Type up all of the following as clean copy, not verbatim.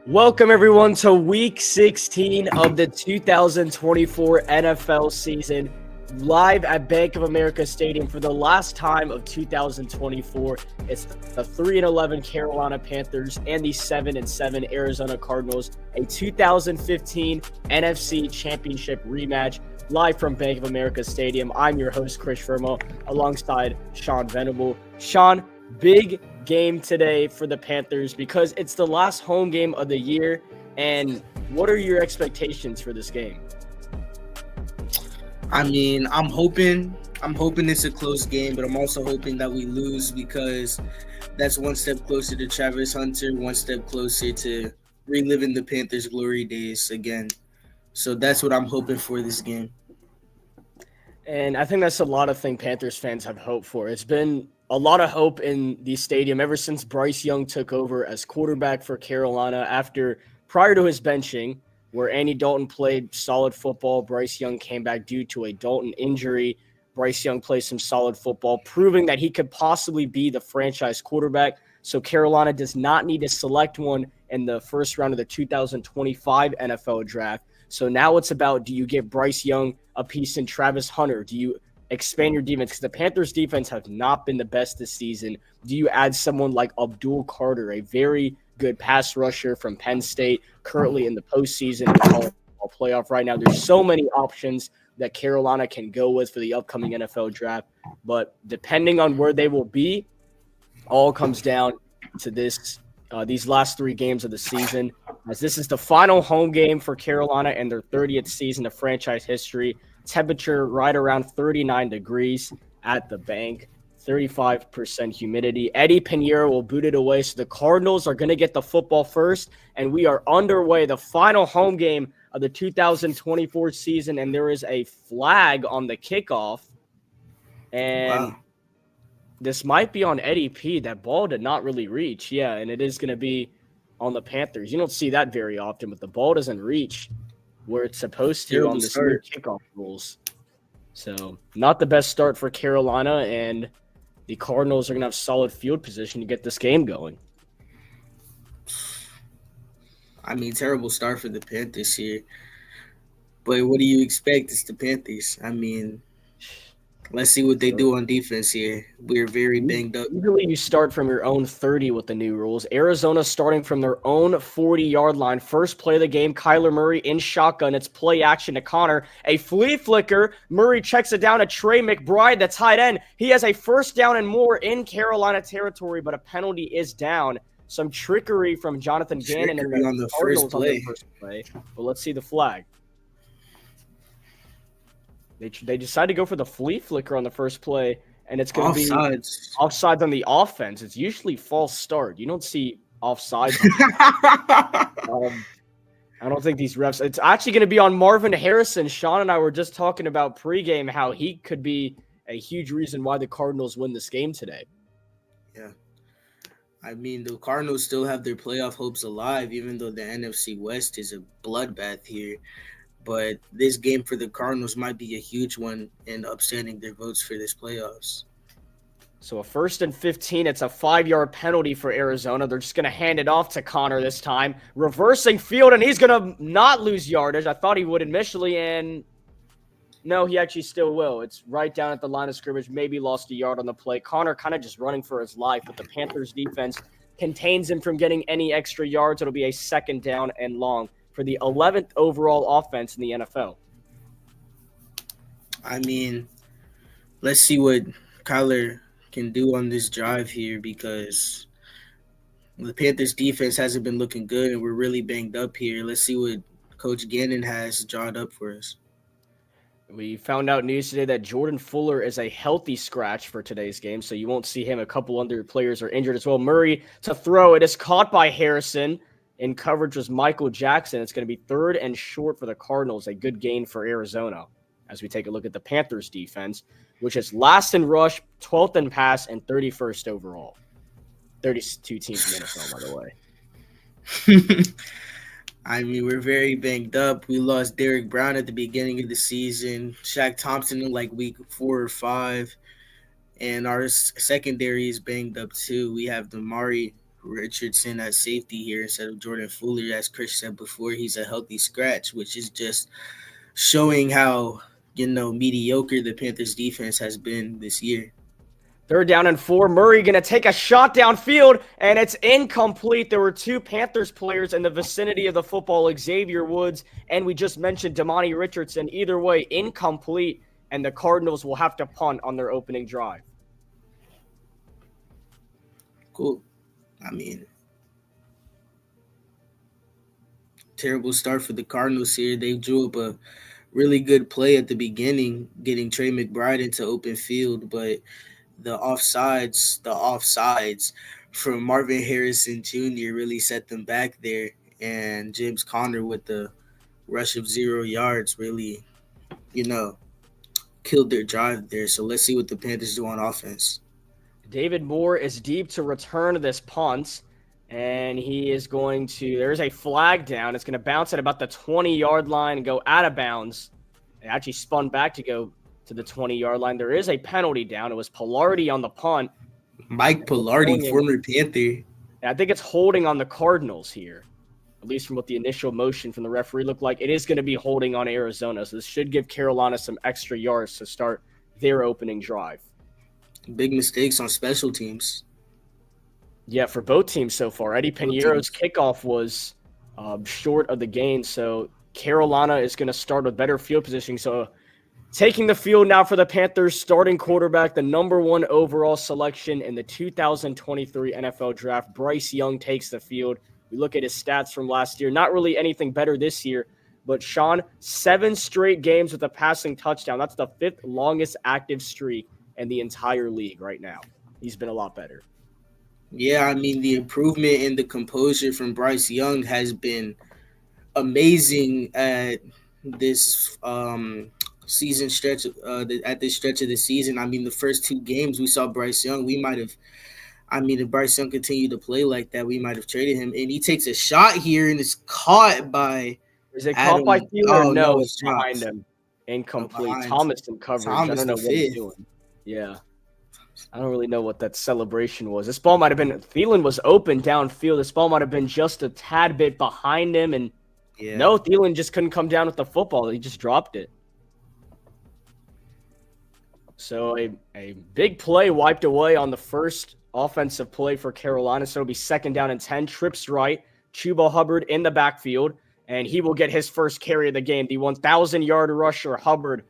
Welcome, everyone, to Week 16 of the 2024 NFL season, live at Bank of America Stadium for the last time of 2024. It's the 3-11 Carolina Panthers and the 7-7 Arizona Cardinals, a 2015 NFC Championship rematch, live from Bank of America Stadium. I'm your host, Chris Vermo, alongside Sean Venable. Sean, big game today for the Panthers because it's the last home game of the year. And what are your expectations for this game? I mean, I'm hoping it's a close game, but I'm also hoping that we lose because that's one step closer to Travis Hunter, one step closer to reliving the Panthers' glory days again. So that's what I'm hoping for this game. And I think that's a lot of things Panthers fans have hoped for. It's been a lot of hope in the stadium ever since Bryce Young took over as quarterback for Carolina prior to his benching, where Andy Dalton played solid football. Bryce Young came back due to a Dalton injury. Bryce Young played some solid football, proving that he could possibly be the franchise quarterback. So Carolina does not need to select one in the first round of the 2025 NFL draft. So now it's about, do you give Bryce Young a piece in Travis Hunter? Do you expand your defense? Because the Panthers' defense has not been the best this season. Do you add someone like Abdul Carter, a very good pass rusher from Penn State, currently in the postseason and college playoff right now? There's so many options that Carolina can go with for the upcoming NFL draft. But depending on where they will be, all comes down to these last three games of the season, as this is the final home game for Carolina and their 30th season of franchise history. Temperature right around 39 degrees at the bank, 35% humidity. Eddie Pinheiro will boot it away, so the Cardinals are going to get the football first, and we are underway, the final home game of the 2024 season, and there is a flag on the kickoff, and Wow. this might be on Eddie P. That ball did not really reach. Yeah, and it is going to be on the Panthers. You don't see that very often, but the ball doesn't reach where it's supposed to on this new kickoff rules. So not the best start for Carolina, and the Cardinals are going to have solid field position to get this game going. I mean, terrible start for the Panthers here. But what do you expect? It's the Panthers. I mean, let's see what they do on defense here. We're very banged up. Usually you start from your own 30 with the new rules. Arizona starting from their own 40-yard line. First play of the game, Kyler Murray in shotgun. It's play action to Connor. A flea flicker. Murray checks it down to Trey McBride, the tight end. He has a first down and more in Carolina territory, but a penalty is down. Some trickery from Jonathan Gannon and on the first play. But let's see the flag. They decide to go for the flea flicker on the first play, and it's going to be offsides on the offense. It's usually false start. You don't see offsides. I don't think these refs – it's actually going to be on Marvin Harrison. Sean and I were just talking about pregame how he could be a huge reason why the Cardinals win this game today. Yeah. I mean, the Cardinals still have their playoff hopes alive, even though the NFC West is a bloodbath here. But this game for the Cardinals might be a huge one in upsetting their votes for this playoffs. So a 1st and 15, it's a 5-yard penalty for Arizona. They're just going to hand it off to Connor this time. Reversing field, and he's going to not lose yardage. I thought he would initially, and no, he actually still will. It's right down at the line of scrimmage, maybe lost a yard on the play. Connor kind of just running for his life, but the Panthers defense contains him from getting any extra yards. It'll be a 2nd down and long for the 11th overall offense in the NFL. I mean, let's see what Kyler can do on this drive here, because the Panthers defense hasn't been looking good and we're really banged up here. Let's see what Coach Gannon has drawn up for us. We found out news today that Jordan Fuller is a healthy scratch for today's game, so you won't see him. A couple other players are injured as well. Murray to throw. It is caught by Harrison. In coverage was Michael Jackson. It's going to be 3rd and short for the Cardinals. A good gain for Arizona as we take a look at the Panthers defense, which is last in rush, 12th in pass, and 31st overall. 32 teams in the NFL, by the way. I mean, we're very banged up. We lost Derrick Brown at the beginning of the season. Shaq Thompson in like week 4 or 5. And our secondary is banged up too. We have Damari, Richardson at safety here instead of Jordan Fuller. As Chris said before, he's a healthy scratch, which is just showing how, mediocre the Panthers defense has been this year. 3rd down and 4. Murray going to take a shot downfield, and it's incomplete. There were 2 Panthers players in the vicinity of the football, Xavier Woods, and we just mentioned Damani Richardson. Either way, incomplete, and the Cardinals will have to punt on their opening drive. Cool. Terrible start for the Cardinals here. They drew up a really good play at the beginning, getting Trey McBride into open field, but the offsides from Marvin Harrison Jr. really set them back there, and James Conner with the rush of 0 yards really, killed their drive there. So let's see what the Panthers do on offense. David Moore is deep to return this punt, and he is going to – there's a flag down. It's going to bounce at about the 20-yard line and go out of bounds. It actually spun back to go to the 20-yard line. There is a penalty down. It was Pilardi on the punt. Mike Pilardi, former Panther. And I think it's holding on the Cardinals here, at least from what the initial motion from the referee looked like. It is going to be holding on Arizona, so this should give Carolina some extra yards to start their opening drive. Big mistakes on special teams. Yeah, for both teams so far. Eddie Piñeiro's kickoff was short of the gain, so Carolina is going to start with better field positioning. So taking the field now for the Panthers, starting quarterback, the number 1 overall selection in the 2023 NFL Draft, Bryce Young takes the field. We look at his stats from last year. Not really anything better this year, but Sean, 7 straight games with a passing touchdown. That's the 5th longest active streak in the entire league right now. He's been a lot better. Yeah, the improvement in the composure from Bryce Young has been amazing at this season stretch. At this stretch of the season, the first 2 games we saw Bryce Young, we might have. If Bryce Young continued to play like that, we might have traded him. And he takes a shot here and it's caught by. Is it caught by Thielen? Oh, no, it's behind him. Incomplete. Thomas in coverage. I don't know what he's doing. Yeah. I don't really know what that celebration was. This ball might have been – Thielen was open downfield. This ball might have been just a tad bit behind him. And no, Thielen just couldn't come down with the football. He just dropped it. So a big play wiped away on the first offensive play for Carolina. So it'll be 2nd down and 10. Trips right. Chuba Hubbard in the backfield. And he will get his first carry of the game. The 1,000-yard rusher, Hubbard,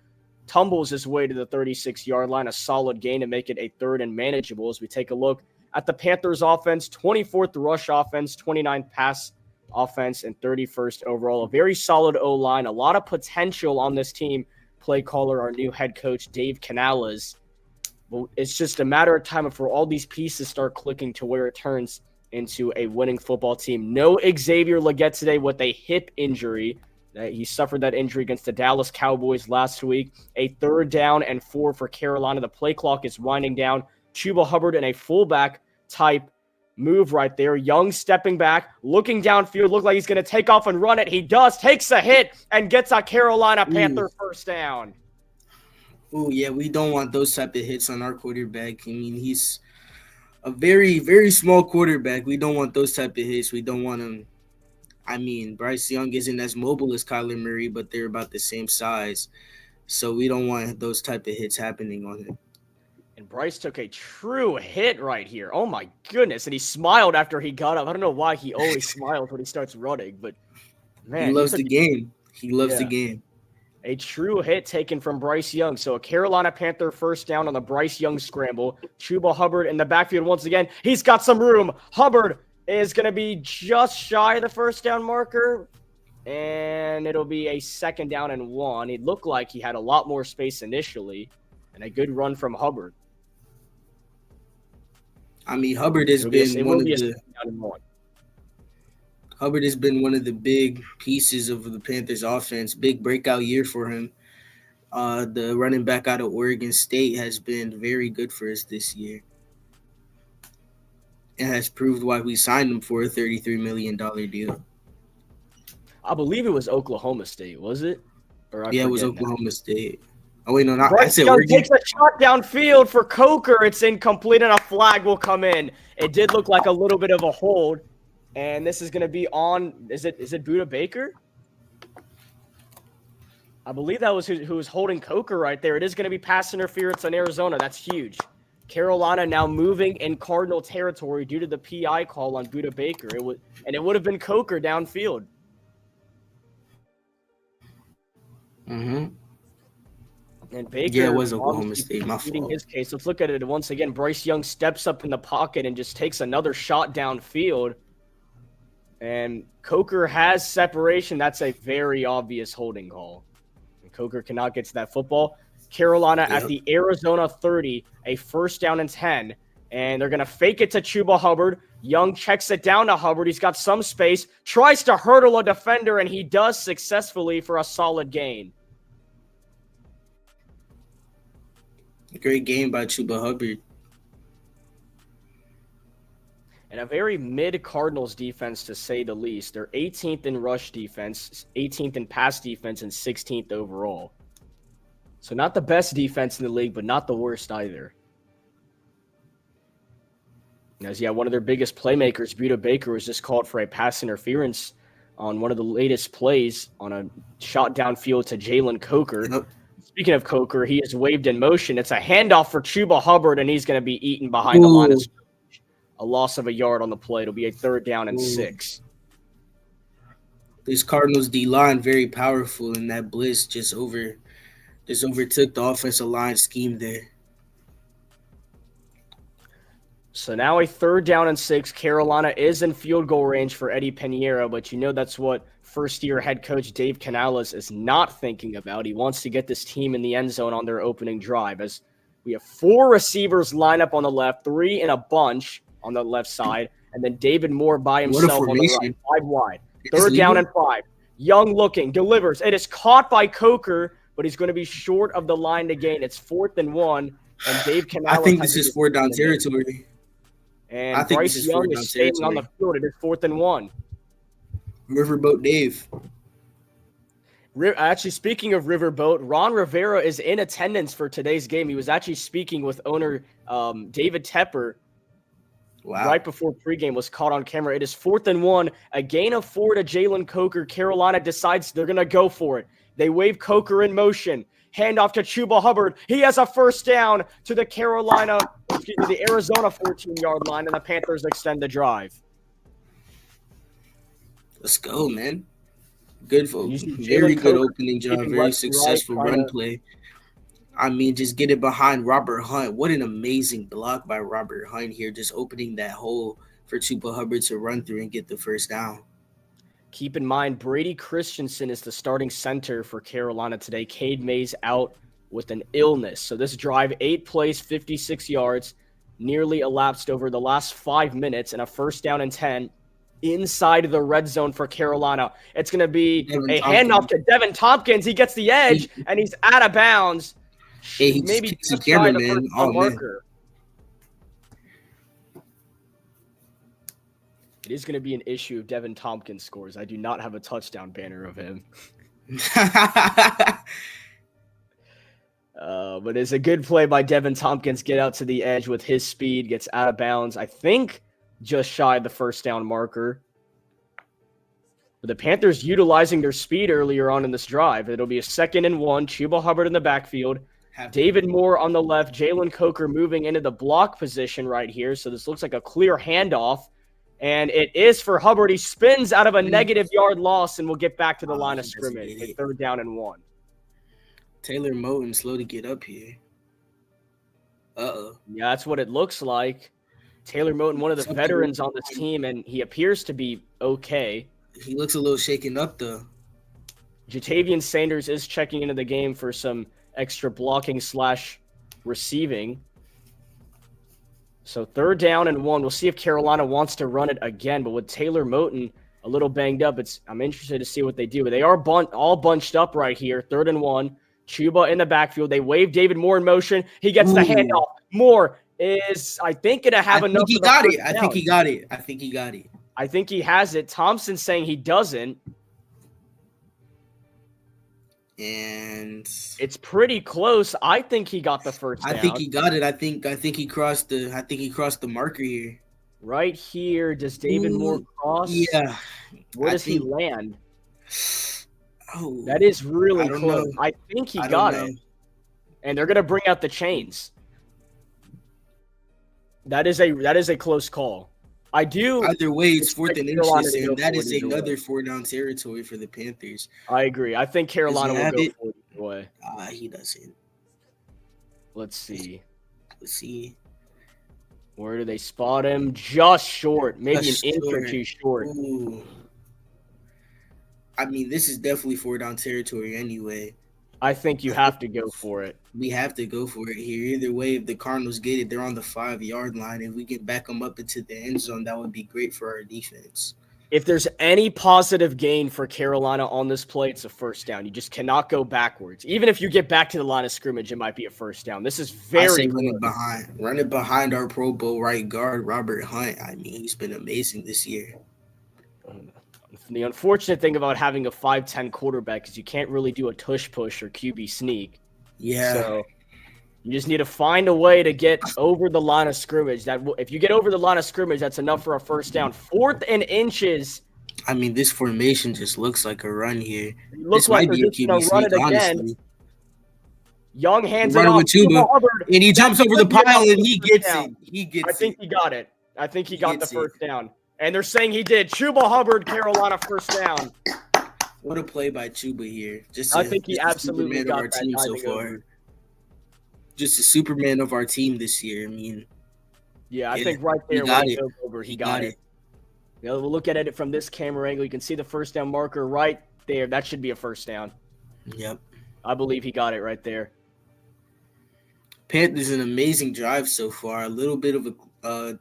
tumbles his way to the 36-yard line, a solid gain to make it a 3rd and manageable. As we take a look at the Panthers offense, 24th rush offense, 29th pass offense, and 31st overall. A very solid O-line, a lot of potential on this team. Play caller, our new head coach, Dave Canales. Well, it's just a matter of time before all these pieces start clicking to where it turns into a winning football team. No Xavier Legette today with a hip injury. He suffered that injury against the Dallas Cowboys last week. A 3rd down and 4 for Carolina. The play clock is winding down. Chuba Hubbard in a fullback type move right there. Young stepping back, looking downfield, look like he's going to take off and run it. He does, takes a hit, and gets a Carolina Panther first down. Oh, yeah, we don't want those type of hits on our quarterback. He's a very, very small quarterback. We don't want those type of hits. We don't want him. Bryce Young isn't as mobile as Kyler Murray, but they're about the same size. So we don't want those type of hits happening on him. And Bryce took a true hit right here. Oh, my goodness. And he smiled after he got up. I don't know why he always smiles when he starts running, but, man. He loves the game. He loves the game. A true hit taken from Bryce Young. So a Carolina Panther first down on the Bryce Young scramble. Chuba Hubbard in the backfield once again. He's got some room. Hubbard is going to be just shy of the first down marker, and it'll be a 2nd down and 1. It looked like he had a lot more space initially, and a good run from Hubbard. Hubbard has been one of the big pieces of the Panthers offense. Big breakout year for him. The running back out of Oregon State has been very good for us this year. It has proved why we signed him for a $33 million deal. I believe it was Oklahoma State, was it? It was Oklahoma State. Oh, wait, no, not. I Bryce said Young Oregon. takes a shot downfield for Coker. It's incomplete, and a flag will come in. It did look like a little bit of a hold, and this is going to be on. Is it Buda Baker? I believe that was who was holding Coker right there. It is going to be pass interference on Arizona. That's huge. Carolina now moving in Cardinal territory due to the PI call on Buda Baker. It would have been Coker downfield. Mm-hmm. And Baker, Yeah, it was Oklahoma State. My pleading fault. his case. Let's look at it once again. Bryce Young steps up in the pocket and just takes another shot downfield. And Coker has separation. That's a very obvious holding call. And Coker cannot get to that football. Carolina at the Arizona 30, a first down and 10. And they're going to fake it to Chuba Hubbard. Young checks it down to Hubbard. He's got some space, tries to hurdle a defender, and he does successfully for a solid gain. Great game by Chuba Hubbard. And a very mid-Cardinals defense, to say the least. They're 18th in rush defense, 18th in pass defense, and 16th overall. So not the best defense in the league, but not the worst either. As one of their biggest playmakers, Buda Baker, was just called for a pass interference on one of the latest plays on a shot downfield to Jalen Coker. Yep. Speaking of Coker, he is waved in motion. It's a handoff for Chuba Hubbard, and he's going to be eaten behind the line of scrimmage. A loss of a yard on the play. It'll be a third down and 6. This Cardinals D-line very powerful, and that blitz just overtook the offensive line scheme there. So now a third down and 6. Carolina is in field goal range for Eddie Pinheiro, but that's what first-year head coach Dave Canales is not thinking about. He wants to get this team in the end zone on their opening drive, as we have 4 receivers line up on the left, 3 in a bunch on the left side, and then David Moore by himself on the right, 5 wide. Third down and 5. Young looking, delivers. It is caught by Coker, but he's going to be short of the line to gain. It's 4th and 1, and Dave Canales. I think this is 4th down territory. And I think Bryce Young is staying on the field. It is 4th and 1. Riverboat Dave. Actually, speaking of Riverboat, Ron Rivera is in attendance for today's game. He was actually speaking with owner David Tepper right before pregame, was caught on camera. It is 4th and 1, a gain of 4 to Jalen Coker. Carolina decides they're going to go for it. They wave Coker in motion. Handoff to Chuba Hubbard. He has a first down to the the Arizona 14-yard line, and the Panthers extend the drive. Let's go, man. Good, very good opening job, very successful run play. I mean, just get it behind Robert Hunt. What an amazing block by Robert Hunt here, just opening that hole for Chuba Hubbard to run through and get the first down. Keep in mind, Brady Christensen is the starting center for Carolina today. Cade Mays out with an illness. So this drive, 8 plays, 56 yards, nearly elapsed over the last 5 minutes, and a first down and 10 inside of the red zone for Carolina. It's going to be handoff to Devin Tompkins. He gets the edge, and he's out of bounds. Hey, maybe just shy the first down marker. It is going to be an issue if Devin Tompkins scores. I do not have a touchdown banner of him. But it's a good play by Devin Tompkins. Get out to the edge with his speed. Gets out of bounds. I think just shy of the first down marker. But the Panthers utilizing their speed earlier on in this drive. It'll be a 2nd and 1. Chuba Hubbard in the backfield. David Moore on the left. Jalen Coker moving into the block position right here. So this looks like a clear handoff. And it is for Hubbard. He spins out of a negative yard loss and will get back to the line of scrimmage. A 3rd down and 1. Taylor Moton slow to get up here. Uh-oh. Yeah, that's what it looks like. Taylor Moton, one of the veterans on this team, and he appears to be okay. He looks a little shaken up, though. Jatavian Sanders is checking into the game for some extra blocking / receiving. So 3rd down and 1. We'll see if Carolina wants to run it again. But with Taylor Moton a little banged up, I'm interested to see what they do. But they are all bunched up right here. 3rd and 1. Chuba in the backfield. They wave David Moore in motion. He gets the handoff. Moore is, I think, going to have enough. I think he got it. I think he has it. Thompson's saying he doesn't. And It's pretty close. I think he got the first down. I think he got it. I think he crossed the marker here. Right here. Does David Moore cross? Yeah. Where does he land? Oh, that is really I don't close. know. I think he got it. And they're gonna bring out the chains. That is a close call. I do. Either way, it's 4th and inches, and that is way. another 4-down territory for the Panthers. I agree. I think Carolina will go for it either way. He doesn't. Let's see. Where do they spot him? Just short. Maybe an inch or two short. Ooh. I mean, this is definitely 4-down territory anyway. I think you have to go for it. We have to go for it here. Either way, if the Cardinals get it, they're on the 5-yard line. If we can back them up into the end zone, that would be great for our defense. If there's any positive gain for Carolina on this play, it's a first down. You just cannot go backwards. Even if you get back to the line of scrimmage, it might be a first down. This is very run it behind our Pro Bowl right guard, Robert Hunt. I mean, he's been amazing this year. The unfortunate thing about having a 5'10 quarterback is you can't really do a tush push or QB sneak. Yeah. So you just need to find a way to get over the line of scrimmage. If you get over the line of scrimmage, that's enough for a first down. 4th and inches. I mean, this formation just looks like a run here. Looks like they're just going to run it again. Honestly. Young hands it off with Chuba, and he jumps over the pile, and he gets it. I think he got it. I think he got the first down. And they're saying he did. Chuba Hubbard, Carolina, first down. What a play by Chuba here. I think he absolutely got that team so far. Over. Just a Superman of our team this year. I mean, yeah, I think right there when he over, he got it. You know, we'll look at it from this camera angle. You can see the first down marker right there. That should be a first down. Yep. I believe he got it right there. Panthers an amazing drive so far. A little bit of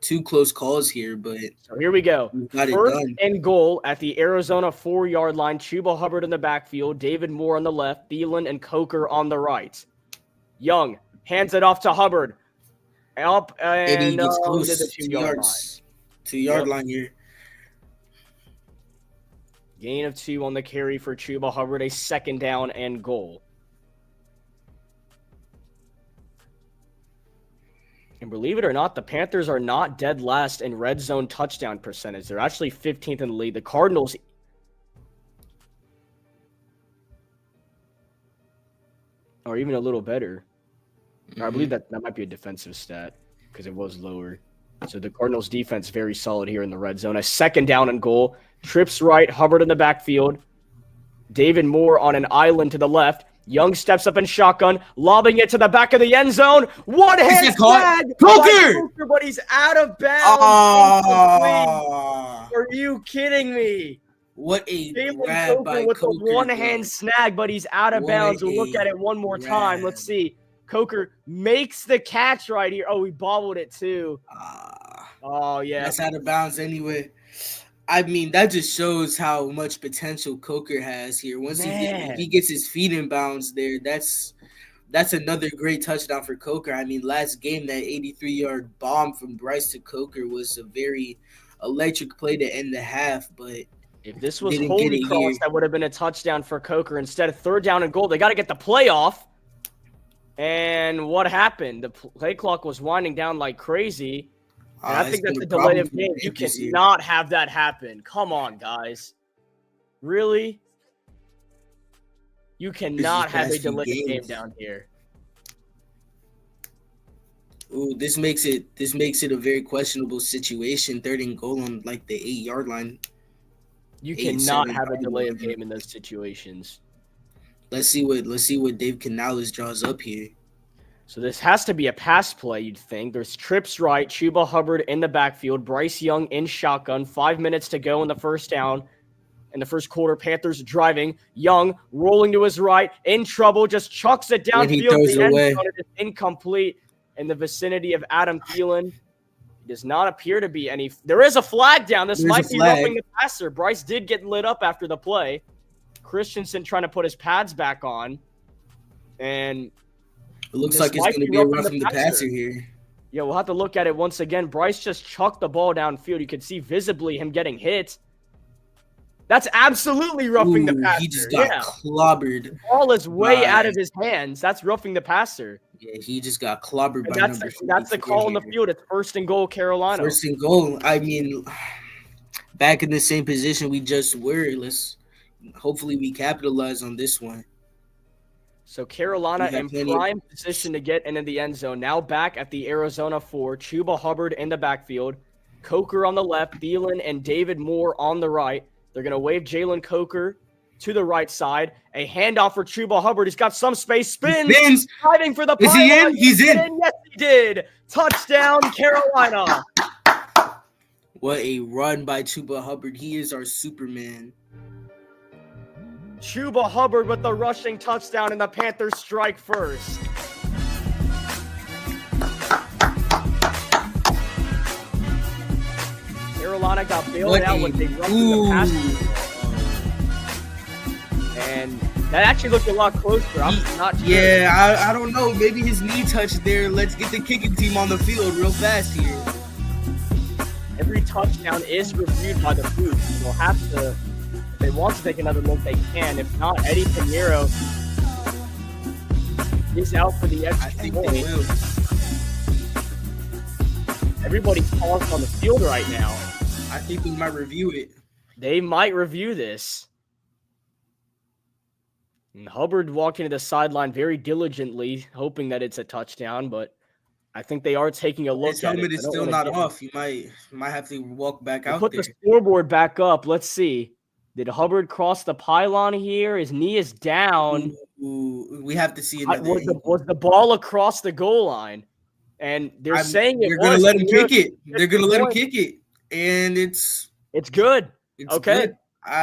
two close calls here, but so here we go. First and goal at the Arizona 4-yard line. Chuba Hubbard in the backfield, David Moore on the left, Thielen and Coker on the right. Young hands it off to Hubbard. Up and he gets close to the 2-yard line. 2-yard line here. Gain of 2 on the carry for Chuba Hubbard, a 2nd down and goal. And believe it or not, the Panthers are not dead last in red zone touchdown percentage. They're actually 15th in the league. The Cardinals are even a little better. I believe that might be a defensive stat because it was lower. So the Cardinals defense very solid here in the red zone. A 2nd down and goal. Trips right, Hubbard in the backfield. David Moore on an island to the left. Young steps up in shotgun, lobbing it to the back of the end zone. One-hand flag. Coker, but he's out of bounds. Are you kidding me? What a grab by with Coker. The one-hand snag, but he's out of bounds. We'll look at it one more time. Let's see. Coker makes the catch right here. Oh, he bobbled it too. Oh, yeah. That's out of bounds anyway. I mean, that just shows how much potential Coker has here. Once he gets his feet in bounds there, that's another great touchdown for Coker. I mean, last game, that 83-yard bomb from Bryce to Coker was a very electric play to end the half. But if this was Holy Cross, that would have been a touchdown for Coker. Instead of 3rd down and goal, they got to get the play off. And what happened? The play clock was winding down like crazy. And I think that's a delay of game. You cannot have that happen. Come on, guys. Really? You cannot have a delay of game down here. Ooh, this makes it a very questionable situation. 3rd and goal on like the 8-yard line. You cannot have a delay of game in those situations. Let's see what Dave Canales draws up here. So this has to be a pass play, you'd think. There's trips right, Chuba Hubbard in the backfield, Bryce Young in shotgun, 5 minutes to go in the first down. In the first quarter, Panthers driving. Young rolling to his right, in trouble, just chucks it downfield. The end zone. It is incomplete in the vicinity of Adam Thielen. It does not appear to be any. There is a flag down. This might be roughing the passer. Bryce did get lit up after the play. Christensen trying to put his pads back on. And it looks like it's going to be a roughing the passer here. Yeah, we'll have to look at it once again. Bryce just chucked the ball downfield. You could see visibly him getting hit. That's absolutely roughing the Ooh, he just passer. got Yeah. clobbered The ball is way out by of his hands. That's roughing the passer. yeah, he just got clobbered And by number that's the 54 call on the here. field. It's 1st and goal, Carolina. First and goal. I mean, back in the same position we just were. Let's hopefully we capitalize on this one. So Carolina We have in plenty of prime position to get into the end zone. Now back at the Arizona 4. Chuba Hubbard in the backfield. Coker on the left. Thielen and David Moore on the right. They're going to wave Jalen Coker to the right side. A handoff for Chuba Hubbard. He's got some space. Spins. Driving for the Is he pylon. in? He's in. Yes, he did. Touchdown, Carolina. What a run by Chuba Hubbard. He is our Superman. Chuba Hubbard with the rushing touchdown, and the Panthers strike first. Carolina got bailed out when they rushed the pass. And that actually looked a lot closer. I'm not sure. Yeah, I don't know. Maybe his knee touched there. Let's get the kicking team on the field real fast here. Every touchdown is reviewed by the booth. They'll have to, if they want to take another look, they can. If not, Eddie Pinheiro is out for the extra I think point. they will. Everybody's paused on the field right now. I think we might review it. They might review this. And Hubbard walking to the sideline very diligently, hoping that it's a touchdown, but I think they are taking a look His at it. helmet is still not off. You might have to walk back out Put there. the scoreboard back up. Let's see. Did Hubbard cross the pylon here? His knee is down. Ooh, we have to see another. Was the ball across the goal line? And they're saying they're going to let him kick it. They're going to let him kick it. And it's good. It's okay. Good.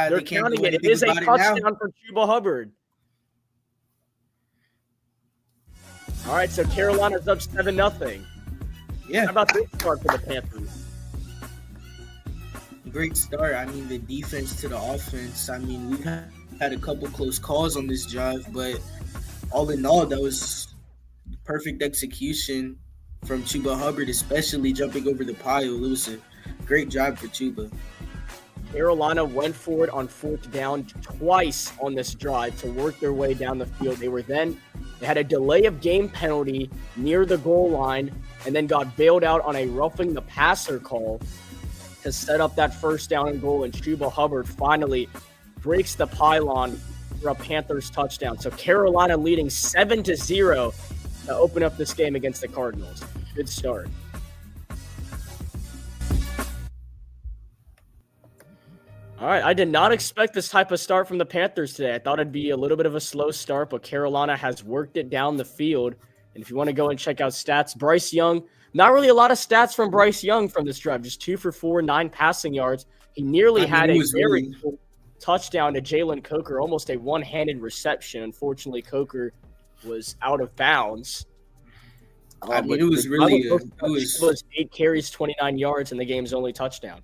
They're counting it. It is a touchdown for Chuba Hubbard. All right, so Carolina's up 7-0. Yeah. How about this start for the Panthers? Great start. I mean, the defense to the offense. I mean, we've had a couple close calls on this drive, but all in all, that was perfect execution from Chuba Hubbard, especially jumping over the pile. It was a great job for Chuba. Carolina went for it on 4th down twice on this drive to work their way down the field. They had a delay of game penalty near the goal line and then got bailed out on a roughing the passer call to set up that 1st down and goal. And Chuba Hubbard finally breaks the pylon for a Panthers touchdown. So Carolina leading 7-0 to open up this game against the Cardinals. Good start. All right, I did not expect this type of start from the Panthers today. I thought it'd be a little bit of a slow start, but Carolina has worked it down the field. And if you want to go and check out stats, Bryce Young, not really a lot of stats from Bryce Young from this drive, just 2 for 4, 9 passing yards. He nearly had a very cool touchdown to Jalen Coker, almost a one-handed reception. Unfortunately, Coker was out of bounds. I mean, it was really it was 8 carries, 29 yards, and the game's only touchdown.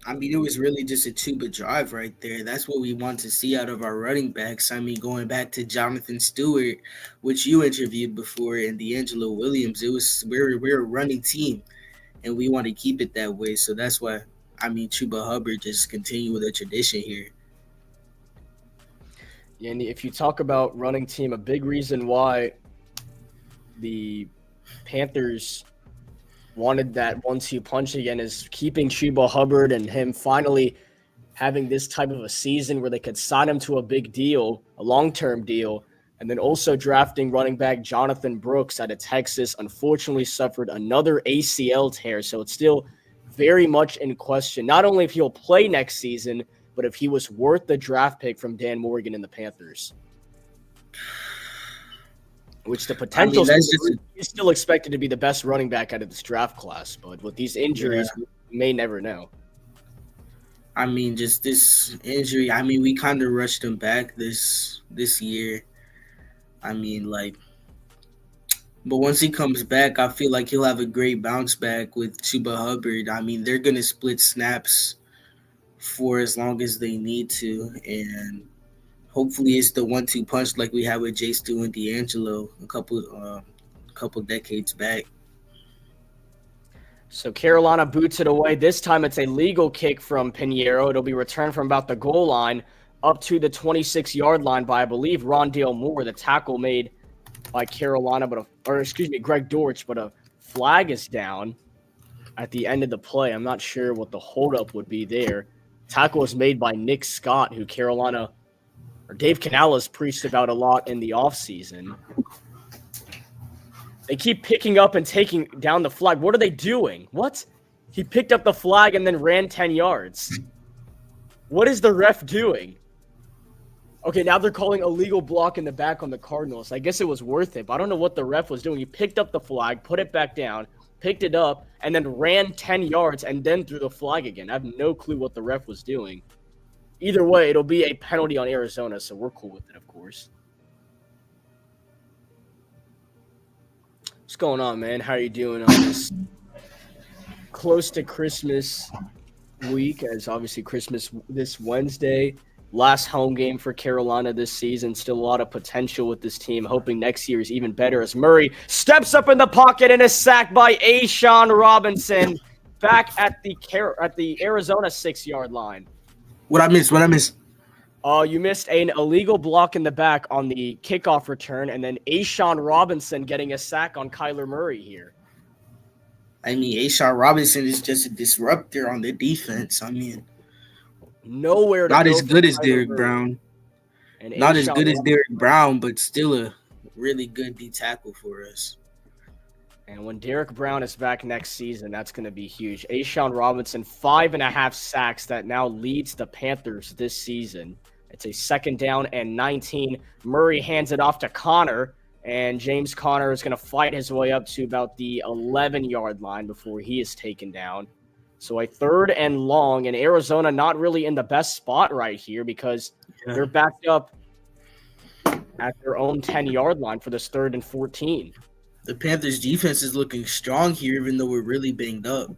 I mean, it was really just a Chuba drive right there. That's what we want to see out of our running backs. I mean, going back to Jonathan Stewart, which you interviewed before, and D'Angelo Williams, we're a running team, and we want to keep it that way. So that's why, I mean, Chuba Hubbard just continue with a tradition here. And if you talk about running team, a big reason why the Panthers wanted that 1-2 punch again is keeping Chuba Hubbard and him finally having this type of a season where they could sign him to a big deal, a long-term deal, and then also drafting running back Jonathan Brooks out of Texas. Unfortunately suffered another ACL tear, so it's still very much in question, not only if he'll play next season, but if he was worth the draft pick from Dan Morgan and the Panthers. Which the potential is still expected to be the best running back out of this draft class. But with these injuries, we may never know. I mean, just this injury, I mean, we kind of rushed him back this year. I mean, but once he comes back, I feel like he'll have a great bounce back with Chuba Hubbard. I mean, they're going to split snaps for as long as they need to. And hopefully it's the 1-2 punch like we had with Jay Stu and D'Angelo a couple decades back. So Carolina boots it away. This time it's a legal kick from Pinheiro. It'll be returned from about the goal line up to the 26-yard line by, I believe, Rondale Moore. The tackle made by Carolina, Greg Dortch, but a flag is down at the end of the play. I'm not sure what the holdup would be there. Tackle was made by Nick Scott, who Dave Canales preached about a lot in the offseason. They keep picking up and taking down the flag. What are they doing? What? He picked up the flag and then ran 10 yards. What is the ref doing? Okay, now they're calling a legal block in the back on the Cardinals. I guess it was worth it, but I don't know what the ref was doing. He picked up the flag, put it back down, picked it up, and then ran 10 yards and then threw the flag again. I have no clue what the ref was doing. Either way, it'll be a penalty on Arizona, so we're cool with it, of course. What's going on, man? How are you doing on this close to Christmas week? As obviously Christmas this Wednesday. Last home game for Carolina this season. Still a lot of potential with this team. Hoping next year is even better as Murray steps up in the pocket and is sacked by A'Shawn Robinson back at the Arizona 6-yard line. What I miss? You missed an illegal block in the back on the kickoff return, and then A'Shawn Robinson getting a sack on Kyler Murray here. I mean, A'Shawn Robinson is just a disruptor on the defense. I mean, nowhere to not go as good as Kyler Derrick Murray. Brown. And Not as A'Shawn good as Robinson. Derrick Brown, but still a really good D tackle for us. And when Derrick Brown is back next season, that's going to be huge. A'Shawn Robinson, 5.5 sacks that now leads the Panthers this season. It's a 2nd down and 19. Murray hands it off to Connor, and James Conner is going to fight his way up to about the 11-yard line before he is taken down. So a 3rd and long, and Arizona not really in the best spot right here because they're backed up at their own 10-yard line for this 3rd and 14. The Panthers' defense is looking strong here, even though we're really banged up.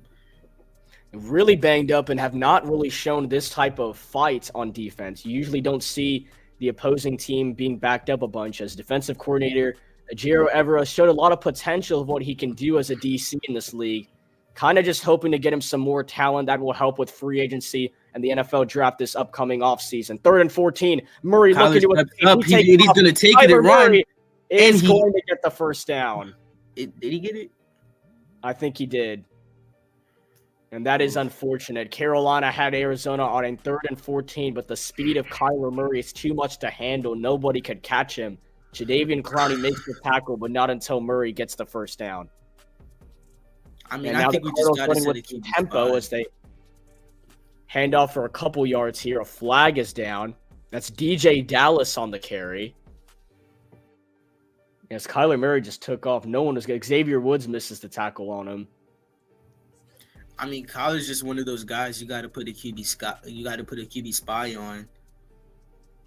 Really banged up and have not really shown this type of fight on defense. You usually don't see the opposing team being backed up a bunch. As defensive coordinator, Ejiro Evera showed a lot of potential of what he can do as a DC in this league. Kind of just hoping to get him some more talent that will help with free agency and the NFL draft this upcoming offseason. 3rd and 14. Murray looking to it. He's going to take it and run. Is going to get the 1st down. Did he get it? I think he did. And that is unfortunate. Carolina had Arizona on a 3rd and 14, but the speed of Kyler Murray is too much to handle. Nobody could catch him. Jadeveon Clowney makes the tackle, but not until Murray gets the 1st down. I mean, I think we just got to set a tempo as they hand off for a couple yards here. A flag is down. That's DJ Dallas on the carry. Yes, Kyler Murray just took off. No one was good. Xavier Woods misses the tackle on him. I mean, Kyler's just one of those guys you got to put a QB spy on.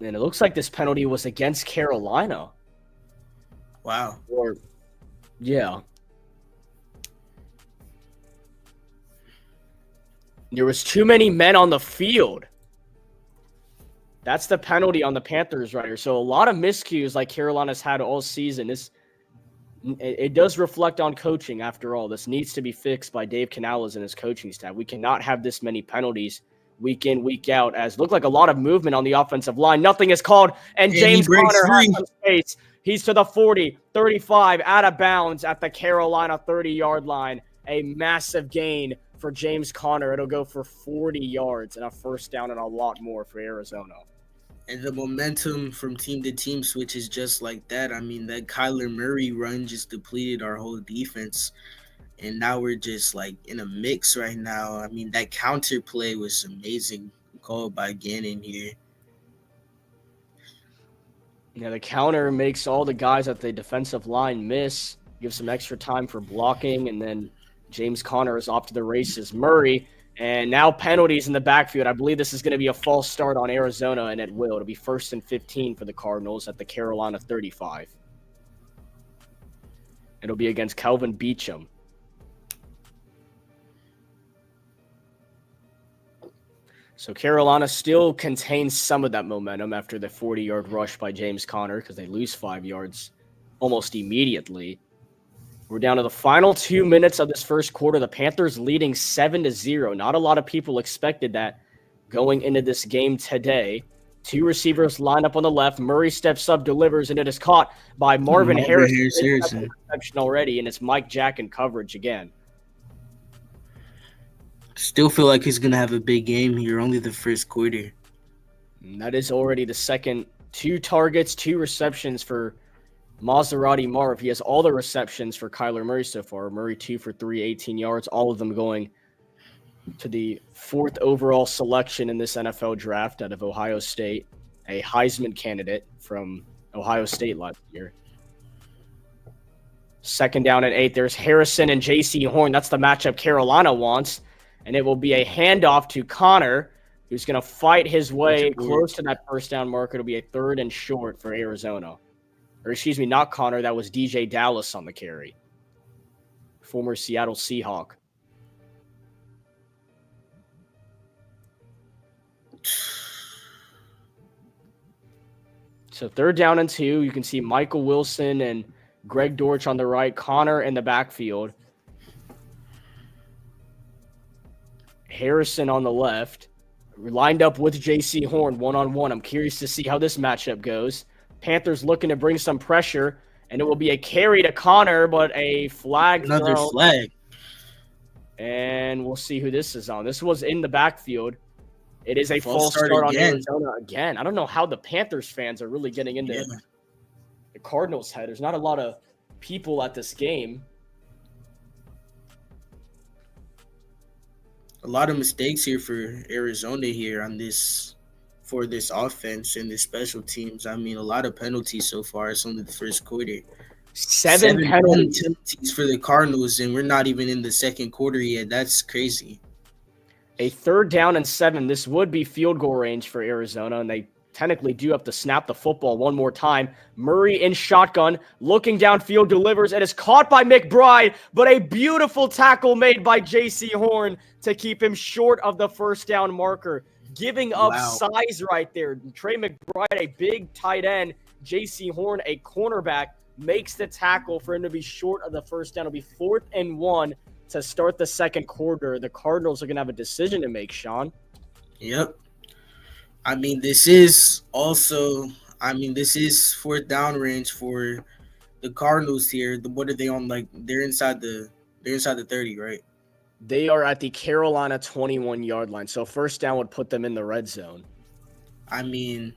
And it looks like this penalty was against Carolina. Wow. Yeah. There was too many men on the field. That's the penalty on the Panthers right here. So a lot of miscues like Carolina's had all season. It does reflect on coaching after all. This needs to be fixed by Dave Canales and his coaching staff. We cannot have this many penalties week in, week out, as looked like a lot of movement on the offensive line. Nothing is called, and James Conner has some space. He's to the 40, 35, out of bounds at the Carolina 30-yard line. A massive gain for James Conner. It'll go for 40 yards and a 1st down and a lot more for Arizona. And the momentum from team to team switches just like that. I mean, that Kyler Murray run just depleted our whole defense. And now we're just like in a mix right now. I mean, that counter play was amazing call by Gannon here. Yeah, the counter makes all the guys at the defensive line miss, gives some extra time for blocking, and then James Conner is off to the races. Murray, and now penalties in the backfield. I believe this is going to be a false start on Arizona, and it will. It'll be 1st and 15 for the Cardinals at the Carolina 35. It'll be against Kelvin Beachum. So Carolina still contains some of that momentum after the 40-yard rush by James Conner because they lose 5 yards almost immediately. We're down to the final 2 minutes of this first quarter. The Panthers leading 7-0. Not a lot of people expected that going into this game today. Two receivers line up on the left. Murray steps up, delivers, and it is caught by Marvin Harrison. Reception already, and it's Mike Jack in coverage again. Still feel like he's going to have a big game here, only the first quarter. And that is already the second. 2 targets, 2 receptions for Maserati Marv. He has all the receptions for Kyler Murray so far. Murray 2 for 3, 18 yards, all of them going to the 4th overall selection in this NFL draft out of Ohio State, a Heisman candidate from Ohio State last year. 2nd down and 8. There's Harrison and J.C. Horn. That's the matchup Carolina wants, and it will be a handoff to Connor, who's going to fight his way close to that first down marker. It'll be a 3rd and short for Arizona. Or excuse me, not Connor. That was DJ Dallas on the carry. Former Seattle Seahawk. So 3rd down and 2. You can see Michael Wilson and Greg Dortch on the right. Connor in the backfield. Harrison on the left. Lined up with J.C. Horn one-on-one. I'm curious to see how this matchup goes. Panthers looking to bring some pressure, and it will be a carry to Connor, but a flag Another thrown. Flag. And we'll see who this is on. This was in the backfield. It is a false start on Arizona again. I don't know how the Panthers fans are really getting into the Cardinals' head. There's not a lot of people at this game. A lot of mistakes here for Arizona here on this for this offense and the special teams. I mean, a lot of penalties so far. It's only the first quarter. 7 penalties for the Cardinals, and we're not even in the second quarter yet. That's crazy. A 3rd down and 7. This would be field goal range for Arizona, and they technically do have to snap the football one more time. Murray in shotgun, looking downfield, delivers. It is caught by McBride, but a beautiful tackle made by J.C. Horn to keep him short of the first down marker. Giving up size right there. Trey McBride, a big tight end. J.C. Horn, a cornerback, makes the tackle for him to be short of the first down. It'll be 4th and 1 to start the second quarter. The Cardinals are going to have a decision to make, Sean. Yep. I mean, this is 4th down range for the Cardinals here. What are they on? Like, they're inside the 30, right? They are at the Carolina 21-yard line. So first down would put them in the red zone. I mean,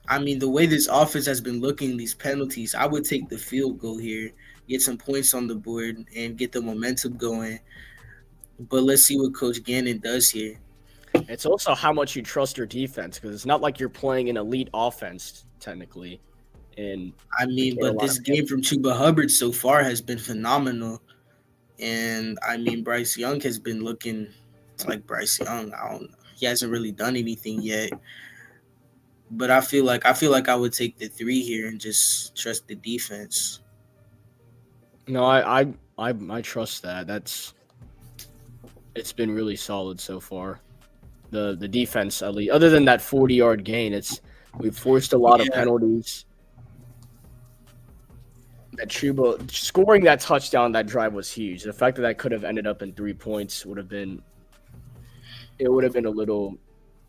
the way this offense has been looking, these penalties, I would take the field goal here, get some points on the board, and get the momentum going. But let's see what Coach Gannon does here. It's also how much you trust your defense, because it's not like you're playing an elite offense, technically. But this game from Chuba Hubbard so far has been phenomenal. And, Bryce Young has been looking like Bryce Young. He hasn't really done anything yet. But I feel like I would take the 3 here and just trust the defense. No, I trust that. It's been really solid so far. The defense, at least, other than that 40-yard gain, we've forced a lot of penalties. That Chuba scoring that touchdown, that drive was huge. The fact that could have ended up in 3 points would have been a little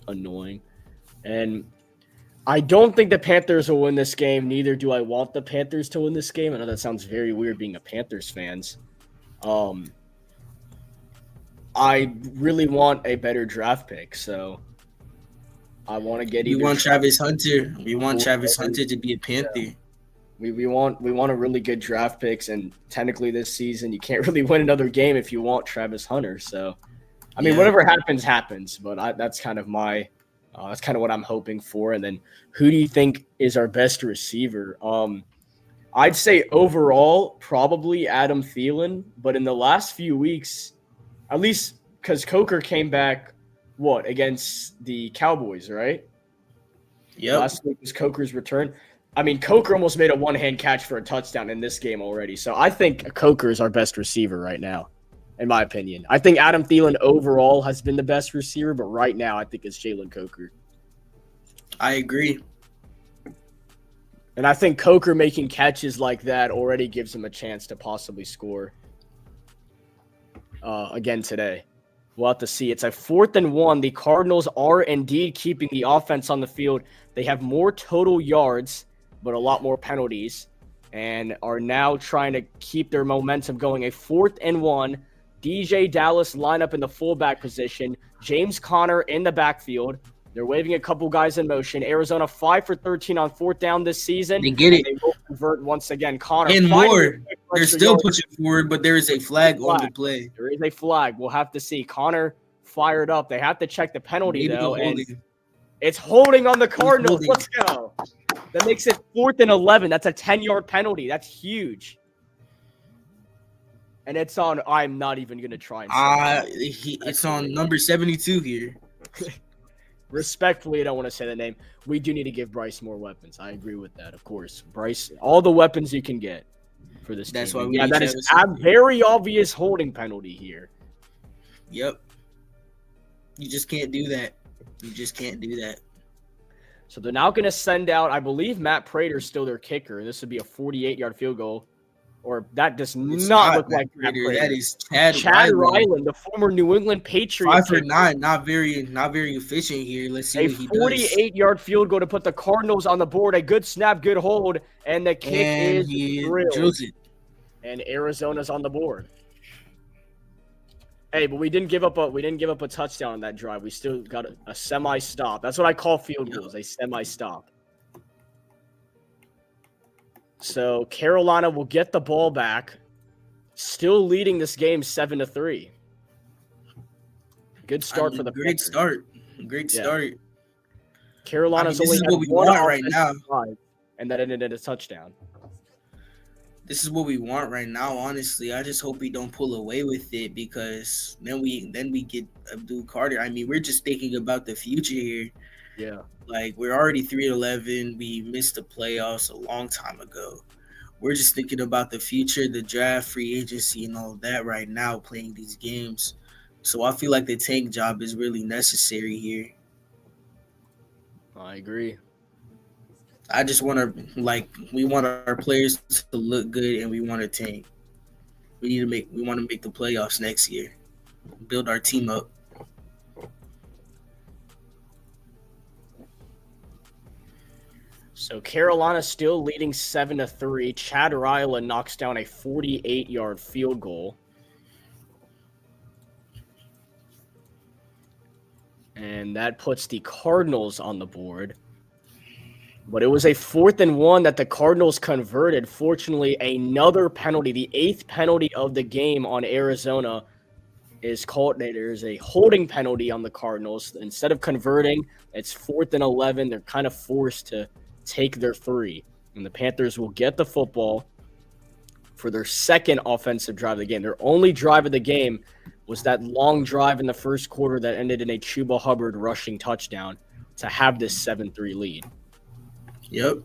annoying. And I don't think the Panthers will win this game. Neither do I want the Panthers to win this game. I know that sounds very weird being a Panthers fans. I really want a better draft pick, so I want to get. We want Travis Hunter. We want Travis Hunter to be a Panther. Yeah. We want a really good draft picks, and technically this season you can't really win another game if you want Travis Hunter. So, whatever happens. But that's kind of what I'm hoping for. And then, who do you think is our best receiver? I'd say overall probably Adam Thielen, but in the last few weeks, at least because Coker came back, against the Cowboys, right? Yeah. Last week was Coker's return. Coker almost made a one-hand catch for a touchdown in this game already. So I think Coker is our best receiver right now, in my opinion. I think Adam Thielen overall has been the best receiver, but right now I think it's Jalen Coker. I agree. And I think Coker making catches like that already gives him a chance to possibly score again today. We'll have to see. It's a 4th and 1. The Cardinals are indeed keeping the offense on the field. They have more total yards, but a lot more penalties, and are now trying to keep their momentum going. A 4th and 1. DJ Dallas line up in the fullback position. James Conner in the backfield. They're waving a couple guys in motion. Arizona 5 for 13 on 4th down this season. They get it. They will convert once again. Connor and more. They're still pushing forward, but there is a flag on the play. There is a flag. We'll have to see. Connor fired up. They have to check the penalty, though. And it's holding on the Cardinals. Let's go. That makes it 4th and 11. That's a 10-yard penalty. That's huge. And it's on. I'm not even going to try and say it's on number 72 here. Respectfully, I don't want to say the name. We do need to give Bryce more weapons. I agree with that, of course. Bryce, all the weapons you can get for this team. That's why that is a very obvious holding penalty here. Yep. You just can't do that. You just can't do that. So they're now going to send out, I believe Matt Prater's still their kicker. This would be a 48-yard field goal. Or that does not look like Matt Prater. That is Chad Ryland, the former New England Patriot. 5 for 9, not very efficient here. Let's see what he does. A 48-yard field goal to put the Cardinals on the board. A good snap, good hold, and the kick is drilled. And Arizona's on the board. Hey, but we didn't give up a touchdown on that drive. We still got a semi-stop. That's what I call field goals, a semi-stop. So Carolina will get the ball back, still leading this game 7-3. Good start for the Panthers. Great start. Carolina's only what we want right now, and that ended in a touchdown. This is what we want right now. Honestly, I just hope we don't pull away with it, because then we get Abdul Carter. I mean, we're just thinking about the future here. Yeah. Like, we're already 3-11. We missed the playoffs a long time ago. We're just thinking about the future, the draft, free agency, and all that right now, playing these games. So I feel like the tank job is really necessary here. I agree. I just want we want our players to look good, and we want to tank. We want to make the playoffs next year. Build our team up. So Carolina still leading 7-3. Chad Ryland knocks down a 48-yard field goal. And that puts the Cardinals on the board. But it was a 4th and 1 that the Cardinals converted. Fortunately, another penalty, the 8th penalty of the game on Arizona, is called. There's a holding penalty on the Cardinals. Instead of converting, it's 4th and 11. They're kind of forced to take their 3. And the Panthers will get the football for their second offensive drive of the game. Their only drive of the game was that long drive in the first quarter that ended in a Chuba Hubbard rushing touchdown to have this 7-3 lead. Yep.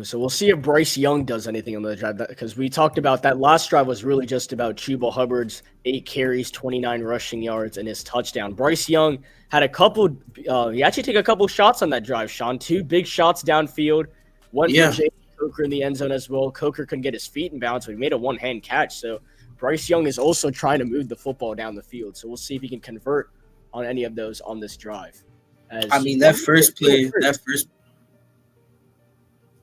So we'll see if Bryce Young does anything on the drive, because we talked about that last drive was really just about Chuba Hubbard's 8 carries, 29 rushing yards, and his touchdown. Bryce Young had he actually took a couple shots on that drive, Sean. 2 big shots downfield. One for James Coker in the end zone as well. Coker couldn't get his feet in bounds, so he made a one-hand catch. So Bryce Young is also trying to move the football down the field. So we'll see if he can convert on any of those on this drive. That first play.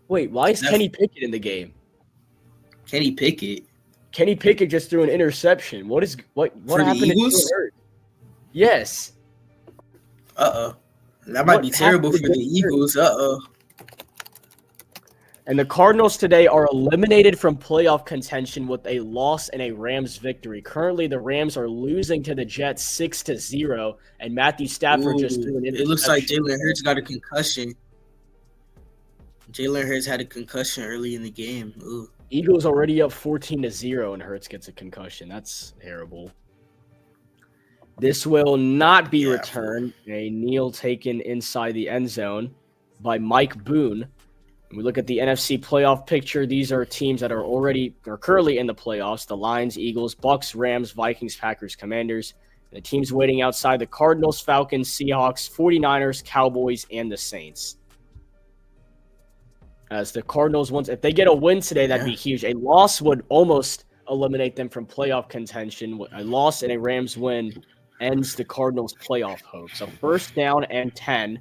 Wait, why is Kenny Pickett in the game? Kenny Pickett? Kenny Pickett just threw an interception. What happened to Jalen Hurts? Yes. That might be terrible for the Eagles. And the Cardinals today are eliminated from playoff contention with a loss and a Rams victory. Currently, the Rams are losing to the Jets 6-0, and Matthew Stafford just threw an interception. It looks like Jalen Hurts got a concussion. Jalen Hurts had a concussion early in the game. Ooh. Eagles already up 14-0, and Hurts gets a concussion. That's terrible. This will not be returned. A kneel taken inside the end zone by Mike Boone. When we look at the NFC playoff picture, these are teams that are currently in the playoffs. The Lions, Eagles, Bucks, Rams, Vikings, Packers, Commanders. The teams waiting outside the Cardinals, Falcons, Seahawks, 49ers, Cowboys, and the Saints. As the Cardinals, if they get a win today, that'd be huge. A loss would almost eliminate them from playoff contention. A loss and a Rams win ends the Cardinals' playoff hopes. So 1st down and 10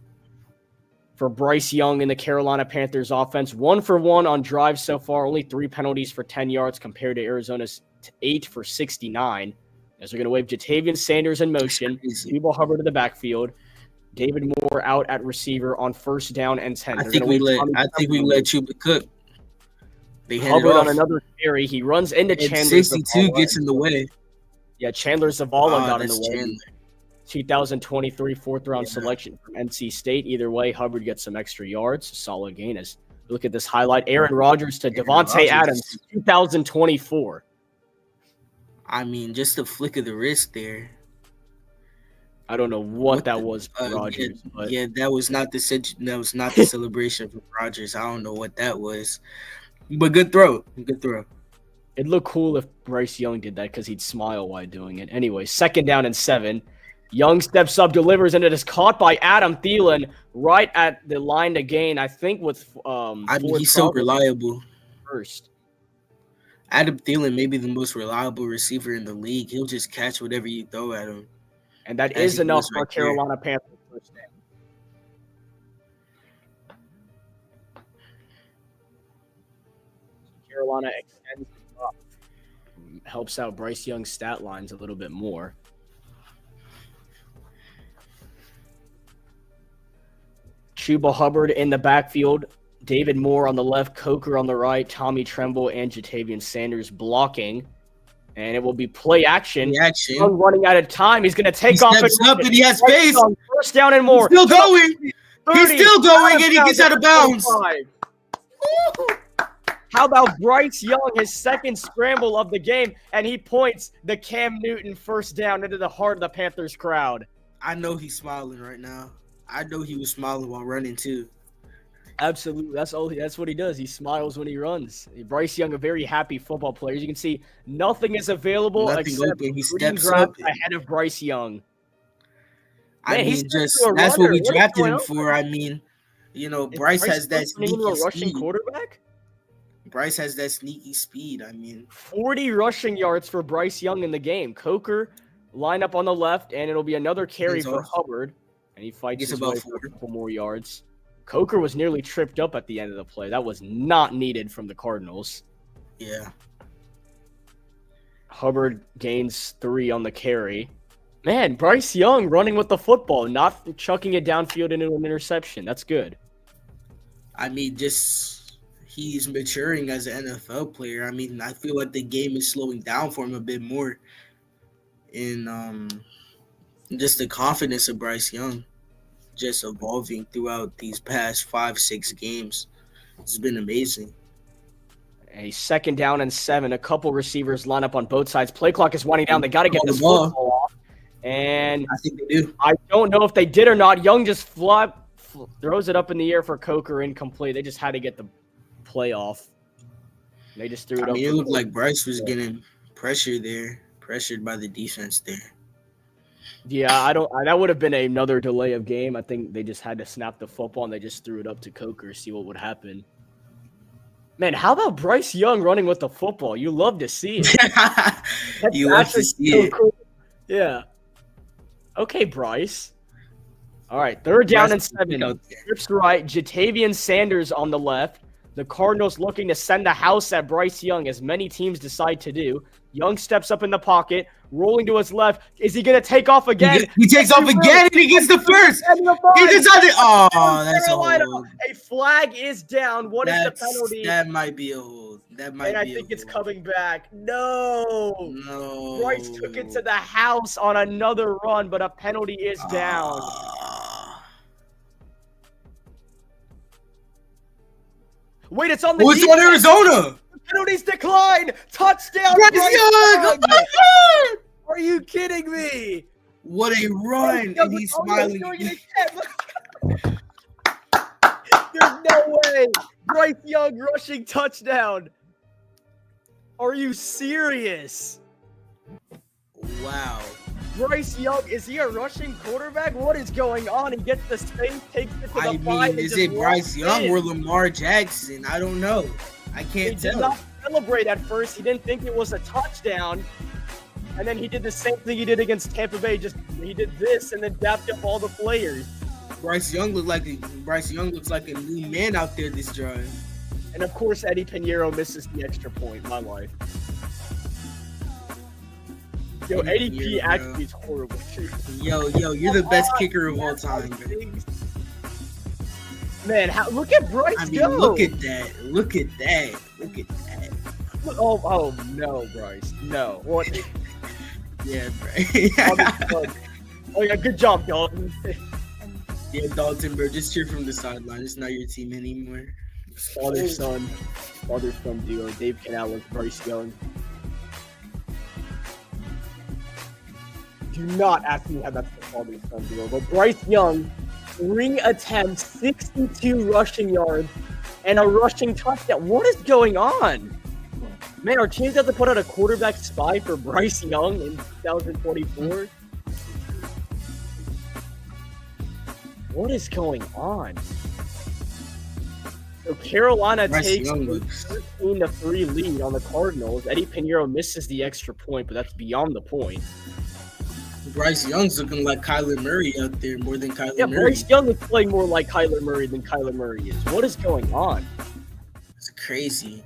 for Bryce Young in the Carolina Panthers offense. 1 for 1 on drives so far. Only 3 penalties for 10 yards compared to Arizona's 8 for 69. As they're going to wave Jatavian Sanders in motion. Cuba Hubbard in the backfield. David Moore out at receiver on 1st down and 10. I think we let Cuba cook. They Hubbard on another carry. He runs into Chandler. 62 gets in the way. Yeah, Chandler Zavala got in the way. Chandler. 2023 4th-round selection from NC State. Either way, Hubbard gets some extra yards. Solid gain. As look at this highlight. Aaron Rodgers to Devontae Adams, 2024. I mean, just a flick of the wrist there. I don't know what that was for Rodgers. That was not the celebration for Rodgers. I don't know what that was. But good throw. Good throw. It'd look cool if Bryce Young did that because he'd smile while doing it. Anyway, 2nd down and 7. Young steps up, delivers, and it is caught by Adam Thielen right at the line to gain, I think, with he's so reliable. First. Adam Thielen may be the most reliable receiver in the league. He'll just catch whatever you throw at him. And that is enough for Carolina Panthers first down. Carolina extends it up. Helps out Bryce Young's stat lines a little bit more. Chuba Hubbard in the backfield. David Moore on the left. Coker on the right. Tommy Tremble and Jatavian Sanders blocking. And it will be play action. Young running out of time. He's going to take off. He steps up and he has space. 1st down and more. He's still going. He's still going and he gets out of bounds. How about Bryce Young, his 2nd scramble of the game, and he points the Cam Newton 1st down into the heart of the Panthers crowd. I know he's smiling right now. I know he was smiling while running too. Absolutely. That's what he does. He smiles when he runs. Bryce Young, a very happy football player. As you can see, nothing is available except he steps up ahead of Bryce Young. That's what we drafted him for. I mean, Bryce has that sneaky rushing quarterback. Bryce has that sneaky speed. I mean, 40 rushing yards for Bryce Young in the game. Coker line up on the left, and it'll be another carry for Hubbard, and he fights his way for a couple more yards. Coker was nearly tripped up at the end of the play. That was not needed from the Cardinals. Yeah. Hubbard gains 3 on the carry. Man, Bryce Young running with the football, not chucking it downfield into an interception. That's good. I mean, he's maturing as an NFL player. I mean, I feel like the game is slowing down for him a bit more. In just the confidence of Bryce Young. Just evolving throughout these past 5-6 games. It's been amazing. A 2nd down and 7. A couple receivers line up on both sides. Play clock is winding down. They got to get this football off. And I think they do. I don't know if they did or not. Young just throws it up in the air for Coker, incomplete. They just had to get the play off. They just threw it up. I mean, it looked like Bryce was getting pressured by the defense there. Yeah, that would have been another delay of game. I think they just had to snap the football and they just threw it up to Coker, see what would happen. Man, how about Bryce Young running with the football? You love to see it. You love to see it. Cool. Yeah. Okay, Bryce. All right, 3rd down and 7. Trips right. Jatavian Sanders on the left. The Cardinals looking to send the house at Bryce Young, as many teams decide to do. Young steps up in the pocket, rolling to his left. Is he going to take off again? He takes off again, and he gets the first. He decided. Oh, that's a hold. A flag is down. What is the penalty? That might be a hold. I think it's coming back. No. Bryce took it to the house on another run, but a penalty is down. Wait, it's on the defense. It's on Arizona. Penalties decline. Touchdown. Bryce Young. Are you kidding me? What a run. And he's smiling. There's no way. Bryce Young rushing touchdown. Are you serious? Wow. Bryce Young, is he a rushing quarterback? What is going on? He gets the space, takes it to the I 5. mean, is it Bryce Young in. or Lamar Jackson? I don't know. I He can't did tell. not celebrate at first. He didn't think it was a touchdown. And then he did the same thing he did against Tampa Bay. He did this and then dapped up all the players. Bryce Young looks like a new man out there this drive. And of course, Eddie Pinheiro misses the extra point. My life. Yo, Eddie P actually is horrible. Yo, you're the best kicker of all time, man. Man, look at Bryce. I mean, go. look at that. Oh no, Bryce. No. What? Yeah, bro. Oh yeah, good job, Dalton. Yeah, Dalton, bro. Just cheer from the sideline. It's not your team anymore. Father-son duo. Dave Canales, Bryce Young. Do not ask me how that's the father-son duo. But Bryce Young, 3 attempts, 62 rushing yards, and a rushing touchdown. What is going on? Man, our teams have to put out a quarterback spy for Bryce Young in 2024. What is going on? So Carolina takes a 13-3 lead on the Cardinals. Eddie Pinheiro misses the extra point, but that's beyond the point. Bryce Young's looking like Kyler Murray out there more than Kyler Murray. Bryce Young is playing more like Kyler Murray than Kyler Murray is. What is going on? It's crazy.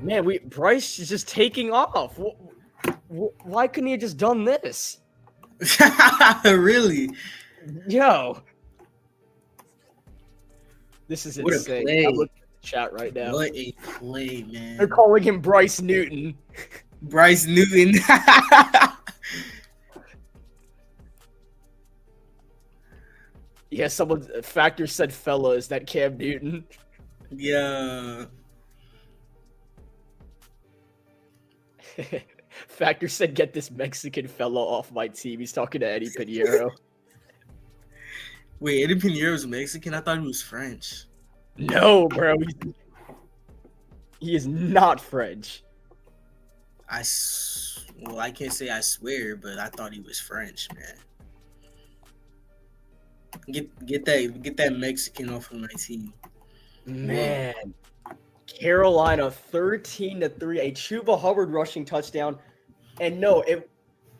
Man, Bryce is just taking off. Why couldn't he have just done this? Really? Yo. This is what insane. A play. I'm looking at the chat right now. What a play, man. They're calling him Bryce Newton. Bryce Newton. Yeah, Factor said fella, is that Cam Newton? Yeah. Factor said, get this Mexican fella off my team. He's talking to Eddie Pinheiro. Wait, Eddie Pinheiro's Mexican? I thought he was French. No, bro. He is not French. Well, I can't say I swear, but I thought he was French, man. Get that Mexican off of my team. Man. Carolina 13-3, a Chuba Hubbard rushing touchdown. And no,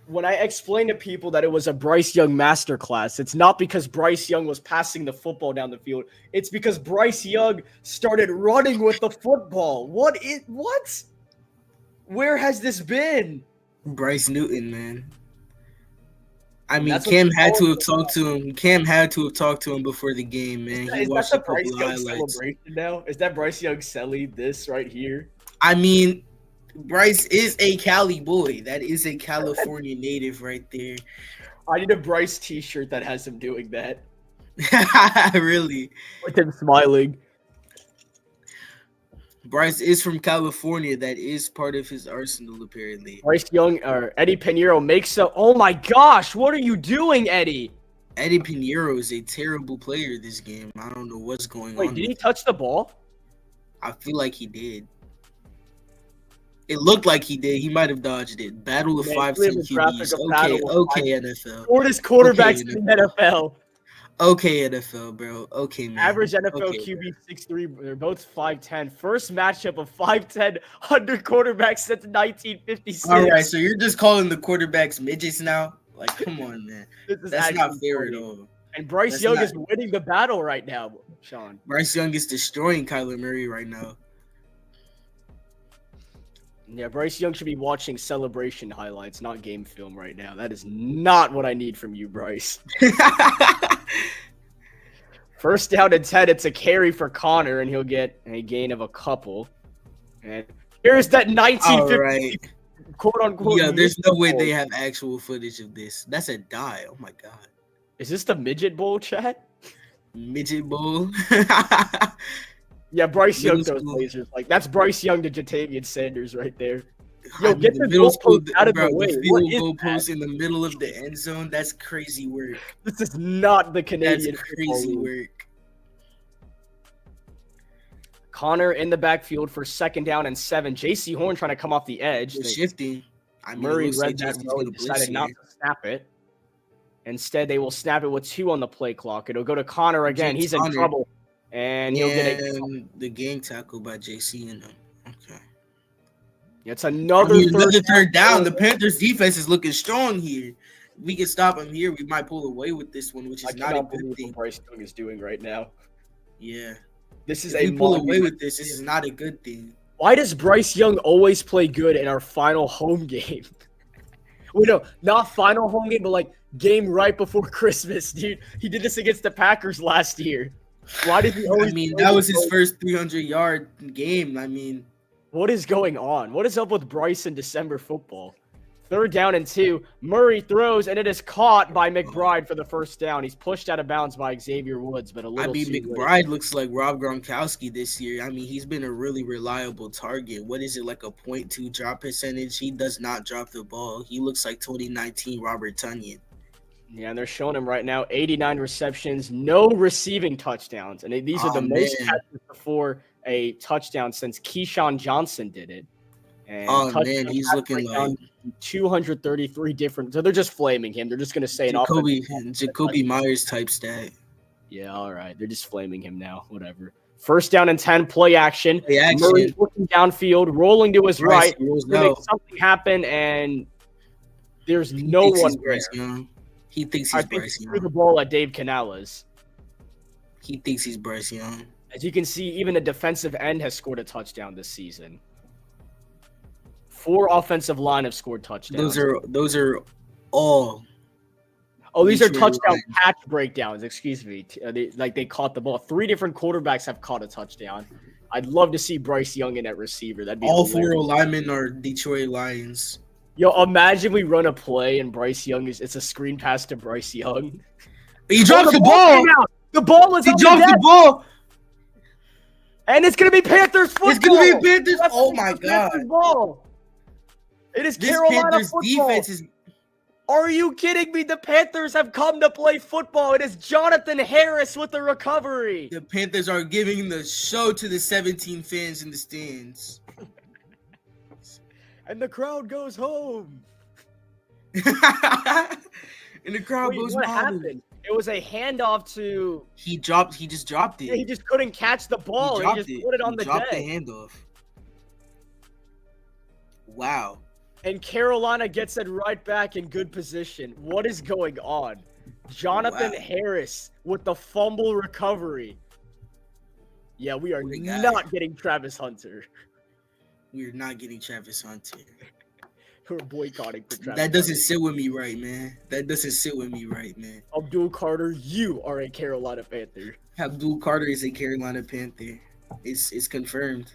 when I explained to people that it was a Bryce Young masterclass, it's not because Bryce Young was passing the football down the field. It's because Bryce Young started running with the football. What? Where has this been? Bryce Newton, man. I mean, Cam had to have talked to him. Cam had to have talked to him before the game, man. He watched a couple of highlights. Celebration now? Is that Bryce Young selling this right here? I mean, Bryce is a Cali boy. That is a California native right there. I need a Bryce t-shirt that has him doing that. Really? With him smiling. Bryce is from California. That is part of his arsenal, apparently. Bryce Young or Eddie Pinheiro makes a. Oh my gosh! What are you doing, Eddie? Eddie Pinheiro is a terrible player this game. I don't know what's going on. Wait, did he touch the ball? I feel like he did. It looked like he did. He might have dodged it. Battle of 5'10" QBs. Okay, NFL. Shortest quarterbacks in the NFL. Okay, NFL, bro. Okay, man. Average NFL QB 6'3". They're both 5'10". First matchup of 5'10" under quarterbacks since 1956. All right, so you're just calling the quarterbacks midgets now? Like, come on, man. That's not fair at all. And Bryce Young is winning the battle right now, Sean. Bryce Young is destroying Kyler Murray right now. Yeah, Bryce Young should be watching celebration highlights, not game film right now. That is not what I need from you, Bryce. First down and 10, it's a carry for Connor, and he'll get a gain of a couple. And here's that 1950 quote-unquote. Yeah, there's no way they have actual footage of this. That's a die. Oh, my God. Is this the Midget Bowl, chat? Midget Bowl? Yeah, Bryce Young goes lasers. Like, that's Bryce Young to Jatavian Sanders right there. Yo, get the goalpost out of the way. The field goalpost in the middle of the end zone, that's crazy work. This is not the Canadian. That's crazy work. Connor in the backfield for 2nd down and 7. J.C. Horn trying to come off the edge. Shifting. Murray read that row and decided not to snap it. Instead, they will snap it with 2 on the play clock. It'll go to Connor again. He's in trouble. And he'll get the game tackle by JC and them. Okay. It's another third down. The Panthers defense is looking strong here. We can stop them here. We might pull away with this one, which is not a good thing. What Bryce Young is doing right now. Yeah. This is if we pull away with this is not a good thing. Why does Bryce Young always play good in our final home game? Well, no, not final home game, but like game right before Christmas, dude. He did this against the Packers last year. Why did he always? I mean, that was his first 300-yard game. I mean, what is going on? What is up with Bryce in December football? 3rd down and 2. Murray throws, and it is caught by McBride for the first down. He's pushed out of bounds by Xavier Woods, but a little. McBride looks like Rob Gronkowski this year. I mean, he's been a really reliable target. What is it, like a 0.2 drop percentage? He does not drop the ball. He looks like 2019 Robert Tonyan. Yeah, and they're showing him right now 89 receptions, no receiving touchdowns. And these are the most catches before a touchdown since Keyshawn Johnson did it. And he's looking like 233 different. So they're just flaming him. They're just going to say Jacoby Myers type stat. Yeah, all right. They're just flaming him now. Whatever. 1st down and 10, play action. Murray's looking downfield, rolling to his right. Make something happen, and there's no one there. He thinks he's Bryce Young. He threw the ball at Dave Canales. He thinks he's Bryce Young. As you can see, even a defensive end has scored a touchdown this season. 4 offensive line have scored touchdowns. Those are all. Oh, these are touchdown catch breakdowns. Excuse me. They caught the ball. 3 different quarterbacks have caught a touchdown. I'd love to see Bryce Young in at receiver. That'd be all hilarious. 4 linemen are Detroit Lions. Yo, imagine we run a play and Bryce Young it's a screen pass to Bryce Young. He drops the ball. The ball is. He dropped the ball. And it's gonna be Panthers football. It's gonna be Panthers. Oh my god. Ball. It is Carolina Panthers football. Defense is. Are you kidding me? The Panthers have come to play football. It is Jonathan Harris with the recovery. The Panthers are giving the show to the 17 fans in the stands. And the crowd goes home. And the crowd goes home. What happened? It was a handoff to. He just dropped it. Yeah, he just couldn't catch the ball. He just put it on the deck. The handoff. Wow. And Carolina gets it right back in good position. What is going on? Jonathan Harris with the fumble recovery. Yeah, we are not getting Travis Hunter. We are not getting Travis Hunter. We're boycotting for Travis. That doesn't sit with me right, man. Abdul Carter, you are a Carolina Panther. Abdul Carter is a Carolina Panther. It's confirmed.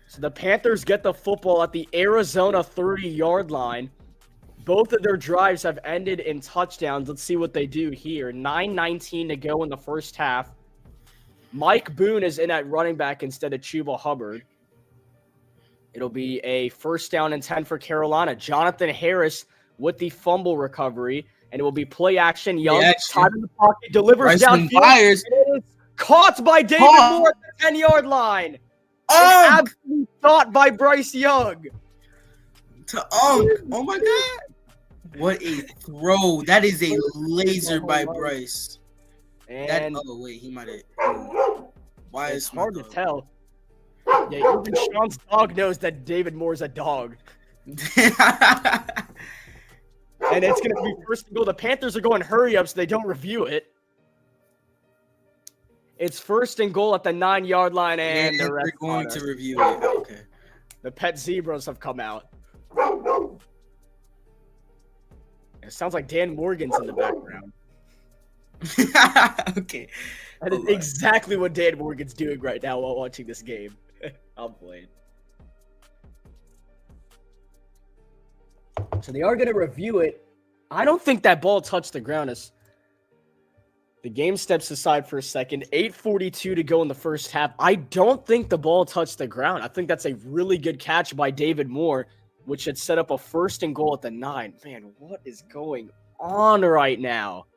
So the Panthers get the football at the Arizona 30-yard line. Both of their drives have ended in touchdowns. Let's see what they do here. 9:19 to go in the first half. Mike Boone is in at running back instead of Chuba Hubbard. It'll be a 1st down and 10 for Carolina. Jonathan Harris with the fumble recovery, and it will be play action. Young, tied in the pocket, delivers downfield. It is caught by David Moore at the 10-yard line. Absolutely caught by Bryce Young. Oh my God. What a throw. That is a laser by Bryce. And he might have. Why is it's hard to tell. Yeah, even Sean's dog knows that David Moore's a dog. And it's going to be 1st and goal. The Panthers are going hurry up so they don't review it. It's 1st and goal at the 9-yard line, and they're going to review it. Okay. The pet zebras have come out. It sounds like Dan Morgan's in the background. Okay. That is exactly what Dan Morgan's doing right now while watching this game. I'm playing. So they are going to review it. I don't think that ball touched the ground. As the game steps aside for a second. 8:42 to go in the first half. I don't think the ball touched the ground. I think that's a really good catch by David Moore, which had set up a 1st and goal at the 9. Man, what is going on right now?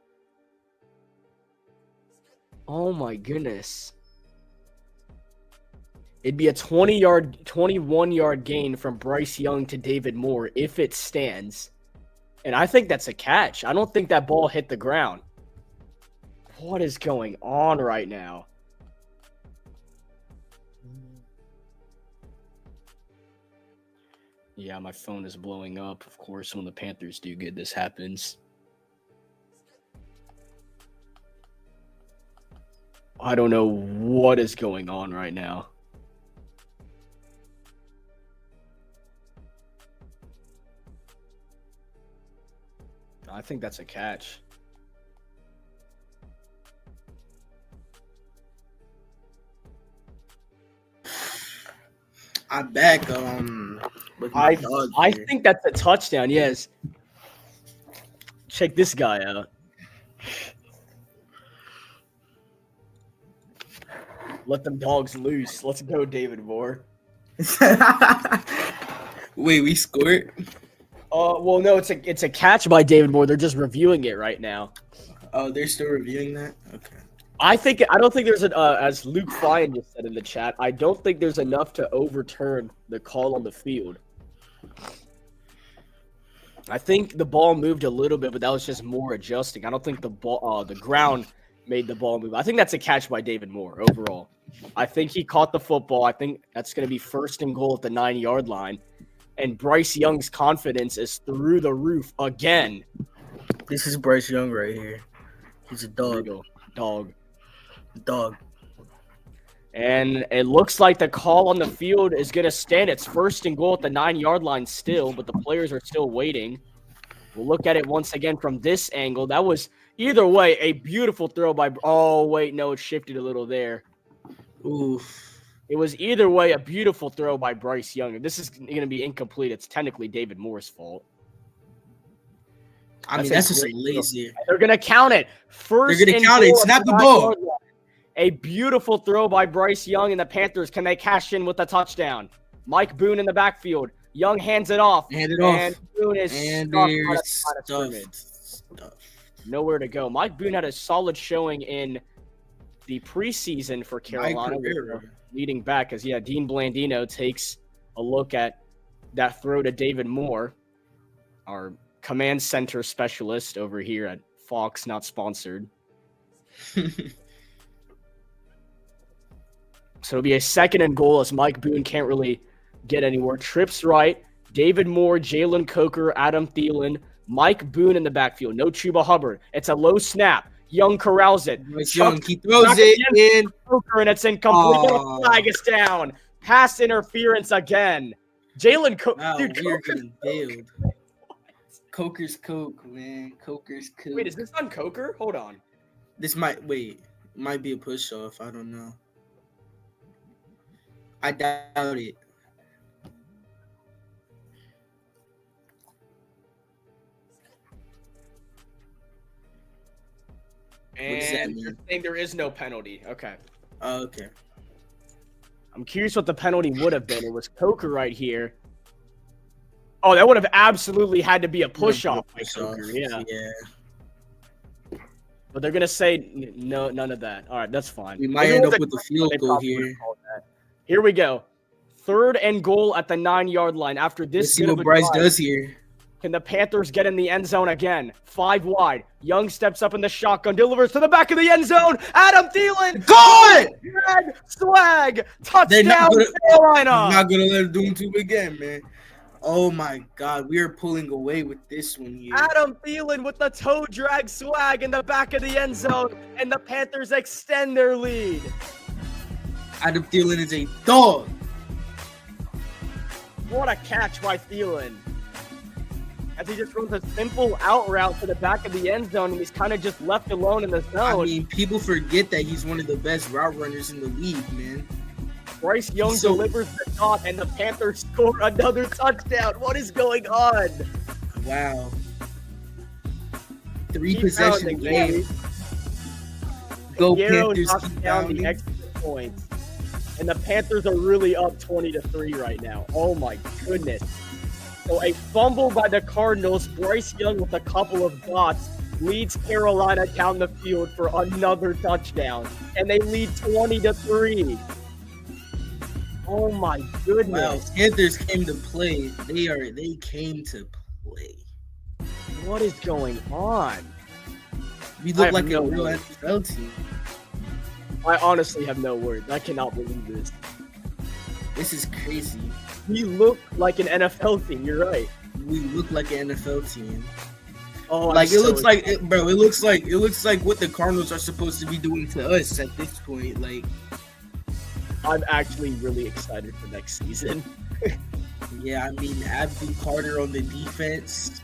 Oh my goodness. It'd be a 21-yard gain from Bryce Young to David Moore if it stands. And I think that's a catch. I don't think that ball hit the ground. What is going on right now? Yeah, my phone is blowing up. Of course, when the Panthers do good, this happens. I don't know what is going on right now. I think that's a catch. I'm back. With my dog I here. think that's a touchdown. Yes. Check this guy out. Let them dogs loose. Let's go, David Moore. Wait, we scored? Well, no, it's a catch by David Moore. They're just reviewing it right now. Oh, they're still reviewing that? Okay. I don't think there's as Luke Fyan just said in the chat, I don't think there's enough to overturn the call on the field. I think the ball moved a little bit, but that was just more adjusting. I don't think the ball, the ground made the ball move. I think that's a catch by David Moore overall. I think he caught the football. I think that's going to be 1st and goal at the 9-yard line. And Bryce Young's confidence is through the roof again. This is Bryce Young right here. He's a dog. Dog. And it looks like the call on the field is going to stand. It's 1st and goal at the 9-yard line still, but the players are still waiting. We'll look at it once again from this angle. That was, either way, a beautiful throw by – oh, wait, no, it shifted a little there. Oof. It was either way a beautiful throw by Bryce Young. This is going to be incomplete. It's technically David Moore's fault. I mean, that's just lazy. They're going to count it. They're going to count it. Snap the ball. A beautiful throw by Bryce Young and the Panthers. Can they cash in with a touchdown? Mike Boone in the backfield. Young hands it off. And Boone is stuffed. Nowhere to go. Mike Boone had a solid showing in the preseason for Carolina, leading back as, Dean Blandino takes a look at that throw to David Moore, our command center specialist over here at Fox, not sponsored. So it'll be a 2nd and goal as Mike Boone can't really get anywhere. Trips right. David Moore, Jalen Coker, Adam Thielen, Mike Boone in the backfield. No Chuba Hubbard. It's a low snap. Young corrals it. Young, he throws it in. Coker, and it's incomplete. The flag is down. Pass interference again. Jalen Coker. Wow, dude, we're getting bailed. Coker's Coke, man. Coker's Coke. Wait, is this on Coker? Hold on. This might be a push off. I don't know. I doubt it. And you're saying there is no penalty. Okay. Oh, okay. I'm curious what the penalty would have been. It was Coker right here. Oh, that would have absolutely had to be a push-off by Coker. Yeah. But they're going to say no, none of that. All right, that's fine. We might end up with a field goal here. Here we go. 3rd and goal at the 9-yard line. After this, let's see what Bryce does here. Can the Panthers get in the end zone again? 5 wide. Young steps up in the shotgun, delivers to the back of the end zone. Adam Thielen. Got it! Swag. Touchdown, Carolina. I'm not going to let him do it again, man. Oh, my God. We are pulling away with this one here. Adam Thielen with the toe drag swag in the back of the end zone, and the Panthers extend their lead. Adam Thielen is a dog. What a catch by Thielen. As he just runs a simple out route to the back of the end zone, and he's kind of just left alone in the zone. I mean, people forget that he's one of the best route runners in the league, man. Bryce Young delivers the dot, and the Panthers score another touchdown. What is going on? Wow. 3 possession game. Go Panthers, keep down the extra points. And the Panthers are really up 20-3 right now. Oh my goodness. So a fumble by the Cardinals. Bryce Young with a couple of dots leads Carolina down the field for another touchdown. And they lead 20-3. Oh my goodness. Wow, Panthers came to play. They came to play. What is going on? We I look have like no a real idea. NFL team. I honestly have no words. I cannot believe this. This is crazy. We look like an NFL team. You're right. We look like an NFL team. Oh, Like it looks like, bro. It looks like what the Cardinals are supposed to be doing to us at this point. Like, I'm actually really excited for next season. yeah, I mean, Abdul Carter on the defense.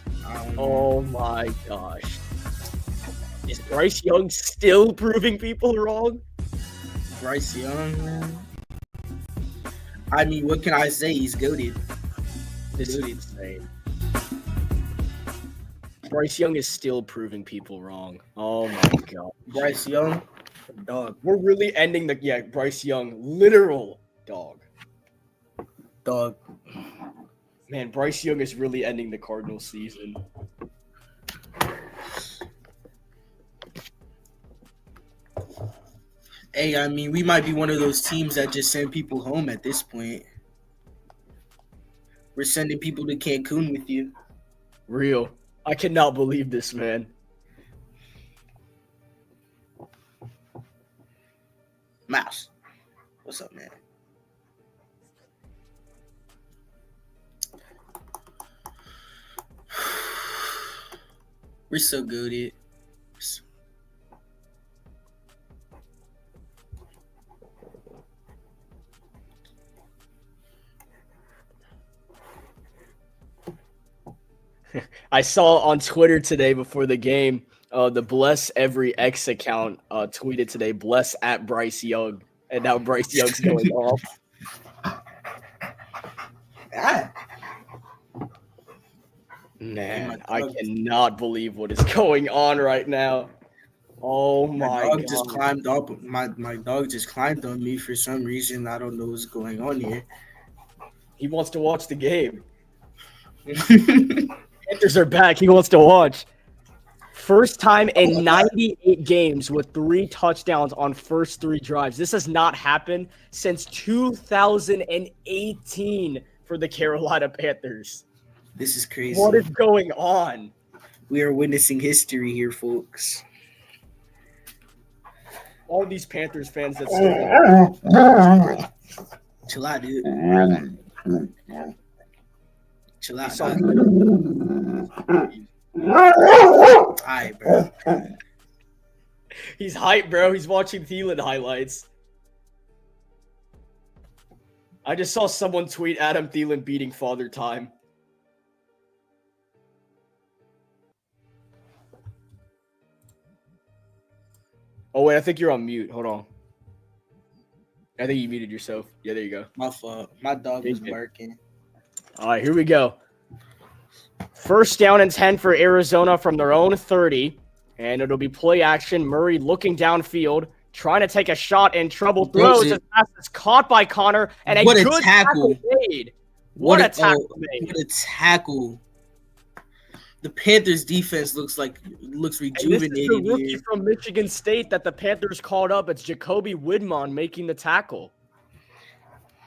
Oh my gosh. Is Bryce Young still proving people wrong? Bryce Young, man. I mean, what can I say? He's goated. This is insane. Bryce Young is still proving people wrong. Oh my god. Bryce Young, dog. We're really ending Bryce Young, literal dog. Dog. Man, Bryce Young is really ending the Cardinals season. Hey, I mean, we might be one of those teams that just send people home at this point. We're sending people to Cancun with you. Real. I cannot believe this, man. Mouse. What's up, man? We're so goated. I saw on Twitter today before the game, the Bless Every X account tweeted today, bless at Bryce Young. And now Bryce Young's going off. Ah. Man, I cannot believe what is going on right now. Oh my dog god. just climbed up. My dog just climbed on me for some reason. I don't know what's going on here. He wants to watch the game. Panthers are back. He wants to watch. First time in 98 games with 3 touchdowns on first 3 drives. This has not happened since 2018 for the Carolina Panthers. This is crazy. What is going on? We are witnessing history here, folks. All these Panthers fans that Chill out, dude. Chill out. Alright, bro. He's hyped, bro. He's watching Thielen highlights. I just saw someone tweet Adam Thielen beating Father Time. Oh, wait, I think you're on mute. Hold on. I think you muted yourself. Yeah, there you go. My fault. My dog was Okay. barking. All right, here we go. First down and 10 for Arizona from their own 30. And it'll be play action. Murray looking downfield, trying to take a shot in trouble. Throws as fast as caught by Connor. And What a a good tackle. made. What a tackle made. What a tackle. The Panthers defense looks And this rejuvenated is the rookie here. from Michigan State that the Panthers called up. It's Jacoby Widmon making the tackle.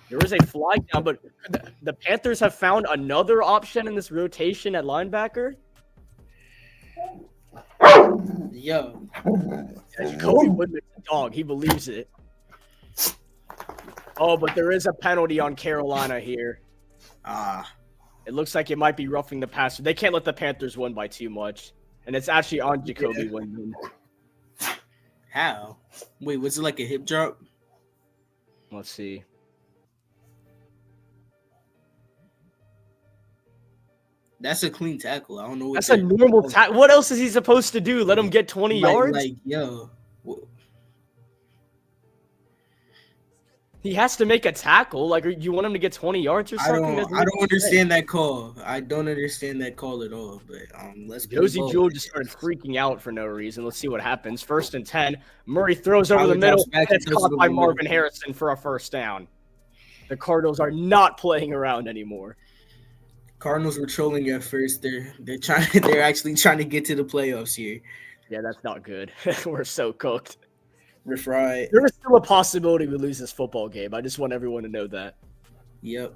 There is a flag down, but the Panthers have found another option in this rotation at linebacker. Yo. Jacoby Widman's a dog. He believes it. Oh, but there is a penalty on Carolina here. It looks like it might be roughing the passer. They can't let the Panthers win by too much. And it's actually on Jacoby Widman. How? Wait, was it like a hip drop? Let's see. That's a clean tackle. I don't know. That's a normal tackle. What else is he supposed to do? Let him get 20 yards? Like, yo. He has to make a tackle. Like, you want him to get 20 yards or something? I don't understand that call. I don't understand that call at all. But let's go. Josie Jewell just started freaking out for no reason. Let's see what happens. First and 10. Murray throws over the middle. And it's caught by Marvin Harrison for a first down. The Cardinals are not playing around anymore. Cardinals were trolling at first. They're actually trying to get to the playoffs here. Yeah, that's not good. We're so cooked. We're fried. There is still a possibility we lose this football game. I just want everyone to know that. Yep.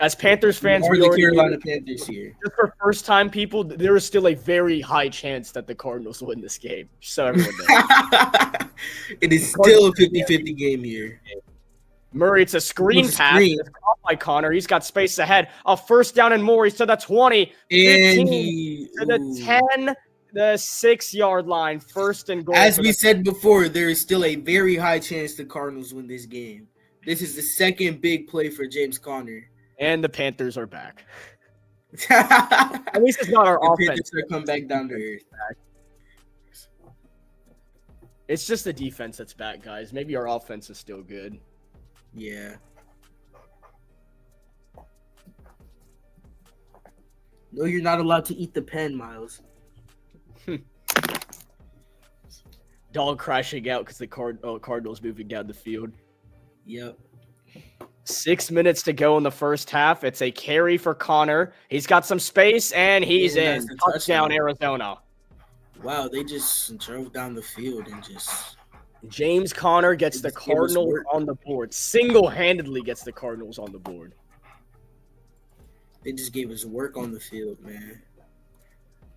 As Panthers fans, Or we the already Carolina knew, Panthers here. just for first-time people, there is still a very high chance that the Cardinals win this game. So everyone knows. It is still a 50-50 game here. Murray, it's a screen It's a pass. screen. It's caught by Connor. He's got space ahead. A first down and more. He's to the 20, 15, And he, to the 10, the 6-yard line. First and goal. as we said before, there is still a very high chance the Cardinals win this game. This is the second big play for James Conner. And the Panthers are back. the At least it's not our offense. Panthers are come back down to earth. It's just the defense that's back, guys. Maybe our offense is still good. Yeah. No, you're not allowed to eat the pen, Miles. Dog crashing out because the Cardinals moving down the field. Yep. 6 minutes to go in the first half. It's a carry for Connor. He's got some space, and he's in. That's a Touchdown, touchdown. Arizona. Wow, they just drove down the field and just... James Conner gets the They just gave us Cardinals work. on the board. Single-handedly gets the Cardinals on the board. They just gave us work on the field, man.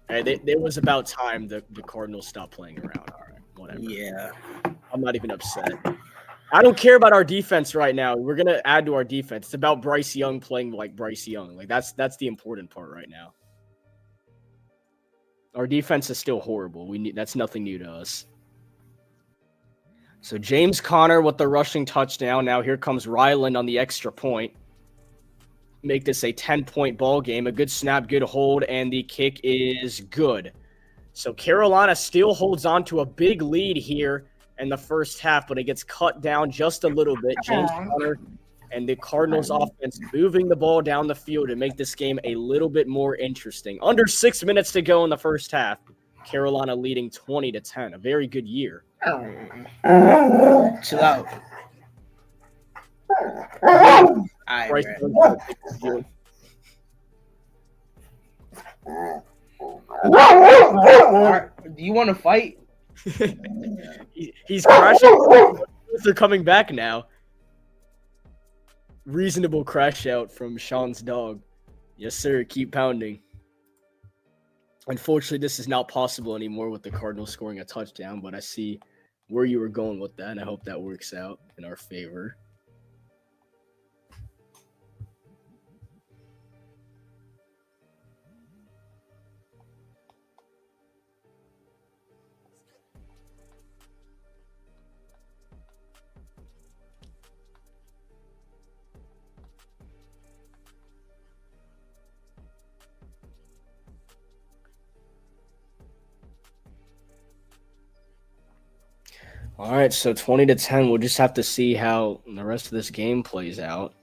Hey, it was about time the Cardinals stopped playing around. All right, whatever. Yeah. I'm not even upset. I don't care about our defense right now. We're gonna add to our defense. It's about Bryce Young playing like Bryce Young. Like that's the important part right now. Our defense is still horrible. That's nothing new to us. So James Conner with the rushing touchdown. Now here comes Ryland on the extra point. Make this a 10-point ball game. A good snap, good hold, and the kick is good. So Carolina still holds on to a big lead here in the first half, but it gets cut down just a little bit. James Conner and the Cardinals offense moving the ball down the field to make this game a little bit more interesting. Under 6 minutes to go in the first half. Carolina leading 20-10. A very good year. Chill out. All right, Bryce bro. Young- All right, do you want to fight? He's crashing. They're coming back now. Reasonable crash out from Sean's dog. Yes, sir. Keep pounding. Unfortunately, this is not possible anymore with the Cardinals scoring a touchdown, but I see where you were going with that, and I hope that works out in our favor. All right, so 20-10. We'll just have to see how the rest of this game plays out.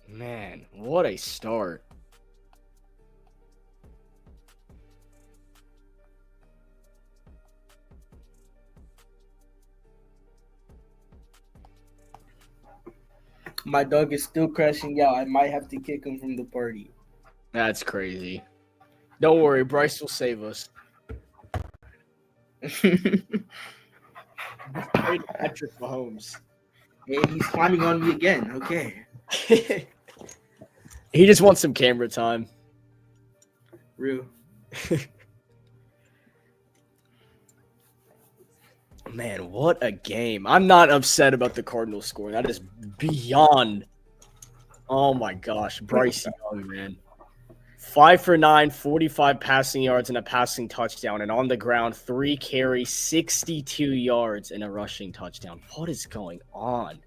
Man, what a start. My dog is still crashing out. I might have to kick him from the party. That's crazy. Don't worry, Bryce will save us. Hey, Patrick Mahomes. he's climbing on me again. Okay. He just wants some camera time. Real. Man, what a game. I'm not upset about the Cardinals scoring. That is beyond. Oh my gosh. Bryce Young, man. 5 for 9, 45 passing yards and a passing touchdown. And on the ground, 3 carries, 62 yards and a rushing touchdown. What is going on?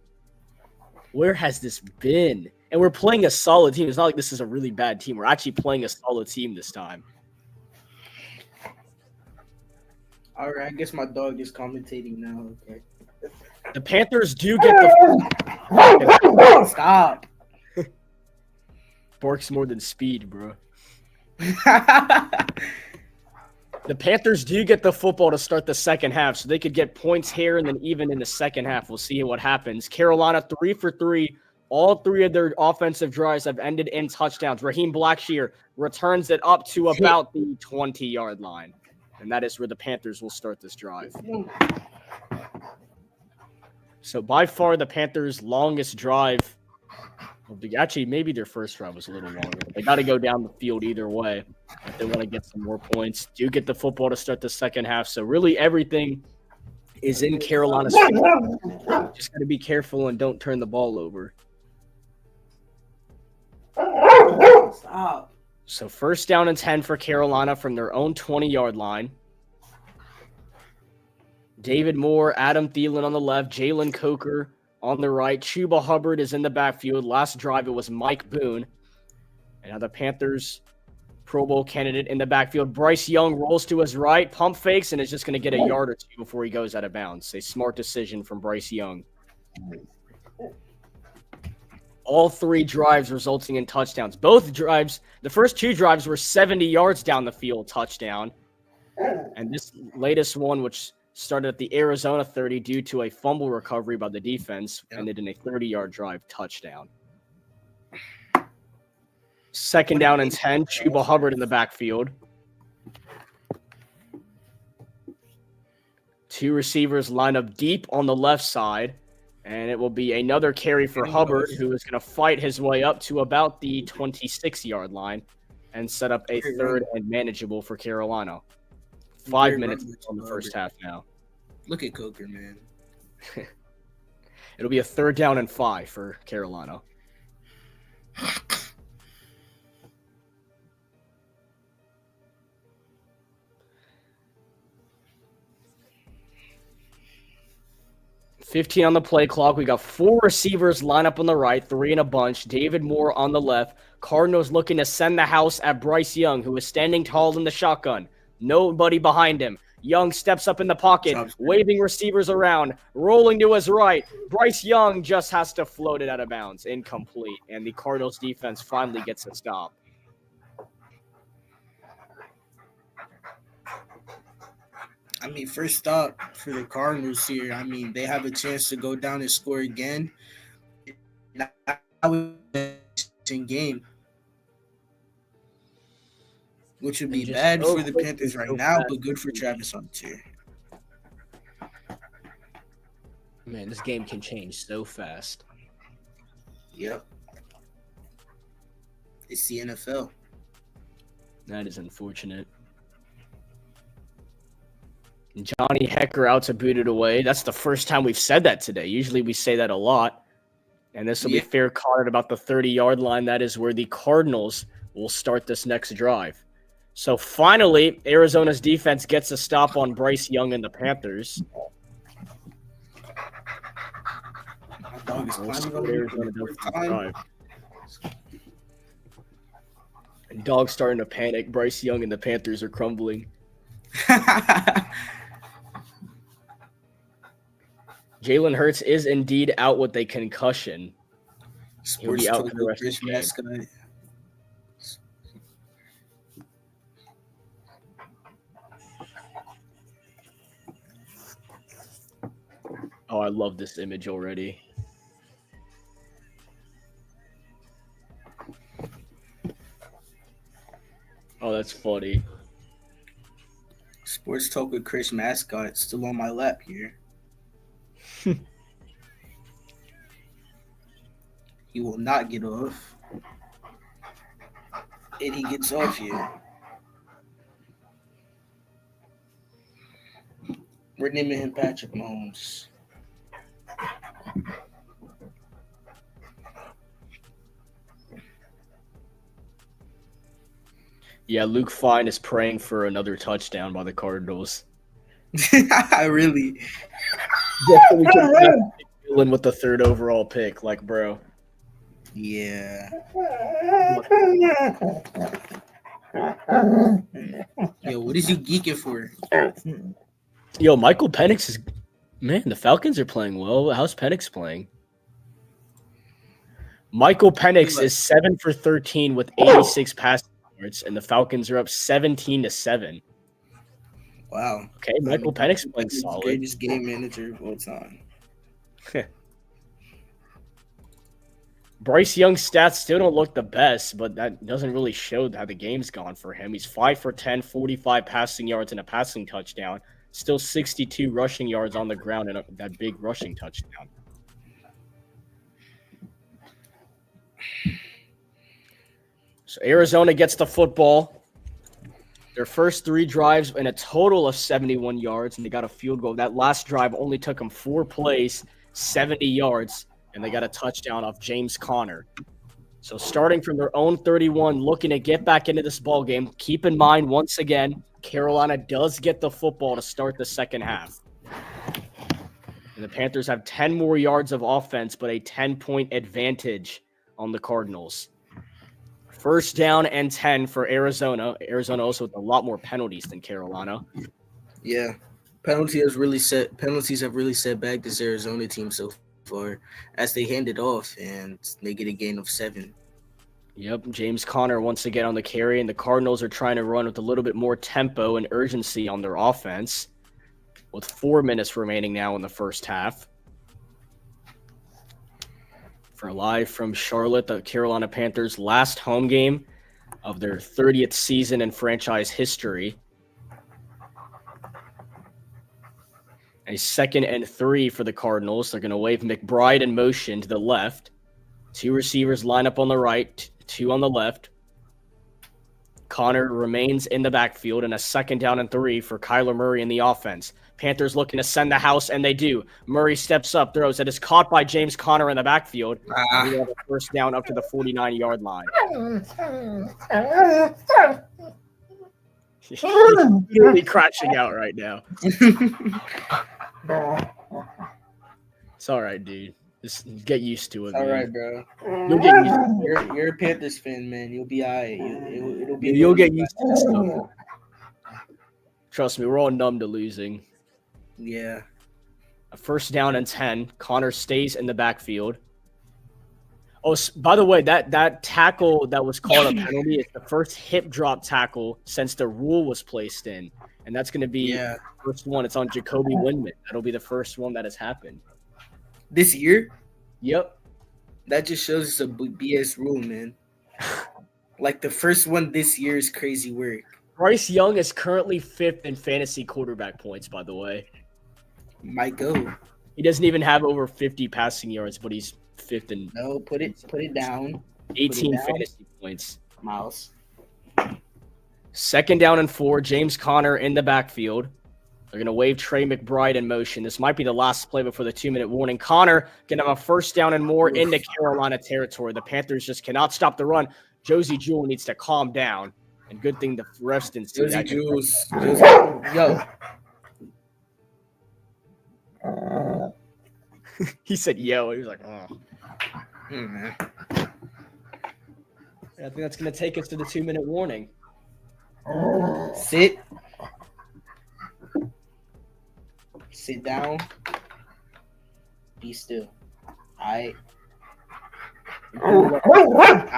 Where has this been? And we're playing a solid team. It's not like this is a really bad team. We're actually playing a solid team this time. All right, I guess my dog is commentating now. Okay. The Panthers do get the Stop. barks more than speed, bro. The Panthers do get the football to start the second half, so they could get points here and then even in the second half. We'll see what happens. Carolina 3 for 3. All 3 of their offensive drives have ended in touchdowns. Raheem Blackshear returns it up to about the 20-yard line. and that is where the Panthers will start this drive. So by far the Panthers' longest drive. Actually, maybe their first drive was a little longer. But they got to go down the field either way if they want to get some more points. Do get the football to start the second half. So really everything is in Carolina's favor. Just got to be careful and don't turn the ball over. Stop. So first down and 10 for Carolina from their own 20-yard line. David Moore, Adam Thielen on the left, Jalen Coker on the right. Chuba Hubbard is in the backfield. Last drive, it was Mike Boone. And now the Panthers Pro Bowl candidate in the backfield. Bryce Young rolls to his right, pump fakes, and is just going to get a yard or two before he goes out of bounds. A smart decision from Bryce Young. All three drives resulting in touchdowns. Both drives, the first two drives were 70 yards down the field touchdown. And this latest one, which started at the Arizona 30 due to a fumble recovery by the defense, ended in a 30-yard drive touchdown. Second down and 10, Chuba Hubbard in the backfield. Two receivers line up deep on the left side, and it will be another carry for Hubbard, who is going to fight his way up to about the 26-yard line and set up a third and manageable for Carolina. 5 minutes on the first half now. Look at Coker, man. It'll be a third down and 5 for Carolina. $15 on the play clock. We got 4 receivers line up on the right, 3 in a bunch. David Moore on the left. Cardinals looking to send the house at Bryce Young, who is standing tall in the shotgun. Nobody behind him. Young steps up in the pocket, waving receivers around, rolling to his right. Bryce Young just has to float it out of bounds. Incomplete. And the Cardinals defense finally gets a stop. I mean, first stop for the Cardinals here. I mean, they have a chance to go down and score again. That was in game, which would be bad for the Panthers right now, but good for Travis Hunter. Man, this game can change so fast. Yep. It's the NFL. That is unfortunate. Johnny Hecker out to boot it away. That's the first time we've said that today. Usually we say that a lot. And this will be fair card at about the 30-yard line. That is where the Cardinals will start this next drive. So finally, Arizona's defense gets a stop on Bryce Young and the Panthers. And Dog's starting to panic. Bryce Young and the Panthers are crumbling. Jalen Hurts is indeed out with a concussion. He'll be out for the rest of the game. Oh, I love this image already. Oh, that's funny. Sports Talk with Chris Mascot still on my lap here. He will not get off. And he gets off here. We're naming him Patrick Mahomes. Yeah, Luke Fine is praying for another touchdown by the Cardinals. Really? Yeah, we can dealing with the third overall pick, like, bro. Yeah. Yo, what is he geeking for? Yo, Michael Penix is... Man, the Falcons are playing well. How's Penix playing? Michael Penix is 7 for 13 with 86 passing yards, and the Falcons are up 17-7. Wow. Okay, Michael Penix playing solid. Greatest game manager of all time. Bryce Young's stats still don't look the best, but that doesn't really show how the game's gone for him. He's 5 for 10, 45 passing yards and a passing touchdown. Still 62 rushing yards on the ground and that big rushing touchdown. So Arizona gets the football. Their first 3 drives in a total of 71 yards, and they got a field goal. That last drive only took them 4 plays, 70 yards, and they got a touchdown off James Conner. So starting from their own 31, looking to get back into this ball game. Keep in mind, once again, Carolina does get the football to start the second half. And the Panthers have 10 more yards of offense, but a 10-point advantage on the Cardinals. First down and 10 for Arizona. Arizona also with a lot more penalties than Carolina. Yeah, penalties have really set back this Arizona team so far, as they hand it off and they get a gain of 7. Yep, James Conner once again on the carry, and the Cardinals are trying to run with a little bit more tempo and urgency on their offense, with 4 minutes remaining now in the first half. For live from Charlotte, the Carolina Panthers' last home game of their 30th season in franchise history. A 2nd and 3 for the Cardinals. They're going to wave McBride in motion to the left. 2 receivers line up on the right, 2 on the left. Connor remains in the backfield, and a 2nd down and 3 for Kyler Murray in the offense. Panthers looking to send the house, and they do. Murray steps up, throws. It is caught by James Conner in the backfield. We have a first down up to the 49-yard line. He's really crashing out right now. It's all right, dude. Just get used to it. All man. right, bro. You'll get used to it. You're a Panthers fan, man. You'll be all right. You'll get used to this stuff. Trust me, we're all numb to losing. Yeah. A first down and 10. Connor stays in the backfield. Oh, by the way, that tackle that was called a penalty is the first hip drop tackle since the rule was placed in. And that's going to be the first one. It's on Jacoby Windman. That'll be the first one that has happened. This year? Yep. That just shows it's a BS rule, man. Like, the first one this year is crazy work. Bryce Young is currently 5th in fantasy quarterback points, by the way. Might go. He doesn't even have over 50 passing yards, but he's 5th in. No, put it down. 18 fantasy points. Mouse. 2nd down and 4. James Conner in the backfield. They're going to wave Trey McBride in motion. This might be the last play before the 2-minute warning. Conner going to have a first down and more into Carolina territory. The Panthers just cannot stop the run. Josie Jewell needs to calm down. And good thing the refs didn't see that. Yo. He said, yo. He was like, oh. Man. I think that's going to take us to the 2-minute warning. Sit down. Be still. I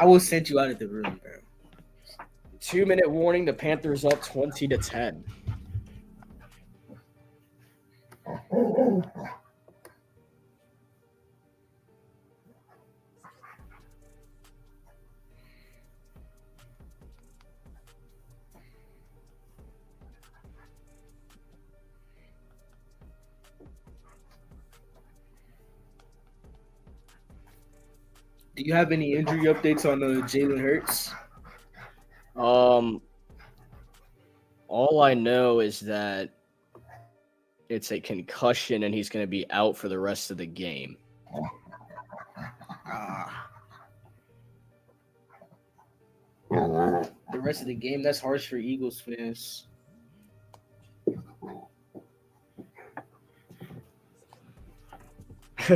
will send you out of the room, bro. 2-minute warning. The Panthers up 20-10. Do you have any injury updates on Jalen Hurts? All I know is that it's a concussion and he's going to be out for the rest of the game. The rest of the game, that's harsh for Eagles fans.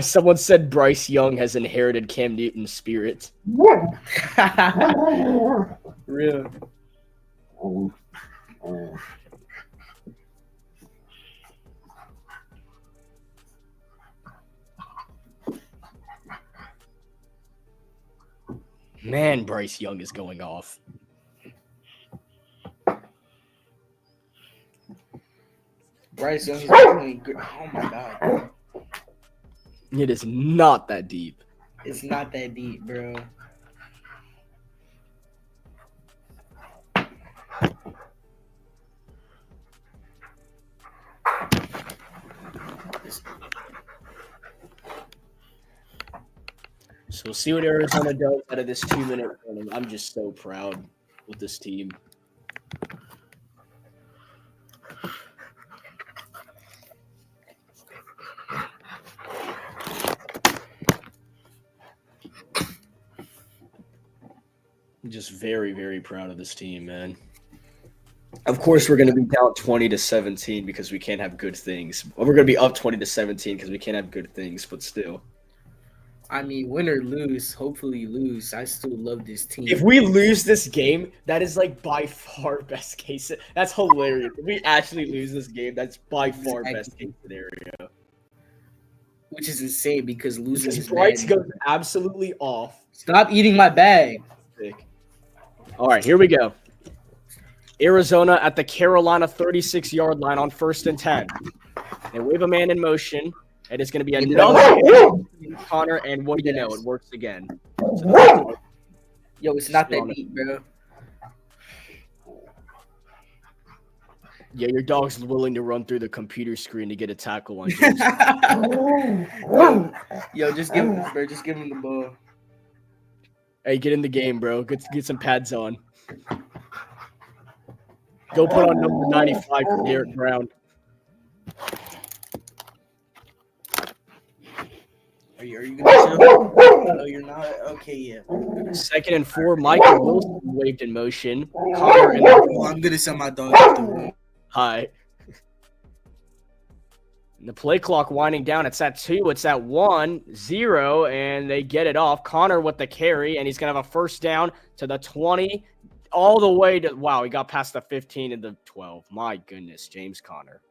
Someone said Bryce Young has inherited Cam Newton's spirit. Real. Man, Bryce Young is going off. Bryce Young is playing good. Oh my god. It is not that deep. It's not that deep, bro. So we'll see what Arizona does out of this 2-minute run. I'm just so proud with this team. I'm just very, very proud of this team, man. Of course, we're going to be down 20-17 because we can't have good things. We're going to be up 20-17 because we can't have good things, but still. I mean, win or lose, hopefully lose. I still love this team. If we lose this game, that is like by far best case. That's hilarious. If we actually lose this game, that's by far best case scenario. Which is insane because losing is Bryce bad. goes absolutely off. Stop eating my bag. All right, here we go. Arizona at the Carolina 36-yard line on 1st and 10. They wave a man in motion. It is going to be another Connor, and what do you know? It works again. Yo, it's not that deep, bro. Yeah, your dog's willing to run through the computer screen to get a tackle on you. Yo, just give him this, bro. Just give him the ball. Hey, get in the game, bro. Get some pads on. Go put on number 95 for Derek Brown. Are you gonna chill? No, you're not. Okay, yeah. 2nd and 4. Michael Wilson waved in motion. Connor in the Oh, I'm gonna send my dog out the room. Hi. The play clock winding down. It's at 2. It's at 1, 0, and they get it off. Connor with the carry, and he's going to have a first down to the 20, all the way to – wow, he got past the 15 and the 12. My goodness, James Conner.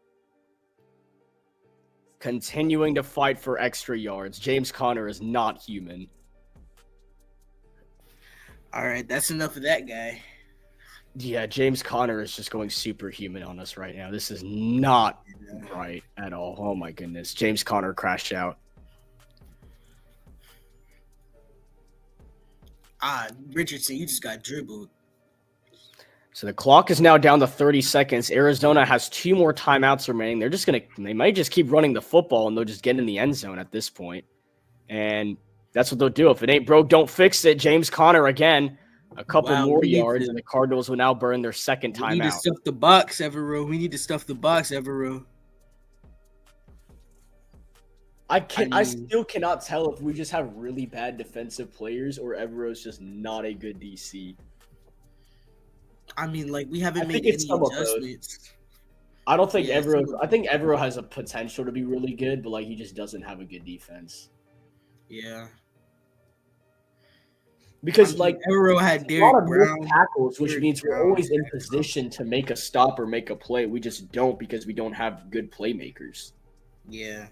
Continuing to fight for extra yards. James Conner is not human. All right, that's enough of that guy. Yeah, James Conner is just going superhuman on us right now. This is not right at all. Oh, my goodness. James Conner crashed out. Richardson, you just got dribbled. So the clock is now down to 30 seconds. Arizona has 2 more timeouts remaining. They might just keep running the football and they'll just get in the end zone at this point. And that's what they'll do. If it ain't broke, don't fix it. James Conner again. A couple more yards, and the Cardinals will now burn their second timeout. We need to stuff the box, Evero. We need to stuff the box, Evero. I still cannot tell if we just have really bad defensive players or Evero's just not a good DC. I mean, like, we haven't made any adjustments. I don't think Evero. I think Evero has a potential to be really good, but like he just doesn't have a good defense. Yeah. Because like Evero had Derek Brown tackles, which means we're always in position to make a stop or make a play. We just don't because we don't have good playmakers. Yeah.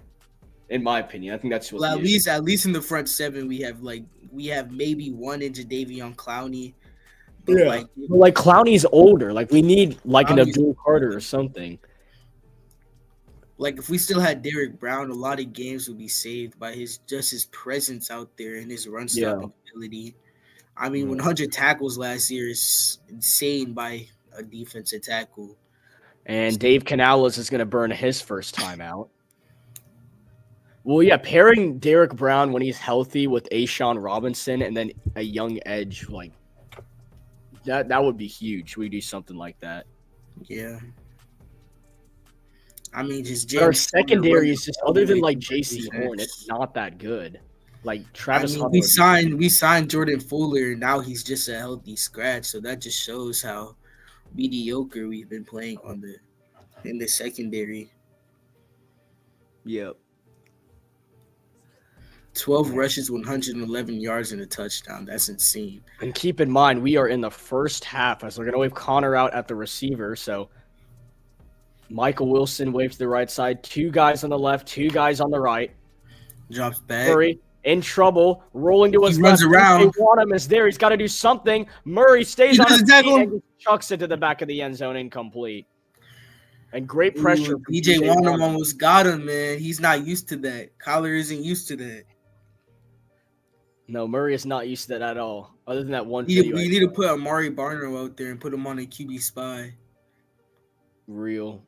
In my opinion, I think that's what. Well, at least in the front 7, we have maybe one in Jadeveon Clowney. But yeah. Like Clowney's older. Like we need like an Abdul Carter or something. Like if we still had Derek Brown, a lot of games would be saved by his presence out there and his run stopping ability. I mean, 100 tackles last year is insane by a defensive tackle. And Dave Canales is going to burn his first time out. Well, yeah, pairing Derek Brown when he's healthy with Ashawn Robinson and then a young edge, like that would be huge. We do something like that. Yeah. I mean, just James. Our secondary is just other than like J.C. Horn, it's not that good. Like Travis. I mean, we signed Jordan Fuller, and now he's just a healthy scratch. So that just shows how mediocre we've been playing in the secondary. Yep. 12 rushes, 111 yards, and a touchdown. That's insane. And keep in mind, we are in the first half as we're going to wave Connor out at the receiver. So Michael Wilson waves to the right side. 2 guys on the left, 2 guys on the right. Drops back. Murray in trouble, rolling to his left. Runs around. They want him is there. He's got to do something. Murray stays on his feet and chucks it to the back of the end zone, incomplete. And great pressure. DJ Wonnum almost got him, man. He's not used to that. Collar isn't used to that. No, Murray is not used to that at all. Other than that one You video. need to put Amari Barno out there and put him on a QB spy. Real.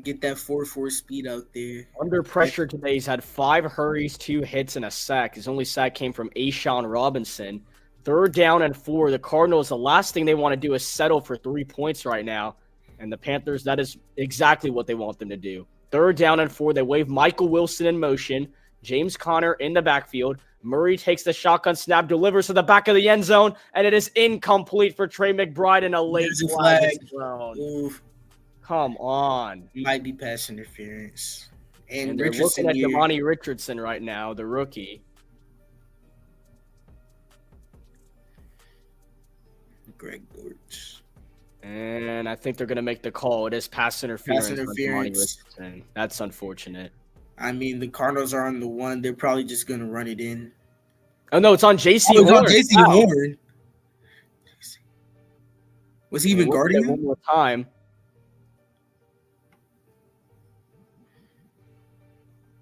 Get that 4.4 speed out there. Under pressure today, he's had 5 hurries, 2 hits, and a sack. His only sack came from Ashawn Robinson. 3rd down and 4. The Cardinals, the last thing they want to do is settle for 3 points right now. And the Panthers, that is exactly what they want them to do. 3rd down and 4. They wave Michael Wilson in motion. James Conner in the backfield. Murray takes the shotgun snap, delivers to the back of the end zone, and it is incomplete for Trey McBride, and a late flag is thrown. Come on. Might be pass interference. And they're looking at Damani Richardson right now, the rookie. Greg Dortch. And I think they're going to make the call. It is pass interference. That's unfortunate. I mean, the Cardinals are on the 1. They're probably just going to run it in. Oh, no, it's on J.C. Horn. On J.C. Horn. Was he even guarding him? One more time.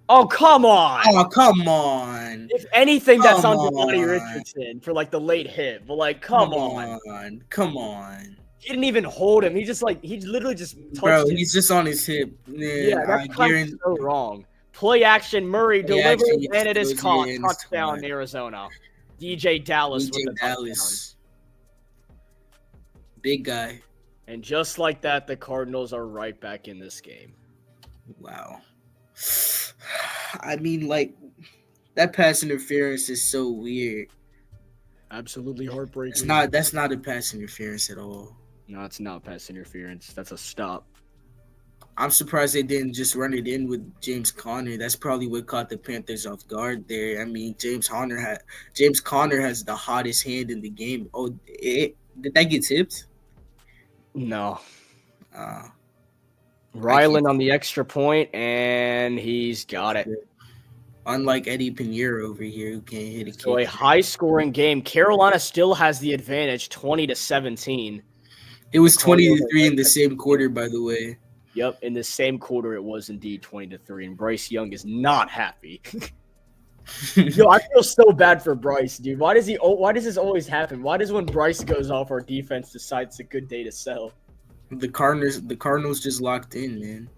Oh, come on. Oh, come on. If anything, that's on Damani Richardson for, like, the late hit. But, like, come on. Come on. He didn't even hold him. He literally just touched him. He's just on his hip. Yeah, that's kind of so wrong. Play action, Murray delivers, and it is caught. Touchdown, Arizona. DJ Dallas with the touchdown. Big guy. And just like that, the Cardinals are right back in this game. Wow. I mean, like, that pass interference is so weird. Absolutely heartbreaking. That's not a pass interference at all. No, it's not pass interference. That's a stop. I'm surprised they didn't just run it in with James Conner. That's probably what caught the Panthers off guard there. I mean, James Conner has the hottest hand in the game. Oh, did that get tipped? No. Ryland on the extra point, and he's got it. Unlike Eddie Pinheiro over here, who can't hit a kick. So a high-scoring game. Carolina still has the advantage, 20-17. It was 20-3 in the same quarter, by the way. Yep, in the same quarter, it was indeed 20-3, and Bryce Young is not happy. Yo, I feel so bad for Bryce, dude. Why does this always happen? Why does when Bryce goes off, our defense decides it's a good day to sell? The Cardinals just locked in, man.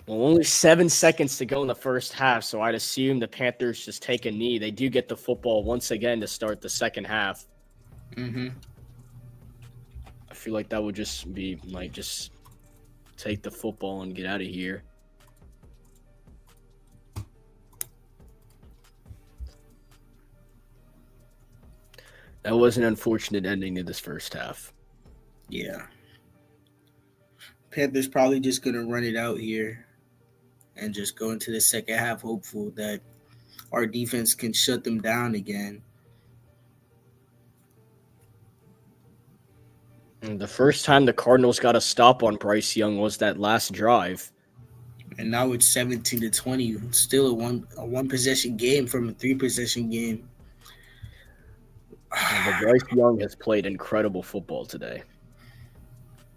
Well, only 7 seconds to go in the first half, so I'd assume the Panthers just take a knee. They do get the football once again to start the second half. Mm-hmm. I feel like that would just be like just take the football and get out of here. That was an unfortunate ending to this first half. Yeah. Panthers probably just going to run it out here and just go into the second half hopeful that our defense can shut them down again. And the first time the Cardinals got a stop on Bryce Young was that last drive. And now it's 17-20. Still a one possession game from a 3-possession game. But Bryce Young has played incredible football today.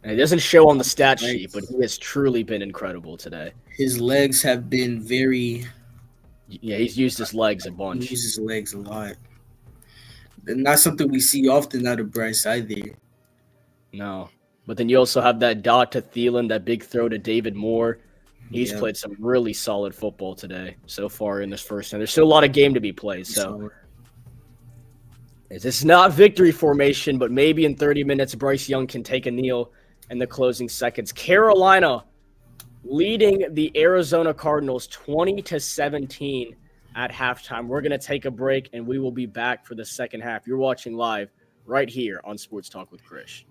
And it doesn't show on the stat sheet, but he has truly been incredible today. His legs have been very... Yeah, he's used his legs a bunch. He uses his legs a lot. And not something we see often out of Bryce either. No. But then you also have that dot to Thielen, that big throw to David Moore. He's played some really solid football today so far in this first half. There's still a lot of game to be played, so... It's not victory formation, but maybe in 30 minutes, Bryce Young can take a kneel in the closing seconds. Carolina leading the Arizona Cardinals 20-17 at halftime. We're going to take a break, and we will be back for the second half. You're watching live right here on Sports Talk with Krish.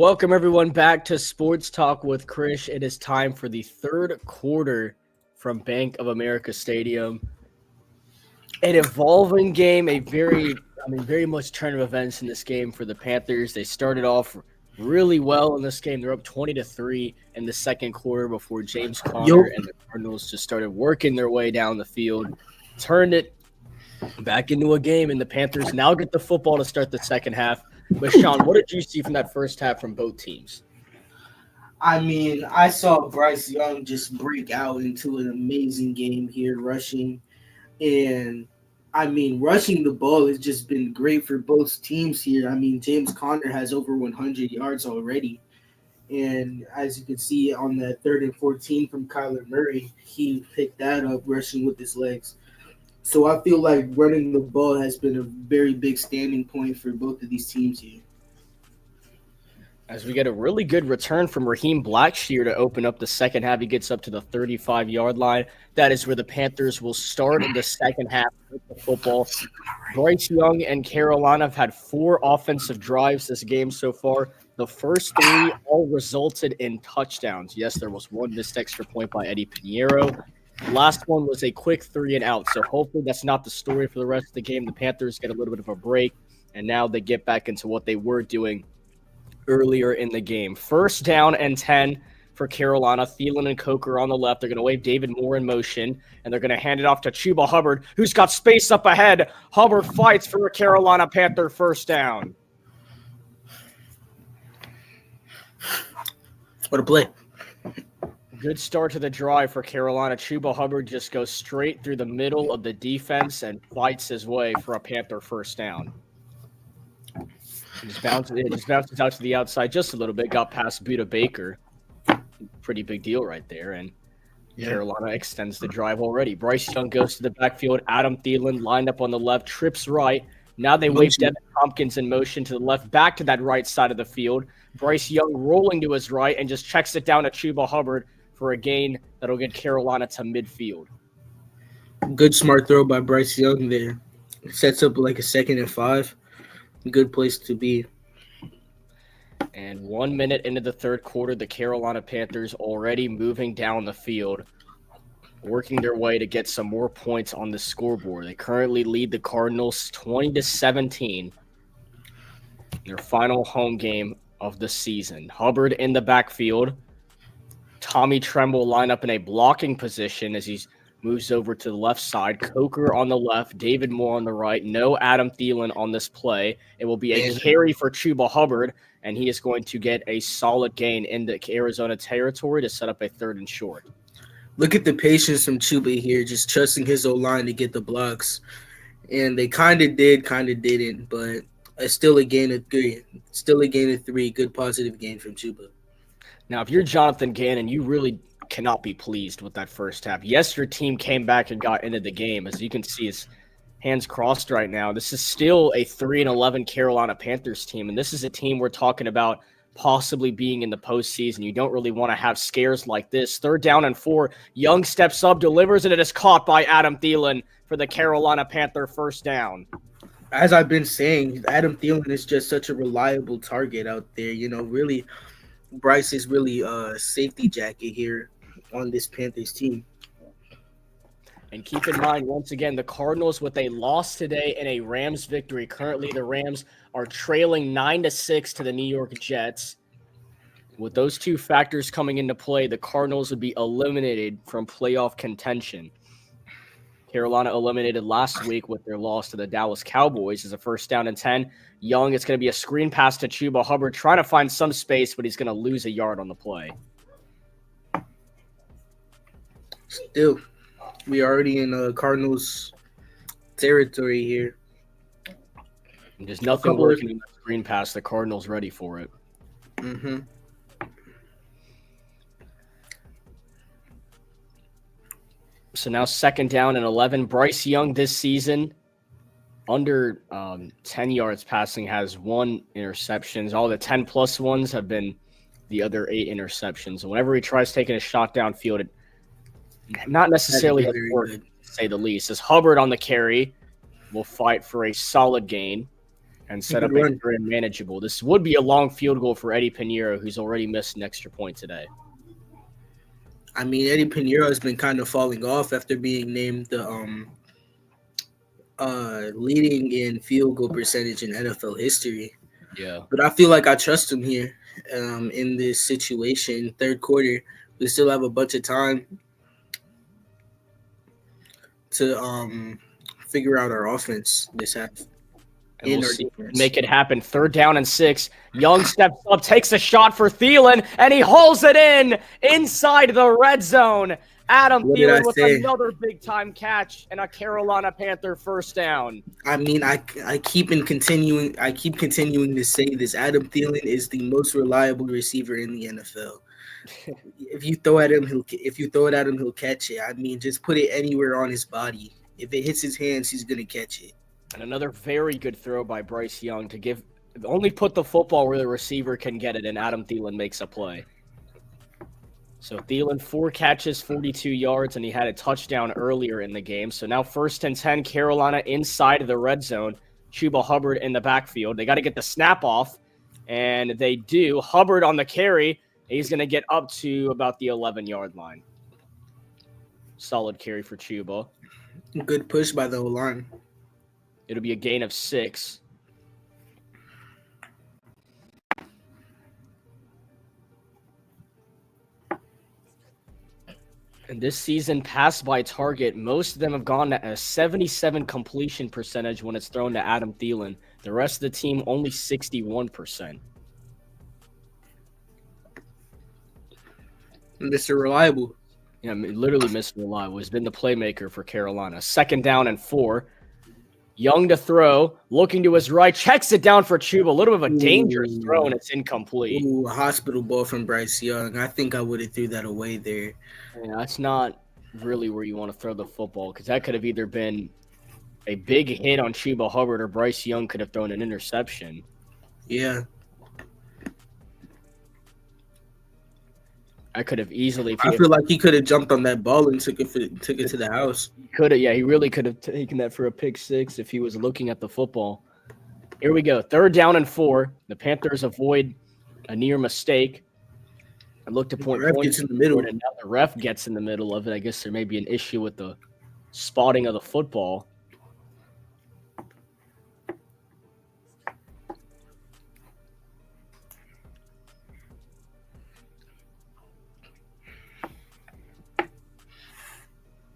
Welcome everyone back to Sports Talk with Krish. It is time for the third quarter from Bank of America Stadium. An evolving game, very much turn of events in this game for the Panthers. They started off really well in this game. They're up 20-3 in the second quarter before James Conner and the Cardinals just started working their way down the field, turned it back into a game, and the Panthers now get the football to start the second half. But Sean, what did you see from that first half from both teams? I mean, I saw Bryce Young just break out into an amazing game here, rushing. And, I mean, rushing the ball has just been great for both teams here. I mean, James Conner has over 100 yards already. And as you can see on that 3rd and 14 from Kyler Murray, he picked that up rushing with his legs. So I feel like running the ball has been a very big standing point for both of these teams here. As we get a really good return from Raheem Blackshear to open up the second half. He gets up to the 35-yard line. That is where the Panthers will start in the second half with the football. Bryce Young and Carolina have had 4 offensive drives this game so far. The first 3 all resulted in touchdowns. Yes, there was one missed extra point by Eddie Pinheiro. The last one was a quick 3 and out. So hopefully that's not the story for the rest of the game. The Panthers get a little bit of a break, and now they get back into what they were doing earlier in the game. First down and 10 for Carolina. Thielen and Coker on the left. They're going to wave David Moore in motion, and they're going to hand it off to Chuba Hubbard, who's got space up ahead. Hubbard fights for a Carolina Panther first down. What a play. Good start to the drive for Carolina. Chuba Hubbard just goes straight through the middle of the defense and fights his way for a Panther first down. Just bounces out to the outside just a little bit. Got past Buda Baker. Pretty big deal right there. And Carolina extends the drive already. Bryce Young goes to the backfield. Adam Thielen lined up on the left, trips right. Now they wave Devin Tompkins in motion to the left, back to that right side of the field. Bryce Young rolling to his right and just checks it down to Chuba Hubbard for a gain that'll get Carolina to midfield. Good smart throw by Bryce Young there. Sets up like a 2nd and 5. Good place to be. And 1 minute into the third quarter, the Carolina Panthers already moving down the field, working their way to get some more points on the scoreboard. They currently lead the Cardinals 20-17. Their final home game of the season. Hubbard in the backfield. Tommy Tremble line up in a blocking position as he moves over to the left side. Coker on the left, David Moore on the right. No Adam Thielen on this play. It will be a carry for Chuba Hubbard, and he is going to get a solid gain into Arizona territory to set up a 3rd and short. Look at the patience from Chuba here, just trusting his O-line to get the blocks. And they kind of did, kind of didn't, but it's still a gain of 3. Still a gain of 3. Good positive gain from Chuba. Now, if you're Jonathan Gannon, you really cannot be pleased with that first half. Yes, your team came back and got into the game. As you can see, his hands crossed right now. This is still a 3-11 Carolina Panthers team, and this is a team we're talking about possibly being in the postseason. You don't really want to have scares like this. 3rd down and 4. Young steps up, delivers, and it is caught by Adam Thielen for the Carolina Panther first down. As I've been saying, Adam Thielen is just such a reliable target out there. You know, really, Bryce is really a safety jacket here on this Panthers team. And keep in mind, once again, the Cardinals with a loss today and a Rams victory. Currently, the Rams are trailing 9-6 to the New York Jets. With those 2 factors coming into play, the Cardinals would be eliminated from playoff contention. Carolina eliminated last week with their loss to the Dallas Cowboys as a 1st down and 10. Young, it's going to be a screen pass to Chuba Hubbard, trying to find some space, but he's going to lose a yard on the play. Still, we are already in Cardinals territory here. And there's nothing working in the screen pass. The Cardinals ready for it. Mm-hmm. So now 2nd down and 11. Bryce Young this season, under 10 yards passing, has 1 interception. All the 10-plus ones have been the other 8 interceptions. Whenever he tries taking a shot downfield, it not necessarily has worked, to say the least. As Hubbard on the carry will fight for a solid gain. and set up a very manageable. This would be a long field goal for Eddie Pinheiro, who's already missed an extra point today. I mean, Eddie Pinheiro has been kind of falling off after being named the leading in field goal percentage in NFL history. Yeah. But I feel like I trust him here in this situation. Third quarter, we still have a bunch of time to figure out our offense this half. And we'll make it happen. 3rd down and 6. Young steps up, takes a shot for Thielen, and he hauls it inside the red zone. Adam Thielen with another big-time catch and a Carolina Panther first down. I mean, I keep continuing to say this. Adam Thielen is the most reliable receiver in the NFL. If you throw it at him, he'll catch it. I mean, just put it anywhere on his body. If it hits his hands, he's gonna catch it. And another very good throw by Bryce Young to only put the football where the receiver can get it, and Adam Thielen makes a play. So Thielen, 4 catches, 42 yards, and he had a touchdown earlier in the game. So now 1st and 10, Carolina inside the red zone. Chuba Hubbard in the backfield. They got to get the snap off, and they do. Hubbard on the carry. He's going to get up to about the 11-yard line. Solid carry for Chuba. Good push by the O-line. It'll be a gain of 6. And this season, pass by target, most of them have gone at a 77 completion percentage when it's thrown to Adam Thielen. The rest of the team, only 61%. Mr. Reliable. Yeah, literally Mr. Reliable. He's been the playmaker for Carolina. 2nd down and 4. Young to throw, looking to his right, checks it down for Chuba. A little bit of a dangerous throw, and it's incomplete. Ooh, a hospital ball from Bryce Young. I think I would have threw that away there. Yeah, that's not really where you want to throw the football, because that could have either been a big hit on Chuba Hubbard, or Bryce Young could have thrown an interception. Yeah. I could have easily. I feel like he could have jumped on that ball and took it to the house. Could have, yeah. He really could have taken that for a pick 6 if he was looking at the football. Here we go. 3rd down and 4. The Panthers avoid a near mistake. I looked at point. The ref gets in the middle. And now the ref gets in the middle of it. I guess there may be an issue with the spotting of the football.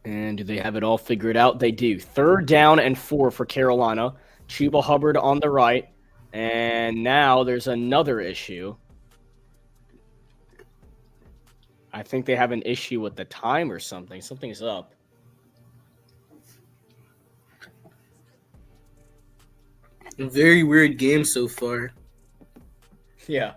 And do they have it all figured out? They do. 3rd down and 4 for Carolina. Chuba Hubbard on the right. And now there's another issue. I think they have an issue with the time or something. Something's up. A very weird game so far. Yeah.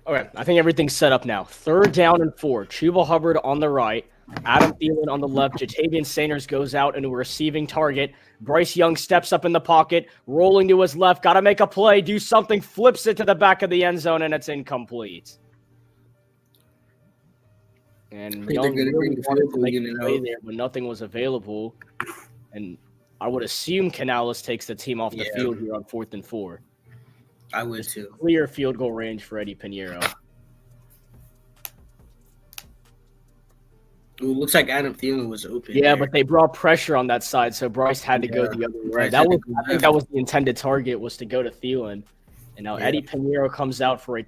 Okay, I think everything's set up now. 3rd down and 4. Chuba Hubbard on the right. Adam Thielen on the left. Jatavian Sanders goes out into a receiving target. Bryce Young steps up in the pocket, rolling to his left. Got to make a play, do something, flips it to the back of the end zone, and it's incomplete. And Young really wanted to make a play there, but nothing was available. And I would assume Canales takes the team off the field here on 4th and 4. I would too. Clear field goal range for Eddie Pinheiro. Ooh, looks like Adam Thielen was open. Yeah, there. But they brought pressure on that side, so Bryce had to go the other way. I think that was the intended target, was to go to Thielen. And now Eddie Pinheiro comes out for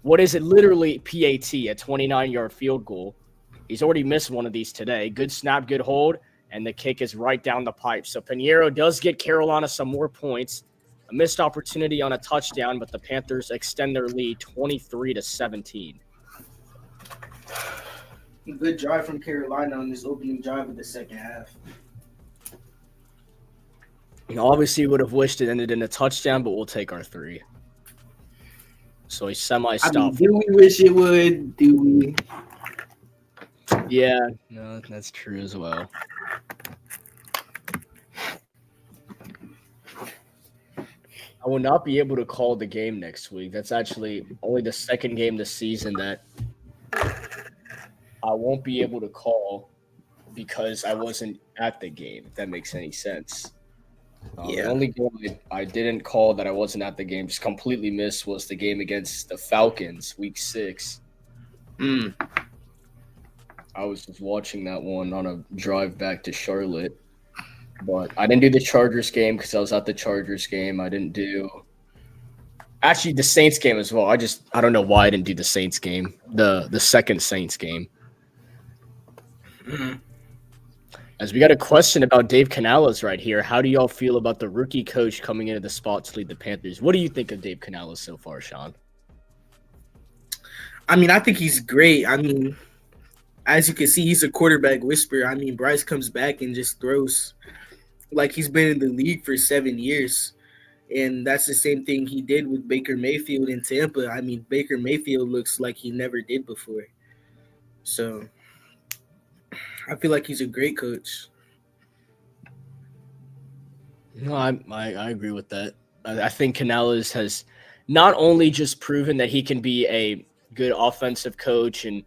what is it, literally PAT, a 29-yard field goal. He's already missed one of these today. Good snap, good hold, and the kick is right down the pipe. So Pinheiro does get Carolina some more points. A missed opportunity on a touchdown, but the Panthers extend their lead 23-17. Good drive from Carolina on this opening drive of the second half. Obviously, would have wished it ended in a touchdown, but we'll take our 3. So a semi-stop. Do we wish it would? Do we? Yeah, no, that's true as well. I will not be able to call the game next week. That's actually only the second game this season that I won't be able to call. because I wasn't at the game, if that makes any sense. The Yeah. only game I didn't call that I wasn't at the game, just completely missed, was the game against the Falcons, Week 6. Mm. I was just watching that one on a drive back to Charlotte. But I didn't do the Chargers game because I was at the Chargers game. I didn't do actually the Saints game as well. I don't know why I didn't do the Saints game, the second Saints game. Mm. As we got a question about Dave Canales right here. How do y'all feel about the rookie coach coming into the spot to lead the Panthers? What do you think of Dave Canales so far, Sean? I mean, I think he's great. I mean, as you can see, he's a quarterback whisperer. I mean, Bryce comes back and just throws like he's been in the league for 7 years. And that's the same thing he did with Baker Mayfield in Tampa. I mean, Baker Mayfield looks like he never did before. So I feel like he's a great coach. No, I agree with that. I think Canales has not only just proven that he can be a good offensive coach and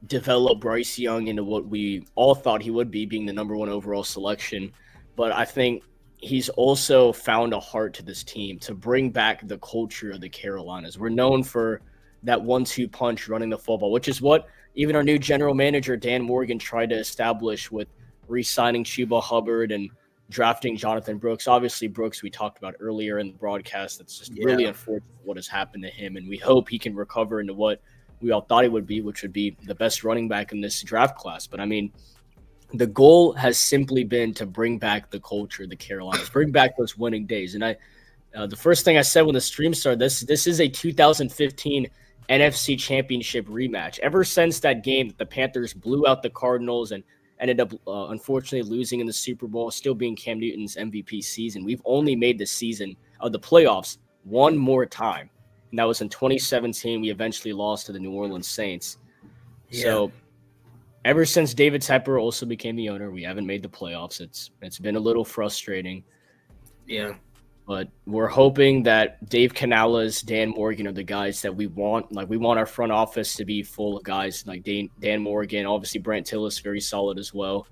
develop Bryce Young into what we all thought he would be, being the number 1 overall selection, but I think he's also found a heart to this team to bring back the culture of the Carolinas. We're known for that 1-2 punch running the football, which is what even our new general manager, Dan Morgan, tried to establish with re-signing Chuba Hubbard and drafting Jonathan Brooks. Obviously, Brooks, we talked about earlier in the broadcast. That's just really unfortunate what has happened to him, and we hope he can recover into what we all thought he would be, which would be the best running back in this draft class. But, I mean, the goal has simply been to bring back the culture of the Carolinas, bring back those winning days. And the first thing I said when the stream started, this is a 2015 NFC Championship rematch. Ever since that game, the Panthers blew out the Cardinals and ended up, unfortunately, losing in the Super Bowl, still being Cam Newton's MVP season. We've only made the season of the playoffs one more time, and that was in 2017. We eventually lost to the New Orleans Saints. Yeah. So ever since David Tepper also became the owner, we haven't made the playoffs. It's been a little frustrating. Yeah. But we're hoping that Dave Canales, Dan Morgan are the guys that we want. Like, we want our front office to be full of guys like Dan Morgan, obviously Brant Tillis, very solid as well.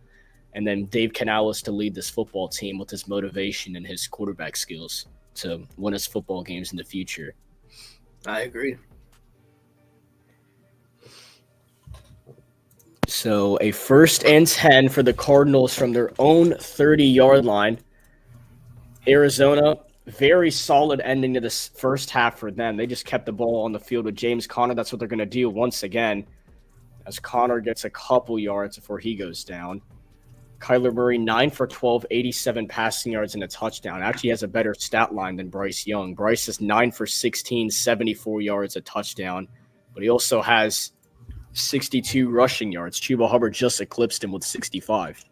And then Dave Canales to lead this football team with his motivation and his quarterback skills to win us football games in the future. I agree. So a 1st and 10 for the Cardinals from their own 30-yard line. Arizona, very solid ending to this first half for them. They just kept the ball on the field with James Conner. That's what they're going to do once again, as Conner gets a couple yards before he goes down. Kyler Murray, 9 for 12, 87 passing yards and a touchdown. Actually has a better stat line than Bryce Young. Bryce is 9 for 16, 74 yards, a touchdown. But he also has 62 rushing yards. Chuba Hubbard just eclipsed him with 65.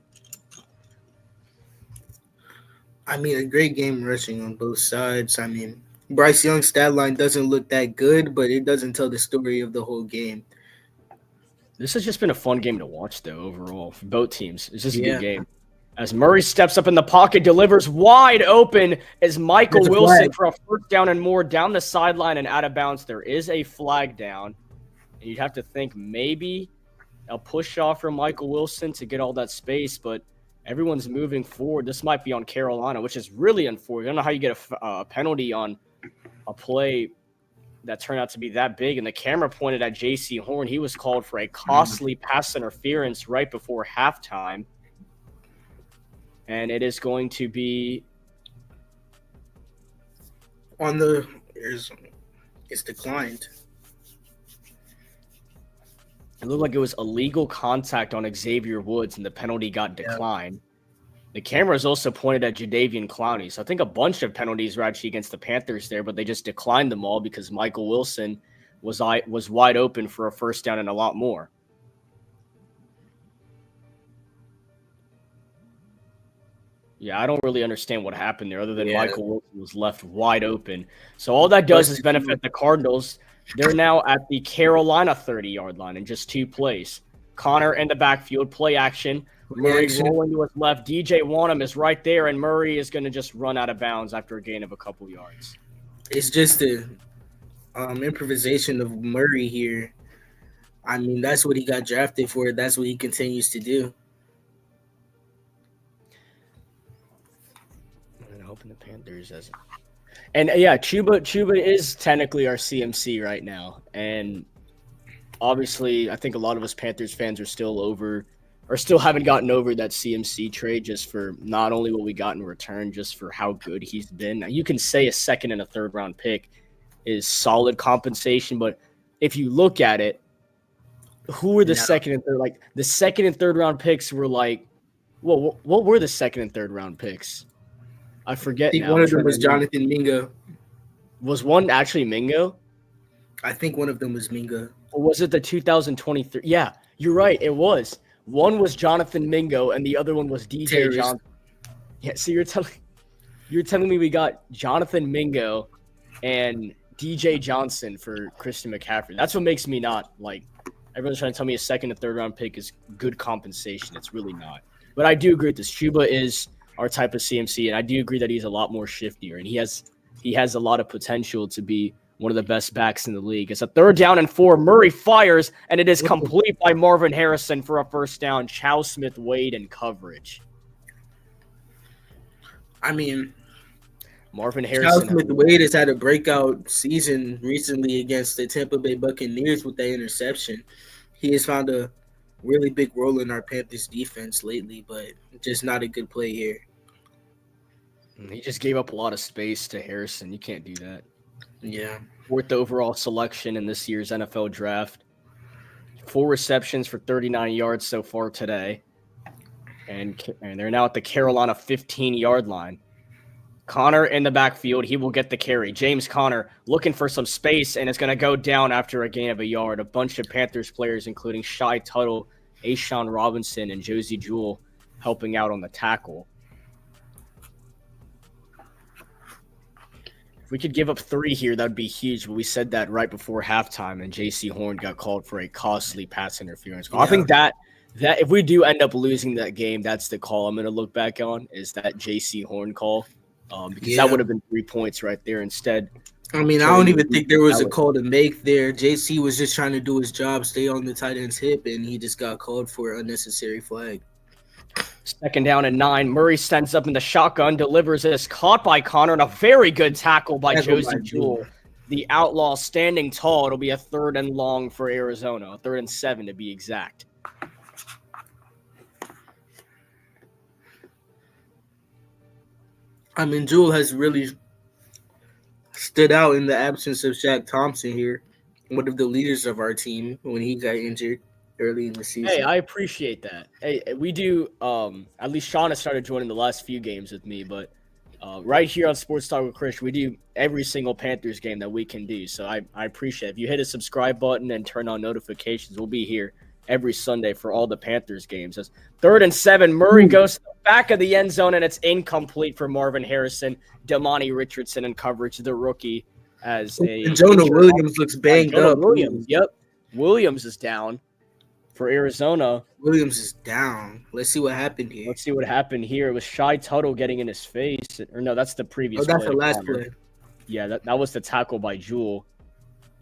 I mean, a great game rushing on both sides. I mean, Bryce Young's stat line doesn't look that good, but it doesn't tell the story of the whole game. This has just been a fun game to watch, though, overall, for both teams. It's just a good game. As Murray steps up in the pocket, delivers wide open as Michael Wilson for a 1st down and more down the sideline and out of bounds. There is a flag down. And you'd have to think maybe a push off from Michael Wilson to get all that space, but everyone's moving forward. This might be on Carolina, which is really unfortunate. I don't know how you get a penalty on a play that turned out to be that big. And the camera pointed at J.C. Horn. He was called for a costly pass interference right before halftime. And it is going to be on the it's declined. It looked like it was illegal contact on Xavier Woods, and the penalty got declined. The cameras also pointed at Jadeveon Clowney. So I think a bunch of penalties were actually against the Panthers there, but they just declined them all because Michael Wilson was wide open for a 1st down and a lot more. Yeah, I don't really understand what happened there other than Michael Wilson was left wide open. So all that does is benefit the Cardinals. They're now at the Carolina 30-yard line in just 2 plays. Connor in the backfield, play action. Murray rolling to his left. DJ Wanham is right there, and Murray is going to just run out of bounds after a gain of a couple yards. It's just the improvisation of Murray here. I mean, that's what he got drafted for. That's what he continues to do. the Panthers as. And yeah, Chuba is technically our CMC right now, and obviously, I think a lot of us Panthers fans are still haven't gotten over that CMC trade just for not only what we got in return, just for how good he's been. Now, you can say a second and a third round pick is solid compensation, but if you look at it, who were the second and third? Like the second and third round picks were like, well, what were the second and third round picks? I forget. I think now. one of them was Jonathan Mingo. Was one actually Mingo? I think one of them was Mingo. Or was it the 2023? Yeah, you're right. It was. One was Jonathan Mingo, and the other one was DJ Johnson. Yeah, so you're telling me we got Jonathan Mingo and DJ Johnson for Christian McCaffrey. That's what makes me not like. Everyone's trying to tell me a second and third round pick is good compensation. It's really not. But I do agree with this. Chuba is our type of CMC, and I do agree that he's a lot more shiftier, and he has a lot of potential to be one of the best backs in the league. It's a 3rd down and 4. Murray fires, and it is complete by Marvin Harrison for a first down. Chow Smith-Wade in coverage. I mean, Marvin Harrison. Chow Smith-Wade has had a breakout season recently against the Tampa Bay Buccaneers with that interception. He has found a really big role in our Panthers defense lately, but just not a good play here. He just gave up a lot of space to Harrison. You can't do that. Yeah. 4th overall selection in this year's NFL draft. 4 receptions for 39 yards so far today. And they're now at the Carolina 15-yard line. Connor in the backfield. He will get the carry. James Conner looking for some space, and it's going to go down after a gain of a yard. A bunch of Panthers players, including Shai Tuttle, Ashawn Robinson, and Josie Jewell, helping out on the tackle. If we could give up 3 here, that would be huge. But we said that right before halftime, and J.C. Horn got called for a costly pass interference call. Yeah. I think that if we do end up losing that game, that's the call I'm going to look back on, is that J.C. Horn call. Because that would have been 3 points right there instead. I mean, I don't even think there was a call to make there. JC was just trying to do his job, stay on the tight end's hip, and he just got called for an unnecessary flag. 2nd down and 9. Murray stands up in the shotgun, delivers this, caught by Connor, and a very good tackle by Josie Jewell. The outlaw standing tall. It'll be a 3rd and long for Arizona, a 3rd and 7 to be exact. I mean, Jewell has really stood out in the absence of Shaq Thompson here, one of the leaders of our team when he got injured early in the season. Hey, I appreciate that. Hey, we do, at least Sean has started joining the last few games with me, but right here on Sports Talk with Chris, we do every single Panthers game that we can do, so I appreciate it. If you hit a subscribe button and turn on notifications, we'll be here every Sunday for all the Panthers games. As 3rd and 7, Murray goes to the back of the end zone, and it's incomplete for Marvin Harrison. Damani Richardson in coverage, the rookie, as a and Jonah Williams looks banged up. Williams is down for Arizona. Williams is down. Let's see what happened here. It was Shai Tuttle getting in his face. Or no, that's the previous play. Oh, that's the last play. Yeah, that was the tackle by Jewell.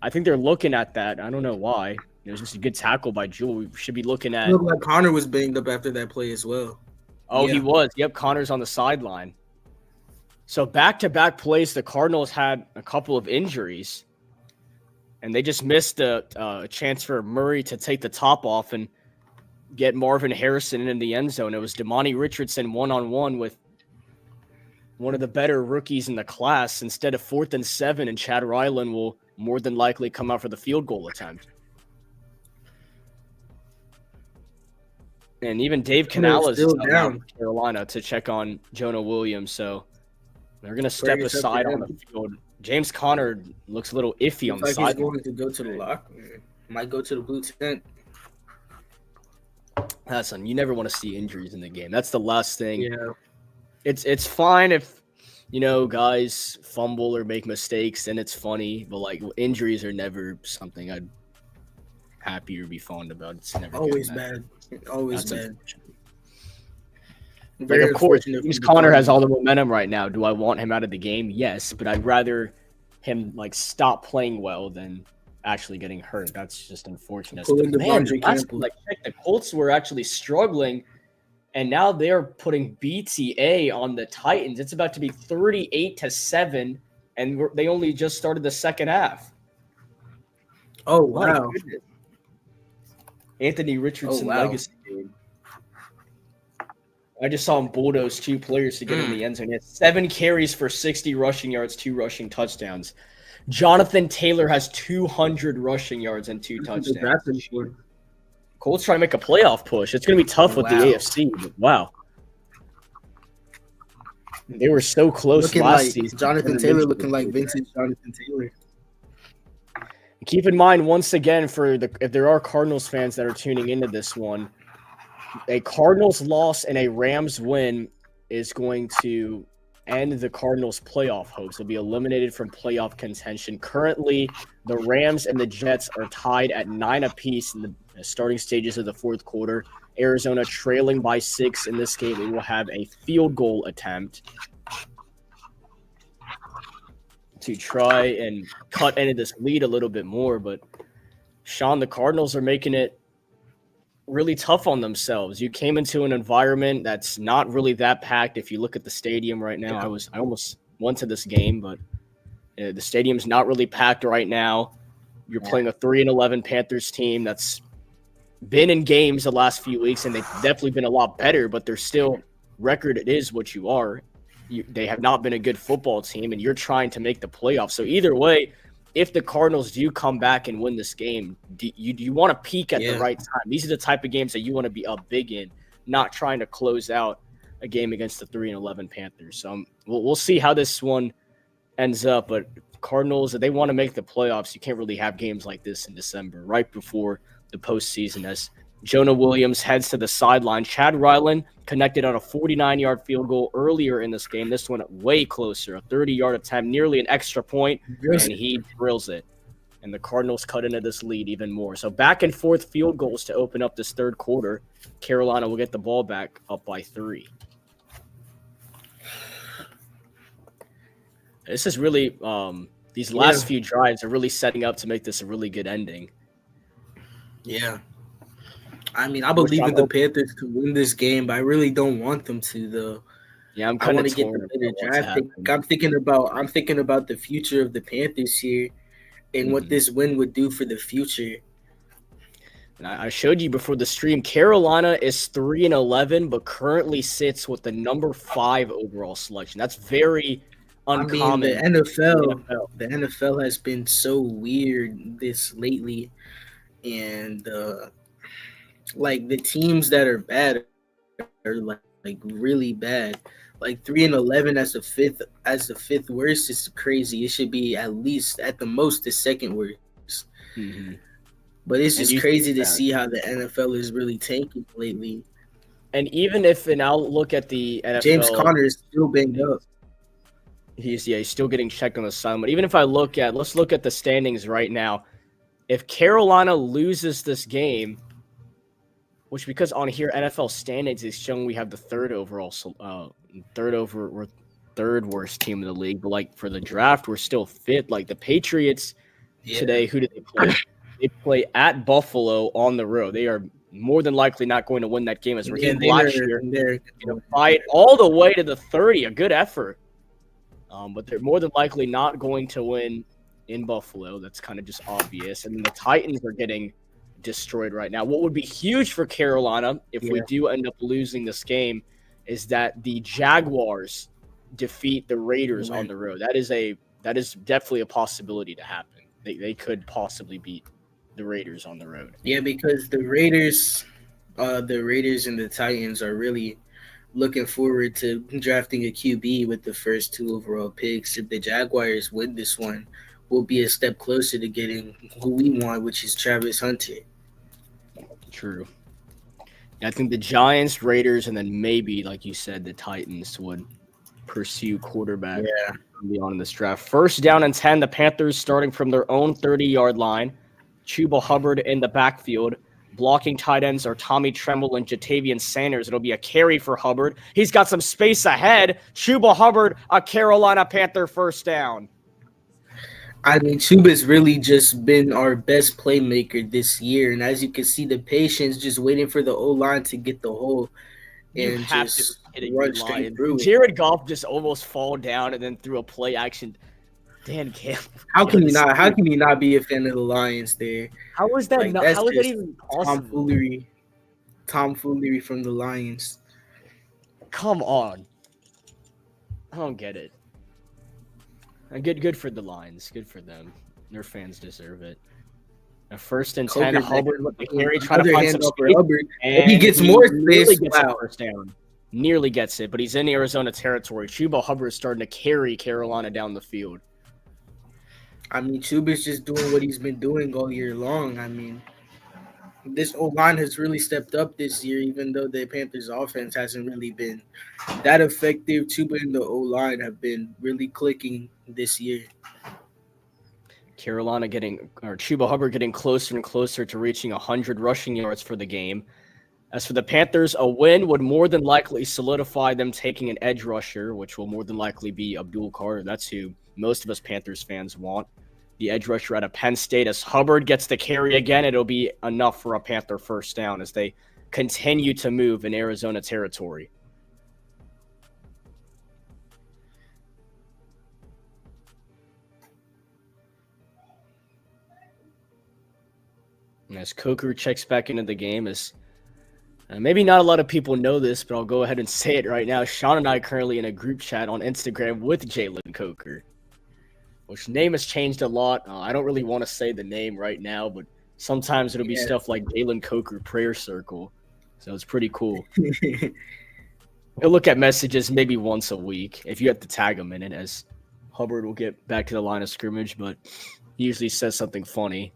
I think they're looking at that. I don't know why. It was just a good tackle by Jewell. We should be looking at. It looked like Connor was banged up after that play as well. Oh, yeah. He was. Yep, Connor's on the sideline. So back-to-back plays, the Cardinals had a couple of injuries, and they just missed a chance for Murray to take the top off and get Marvin Harrison in the end zone. It was Damani Richardson one-on-one with one of the better rookies in the class. Instead of 4th and 7, and Chad Ryland will more than likely come out for the field goal attempt. And even Dave Canales is down for Carolina to check on Jonah Williams, so they're going to step aside on the field. James Conner looks a little iffy on the side. He's going to go to the locker room. Might go to the blue tent. Listen, you never want to see injuries in the game. That's the last thing. Yeah. It's fine if, guys fumble or make mistakes, and it's funny, but, injuries are never something I'd happy or be fond about. It's never always bad. Always bad. Of course, James Conner has all the momentum right now. Do I want him out of the game? Yes, but I'd rather him stop playing well than actually getting hurt. That's just unfortunate. Man, the Colts were actually struggling, and now they're putting BTA on the Titans. It's about to be 38-7, and they only just started the second half. Oh, wow. Anthony Richardson legacy game. I just saw him bulldoze 2 players to get in the end zone. He had 7 carries for 60 rushing yards, 2 rushing touchdowns. Jonathan Taylor has 200 rushing yards and 2 touchdowns. Colts trying to make a playoff push. It's going to be tough with the AFC, but wow. They were so close last season. Jonathan Taylor looking like vintage Jonathan Taylor. Keep in mind, once again, if there are Cardinals fans that are tuning into this one, a Cardinals loss and a Rams win is going to end the Cardinals' playoff hopes. They'll be eliminated from playoff contention. Currently, the Rams and the Jets are tied at 9 apiece in the starting stages of the fourth quarter. Arizona trailing by 6 in this game. They will have a field goal attempt to try and cut into this lead a little bit more. But, Sean, the Cardinals are making it really tough on themselves. You came into an environment that's not really that packed. If you look at the stadium right now, I almost went to this game, but the stadium's not really packed right now. You're playing a 3-11 Panthers team that's been in games the last few weeks, and they've definitely been a lot better, but they're still record. It is what you are. They have not been a good football team, and you're trying to make the playoffs. So either way, if the Cardinals do come back and win this game, do you want to peak at the right time? These are the type of games that you want to be up big in, not trying to close out a game against the 3-11 Panthers. So we'll see how this one ends up. But Cardinals, if they want to make the playoffs, you can't really have games like this in December, right before the postseason, as Jonah Williams heads to the sideline. Chad Ryland connected on a 49-yard field goal earlier in this game. This one way closer, a 30-yard attempt, nearly an extra point, and he drills it. And the Cardinals cut into this lead even more. So back and forth field goals to open up this third quarter. Carolina will get the ball back up by 3. This is really these last few drives are really setting up to make this a really good ending. Yeah. I mean, I believe in the Panthers to win this game, but I really don't want them to, though. Yeah, I'm kind of torn. I'm thinking about the future of the Panthers here and what this win would do for the future. And I showed you before the stream, Carolina is 3-11, but currently sits with the number 5 overall selection. That's very uncommon. I mean, the NFL has been so weird this lately, and like the teams that are bad are like really bad. Like 3-11 as the fifth worst is crazy. It should be at least at the most the second worst. Mm-hmm. But it's just crazy to see how the NFL is really tanking lately. And even if, and I'll look at the NFL. James Conner is still banged up. He's still getting checked on the side. But even if let's look at the standings right now. If Carolina loses this game, which because on here NFL standings is showing we have the third worst team in the league, but like for the draft we're still fifth. Like the Patriots today, who did they play? They play at Buffalo on the road. They are more than likely not going to win that game as Raheem Blackshear. They're going to fight all the way to the 30. A good effort, but they're more than likely not going to win in Buffalo. That's kind of just obvious. And then the Titans are getting destroyed right now. What would be huge for Carolina if we do end up losing this game is that the Jaguars defeat the Raiders on the road. That is definitely a possibility to happen. They could possibly beat the Raiders on the road. Yeah, because the Raiders and the Titans are really looking forward to drafting a QB with the first 2 overall picks. If the Jaguars win this one, we'll be a step closer to getting who we want, which is Travis Hunter. True. I think the Giants, Raiders, and then maybe, like you said, the Titans would pursue quarterback early on in this draft. First down and 10, the Panthers starting from their own 30-yard line. Chuba Hubbard in the backfield. Blocking tight ends are Tommy Tremble and Jatavian Sanders. It'll be a carry for Hubbard. He's got some space ahead. Chuba Hubbard, a Carolina Panther first down. I mean, Chuba's really just been our best playmaker this year. And as you can see, the patience just waiting for the O-line to get the hole. You and have to be just kidding me, run straight Lions. through it. Jared Goff just almost fall down and then threw a play action. Dan Campbell. How can you not? How can you not be a fan of the Lions there? How is that Like, not? that's How is that just even possible? Tomfoolery from the Lions. Come on. I don't get it. Good for the Lions. Good for them. Their fans deserve it. A 1st and 10, Hubbard with the carry, trying to find some space. Hubbard. And he gets more nearly space. gets a first down. Nearly gets it, but he's in Arizona territory. Chuba Hubbard is starting to carry Carolina down the field. I mean, Chuba's just doing what he's been doing all year long. I mean, this O-line has really stepped up this year, even though the Panthers' offense hasn't really been that effective. Chuba and the O-line have been really clicking this year. Chuba Hubbard getting closer and closer to reaching 100 rushing yards for the game. As for the Panthers, a win would more than likely solidify them taking an edge rusher, which will more than likely be Abdul Carter. That's who most of us Panthers fans want. The edge rusher out of Penn State. As Hubbard gets the carry again, it'll be enough for a Panther first down as they continue to move in Arizona territory. And as Coker checks back into the game, maybe not a lot of people know this, but I'll go ahead and say it right now. Sean and I are currently in a group chat on Instagram with Jalen Coker, which name has changed a lot. I don't really want to say the name right now, but sometimes it'll be stuff like Jalen Coker Prayer Circle. So it's pretty cool. You'll look at messages maybe once a week if you have to tag him in it, as Hubbard will get back to the line of scrimmage, but he usually says something funny.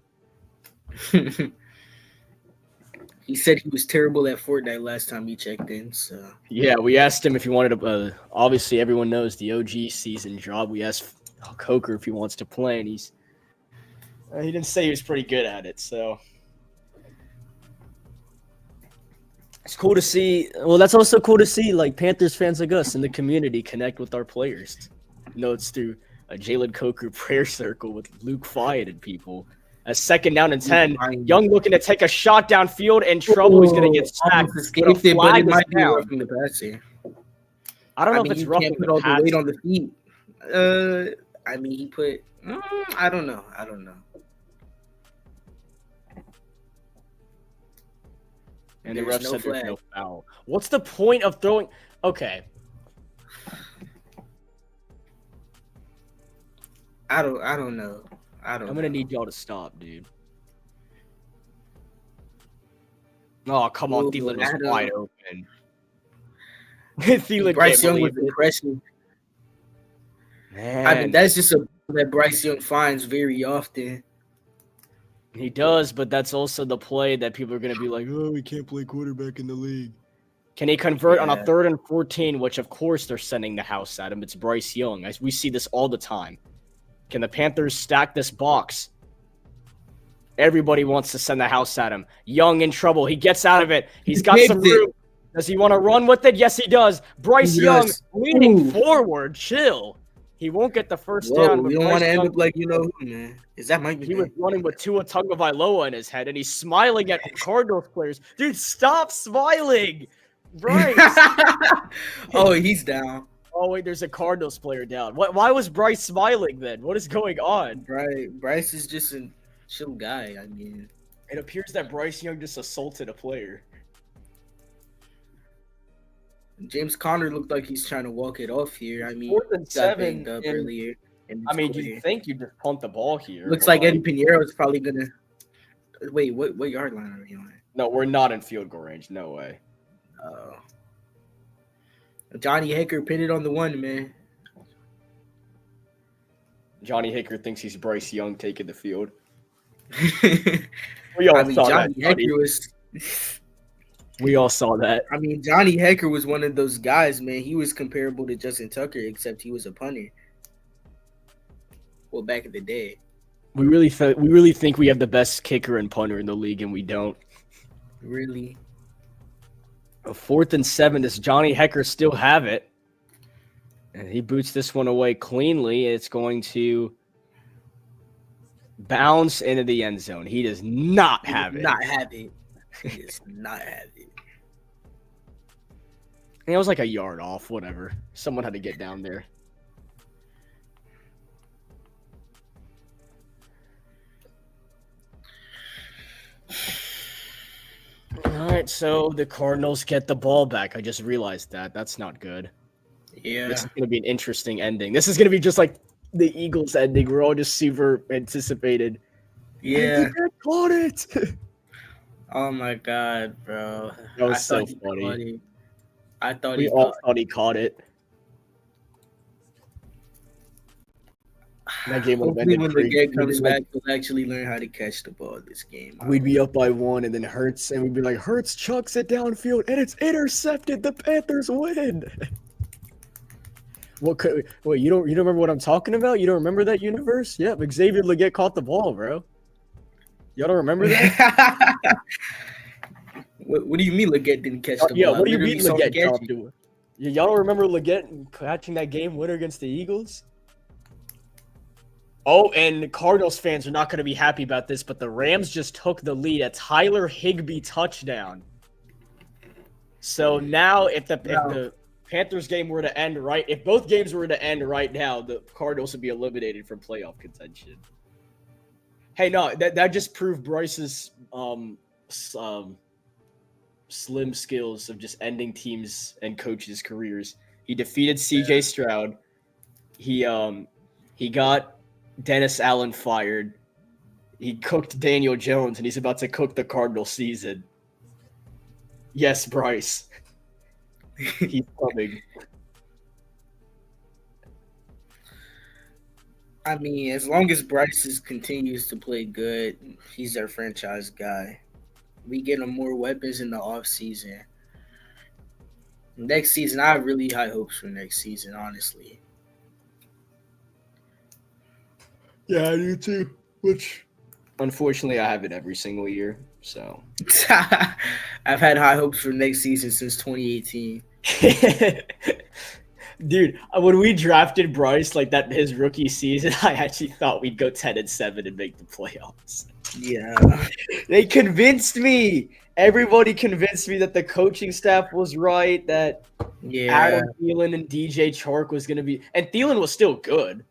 He said he was terrible at Fortnite last time he checked in. So yeah, we asked him if he wanted to. Obviously, everyone knows the OG season job. We asked Coker if he wants to play, and he didn't say he was pretty good at it. So it's cool to see. Well, that's also cool to see, like, Panthers fans like us in the community connect with our players. It's through a Jalen Coker prayer circle with Luke Fyatt and people. A 2nd down and 10. Young looking to take a shot downfield, and trouble. He's going to get sacked. Escaped it, but it might be roughing the passer. I don't know if it's roughing the passer. All the weight on the feet. I mean, he put. I don't know. And the ref said there's no foul. What's the point of throwing? Okay. I don't know. I'm gonna need y'all to stop, dude. Oh, come on. Thielen was wide open. Thielen Bryce Young was impressive. Man. I mean, that's just that Bryce Young finds very often. He does, but that's also the play that people are going to be like, oh, we can't play quarterback in the league. Can he convert on a 3rd and 14, which, of course, they're sending the house at him? It's Bryce Young. We see this all the time. Can the Panthers stack this box? Everybody wants to send the house at him. Young in trouble. He gets out of it. He's got some room. Does he want to run with it? Yes, he does. Bryce Young leaning forward. Chill. He won't get the first down. We don't want to end up like, who, man. Is that Mike? He was running with Tua Tagovailoa in his head, and he's smiling at Cardinals players. Dude, stop smiling. Bryce. Oh, he's down. Oh, wait, there's a Cardinals player down. Why was Bryce smiling then? What is going on? Bryce is just a chill guy. I mean, it appears that Bryce Young just assaulted a player. James Conner looked like he's trying to walk it off here. I mean, 4th and 7 earlier. You think you just punt the ball here? Looks like Eddie Pinheiro is probably gonna. Wait, what yard line are we on? No, we're not in field goal range. No way. Johnny Haker pitted on the 1, man. Johnny Haker thinks he's Bryce Young taking the field. We all saw Johnny that. Haker was. We all saw that. I mean, Johnny Haker was one of those guys, man. He was comparable to Justin Tucker, except he was a punter. Well, back in the day. We really think we have the best kicker and punter in the league, and we don't. Really? A 4th and 7. Does Johnny Hecker still have it? And he boots this one away cleanly. It's going to bounce into the end zone. He does not have it. Not have it. He does not have it. It was like a yard off, whatever. Someone had to get down there. All right, so the Cardinals get the ball back. I just realized that. That's not good. Yeah. This is going to be an interesting ending. This is going to be just like the Eagles ending. We're all just super anticipated. Yeah. Caught it. Oh my god, bro. That was so funny. I thought We all thought he caught it. That game would have Hopefully ended when the game comes back, we'll actually learn how to catch the ball this game. We'd be up by 1, and then Hurts, and we'd be like, Hurts chucks it downfield, and it's intercepted. The Panthers win. Wait, you don't remember what I'm talking about? You don't remember that universe? Yep, Xavier Legette caught the ball, bro. Y'all don't remember that? What do you mean Legette didn't catch the ball? Yeah, what do you mean Legette caught it? Y'all don't remember Legette catching that game winner against the Eagles? Oh, and Cardinals fans are not going to be happy about this, but the Rams just took the lead. A Tyler Higbee touchdown. So now if the Panthers game were to end right, if both games were to end right now, the Cardinals would be eliminated from playoff contention. Hey, no, that just proved Bryce's slim skills of just ending teams and coaches' careers. He defeated CJ Stroud. He got Dennis Allen fired. He cooked Daniel Jones, and he's about to cook the Cardinals season. Yes, Bryce. He's coming. I mean, as long as Bryce continues to play good, he's our franchise guy. We get him more weapons in the offseason. Next season, I have really high hopes for next season, honestly. Yeah, I do too. Which, unfortunately, I have it every single year. So, I've had high hopes for next season since 2018. Dude, when we drafted Bryce, like that his rookie season, I actually thought we'd go 10-7 and make the playoffs. Yeah, they convinced me. Everybody convinced me that the coaching staff was right. That Adam Thielen and DJ Chark was going to be, and Thielen was still good.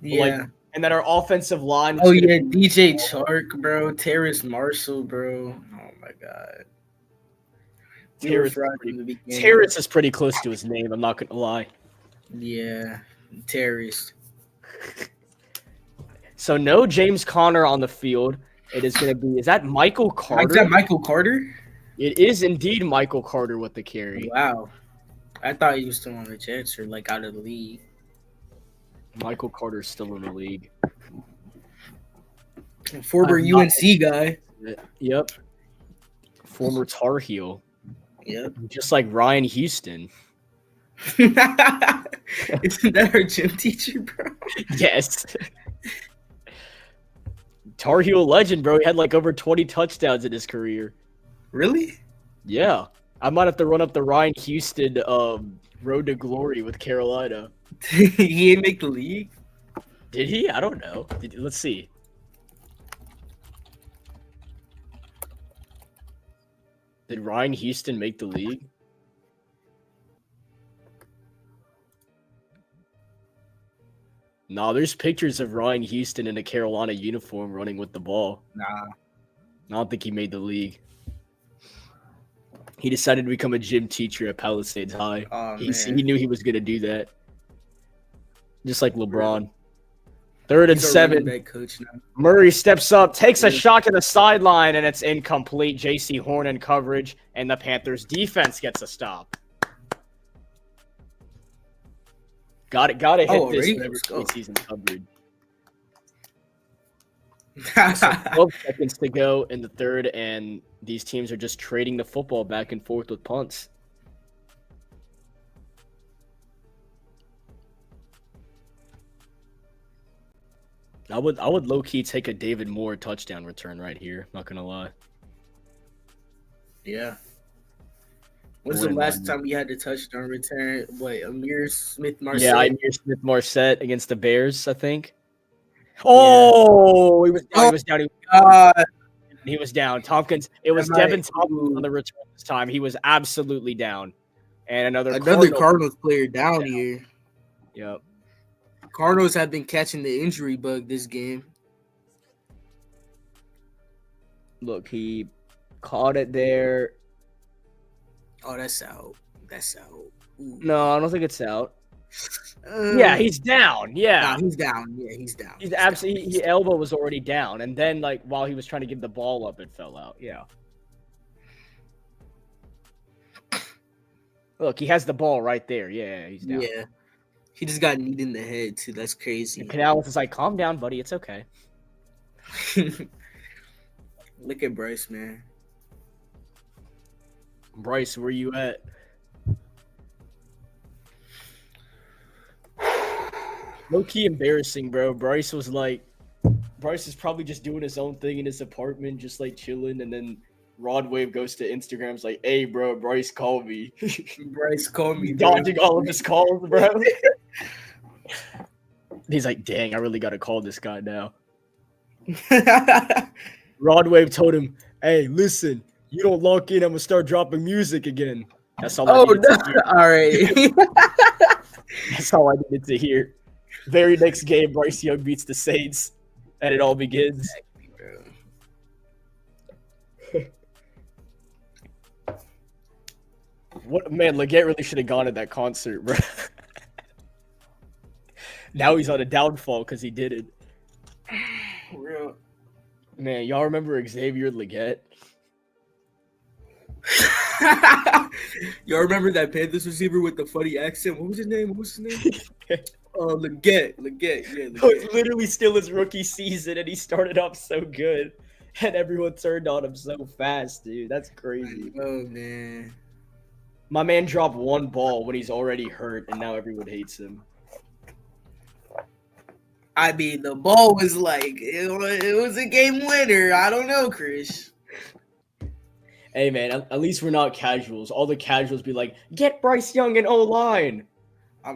Yeah. And that our offensive line was DJ Chark, bro. Terrace Marshall, bro. Oh, my God. Terrace is pretty close to his name. I'm not going to lie. Yeah. Terrace. So, no James Conner on the field. It is going to be – is that Michael Carter? Is that Michael Carter? It is indeed Michael Carter with the carry. Wow. I thought he was still on the Jets or, out of the league. Michael Carter's still in the league. Former UNC guy. Yep. Former Tar Heel. Yep. Just like Ryan Houston. Isn't that our gym teacher, bro? Yes. Tar Heel legend, bro. He had over 20 touchdowns in his career. Really? Yeah. I might have to run up the Ryan Houston road to glory with Carolina. He didn't make the league? Did he? I don't know. Let's see. Did Ryan Houston make the league? No, there's pictures of Ryan Houston in a Carolina uniform running with the ball. Nah. I don't think he made the league. He decided to become a gym teacher at Palisades High. Oh, He knew he was going to do that. Just like LeBron. 3rd and 7. Coach now. Murray steps up, takes a shot to the sideline, and it's incomplete. J.C. Horn in coverage, and the Panthers defense gets a stop. Got to hit this preseason coverage. So 12 seconds to go in the third, and these teams are just trading the football back and forth with punts. I would low-key take a David Moore touchdown return right here. Not going to lie. Yeah. When's the last time we had a touchdown return? Amir Smith-Marset? Yeah, Amir Smith-Marset against the Bears, I think. Oh, yeah. He was down. He was down. Tompkins. It was Devin Tompkins on the return this time. He was absolutely down. And another Cardinals player down here. Yep. Cardinals have been catching the injury bug this game. Look, he caught it there. Oh, that's out. That's out. Ooh. No, I don't think it's out. Yeah, he's down. Yeah, no, he's down. Yeah, he's down. He's absolutely. His elbow was already down, and then like while he was trying to give the ball up, it fell out. Yeah. Look, he has the ball right there. Yeah, he's down. Yeah, he just got kneed in the head too. That's crazy. And Canales is like, "Calm down, buddy. It's okay." Look at Bryce, man. Bryce, where you at? Low key embarrassing, bro. Bryce is probably just doing his own thing in his apartment, just like chilling, and then Rod Wave goes to Instagram's like, "Hey, bro, Bryce called me." Bryce called me. Dodging all of his calls, bro. He's like, "Dang, I really gotta call this guy now." Rod Wave told him, "Hey, listen, you don't lock in, I'm gonna start dropping music again." That's all. Oh, no. All right. That's all I needed to hear. Very next game, Bryce Young beats the Saints, and it all begins. What man, Leggett really should have gone to that concert, bro. Now he's on a downfall because he did it. Real. Man, y'all remember Xavier Leggett? Y'all remember that Panthers receiver with the funny accent? What was his name? Leggett. Yeah, Leggett. It was literally still his rookie season, and he started off so good, and everyone turned on him so fast, dude. That's crazy. Oh, man. My man dropped one ball when he's already hurt, and now everyone hates him. I mean, the ball was like, it was a game winner. I don't know, Chris. Hey, man, at least we're not casuals. All the casuals be like, "Get Bryce Young in O-line."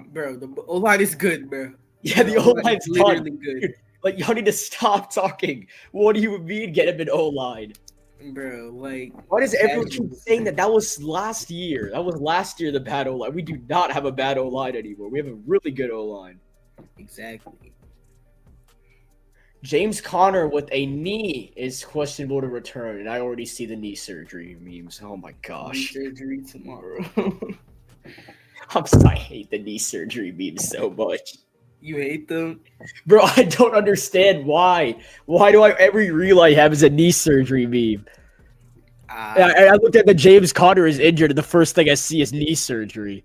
Bro, the O-line is good, bro. Yeah, the O-line's literally good. Dude, like, y'all need to stop talking. What do you mean get him in O-line? Bro, like... Why does everyone keep saying that? That was last year. That was last year, the bad O-line. We do not have a bad O-line anymore. We have a really good O-line. Exactly. James Conner with a knee is questionable to return, and I already see the knee surgery memes. Oh my gosh. Knee surgery tomorrow. I hate the knee surgery memes so much. You hate them? Bro, I don't understand why. Why do every reel I have is a knee surgery meme? I looked at the James Conner is injured, and the first thing I see is knee surgery.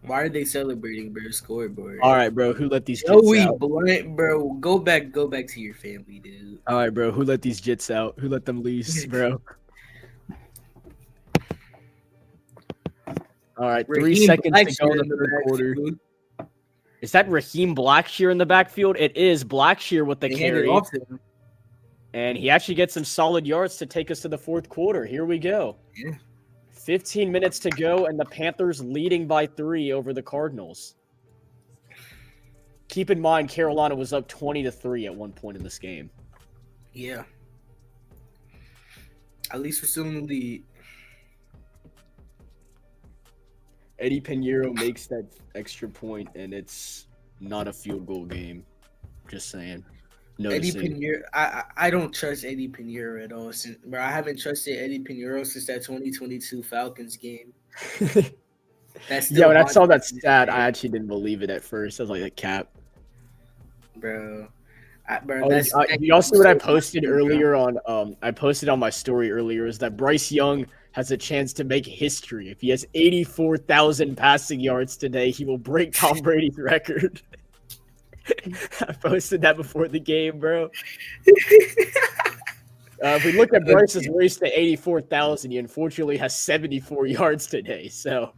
Why are they celebrating, bro? Scoreboard. All right, bro. Who let these jits out? Blunt, bro. Go back to your family, dude. All right, bro. Who let these jits out? Who let them loose, bro? All right, 3 seconds to go in the third quarter. Is that Raheem Blackshear in the backfield? It is Blackshear with the carry. And he actually gets some solid yards to take us to the fourth quarter. Here we go. Yeah. 15 minutes to go, and the Panthers leading by 3 over the Cardinals. Keep in mind, Carolina was up 20-3 at one point in this game. Yeah. At least we're still in the lead. Eddie Pinheiro makes that extra point, and it's not a field goal game. Just saying. Eddie Pinheiro, I don't trust Eddie Pinheiro at all. Bro, I haven't trusted Eddie Pinheiro since that 2022 Falcons game. Yeah, when I saw that stat, I actually didn't believe it at first. I was like, a cap. Bro. Y'all see what I posted earlier on? I posted on my story earlier is that Bryce Young has a chance to make history. If he has 84,000 passing yards today, he will break Tom Brady's record. I posted that before the game, bro. If we look at Bryce's race to 84,000, he unfortunately has 74 yards today. So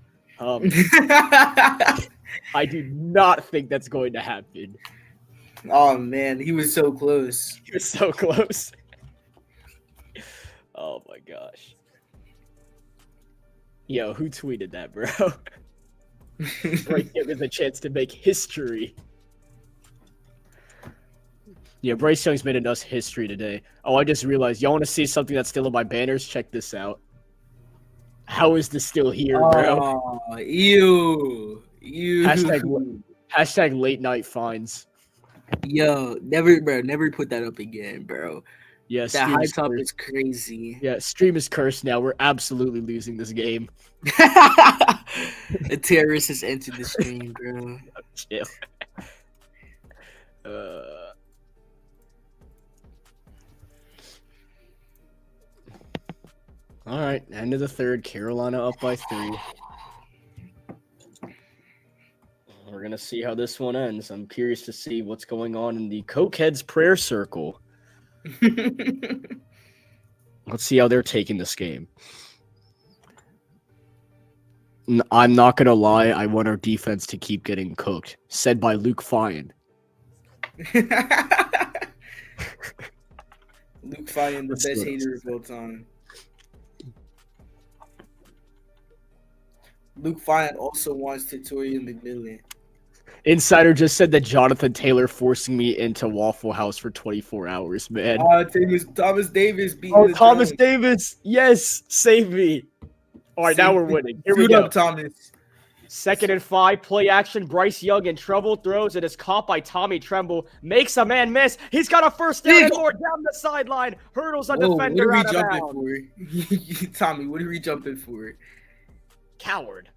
I do not think that's going to happen. Oh, man. He was so close. He was so close. Oh, my gosh. Yo, who tweeted that, bro? Bryce Young has a chance to make history. Yeah, Bryce Young's made enough history today. Oh, I just realized. Y'all want to see something that's still in my banners? Check this out. How is this still here, bro? Oh, ew. Hashtag late night finds. Yo, never put that up again, bro. Yeah, That high top is crazy. Yeah, stream is cursed now. We're absolutely losing this game. A terrorist has entered the stream, bro. Chill. All right, end of the third. Carolina up by 3. We're going to see how this one ends. I'm curious to see what's going on in the Cokeheads prayer circle. Let's see how they're taking this game. I'm not going to lie. I want our defense to keep getting cooked. Said by Luke Fyan. Luke Fyan, the best hater of all time. Luke Fyan also wants Tatoria McMillan. Insider just said that Jonathan Taylor forcing me into Waffle House for 24 hours, man. Thomas Davis beat Thomas Davis. Yes, save me. All right, now we're winning. Here we go. Up, Thomas. 2nd and 5, play action. Bryce Young in trouble, throws. It is caught by Tommy Tremble. Makes a man miss. He's got a first down and more down the sideline. Hurdles a defender out of bounds. Tommy, what are we jumping for? Coward.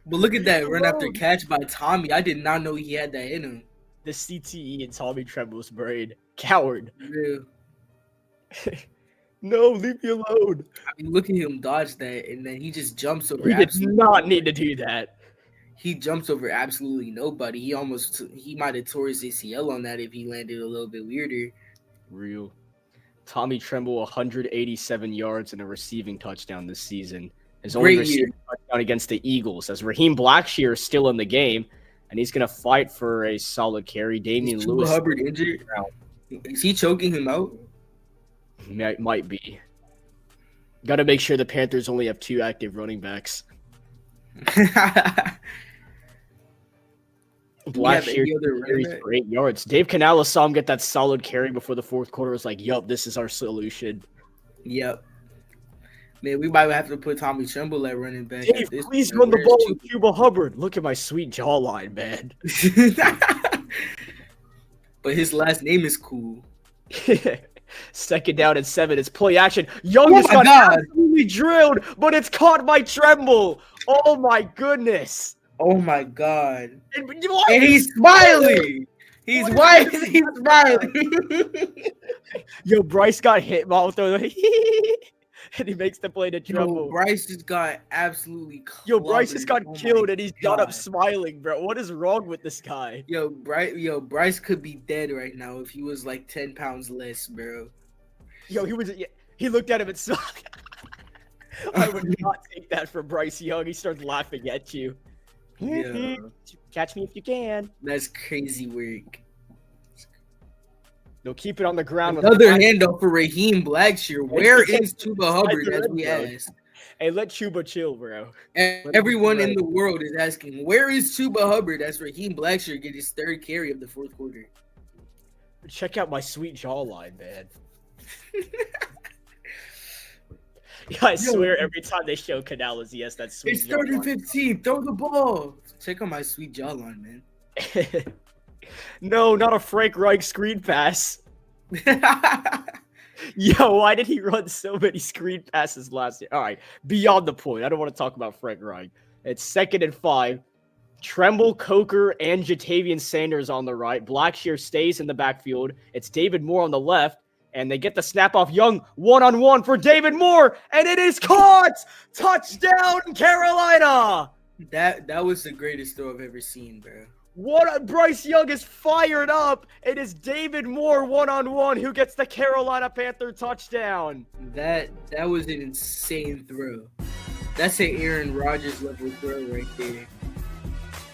But look at that run after catch by Tommy. I did not know he had that in him. The CTE in Tommy Tremble's brain. Coward. Yeah. No, leave me alone. I mean, look at him dodge that, and then he just jumps over. He did not need to do that. He jumps over absolutely nobody. He might have tore his ACL on that if he landed a little bit weirder. Real. Tommy Tremble, 187 yards and a receiving touchdown this season. His only receiving touchdown against the Eagles, as Raheem Blackshear is still in the game, and he's going to fight for a solid carry. Damian Lewis. Hubbard injured. Is he choking him out? Might be. Got to make sure the Panthers only have 2 active running backs. Blackshear carries for 8 yards. Dave Canales saw him get that solid carry before the fourth quarter. Was like, yup, this is our solution. Yep. Man, we might have to put Tommy Tremble at running back. Dave, please run the ball with Cuba Hubbard. Look at my sweet jawline, man. But his last name is cool. 2nd down and 7. It's play action. Young just got absolutely drilled, but it's caught by Tremble. Oh, my goodness. Oh, my God. And he's smiling. He's white. He's smiling. Yo, Bryce got hit while throwing. And he makes the play to Tremble. Bryce just got absolutely clobbered. Yo, Bryce just got killed and he's got up smiling, bro. What is wrong with this guy? Yo, Bryce could be dead right now if he was like 10 pounds less, bro. Yo, he looked at him and smiled. I would not take that from Bryce Young. He starts laughing at you. Yeah. Catch me if you can. That's crazy work. They'll keep it on the ground. Another handoff for Raheem Blackshear. Where is Chuba Hubbard, as we asked? Hey, let Chuba chill, bro. Everyone in the world is asking, where is Chuba Hubbard as Raheem Blackshear get his 3rd carry of the 4th quarter? Check out my sweet jawline, man. Yeah, I swear every time they show Canales, he has that sweet jawline. It's 3rd and 15. Throw the ball. Check out my sweet jawline, man. No, not a Frank Reich screen pass. Yo, why did he run so many screen passes last year? All right, beyond the point. I don't want to talk about Frank Reich. It's 2nd and 5. Tremble, Coker, and Jatavian Sanders on the right. Blackshear stays in the backfield. It's David Moore on the left. And they get the snap off Young, 1-on-1 for David Moore. And it is caught! Touchdown, Carolina! That was the greatest throw I've ever seen, bro. Bryce Young is fired up. It is David Moore 1-on-1 who gets the Carolina Panther touchdown. That was an insane throw. That's an Aaron Rodgers level throw right there.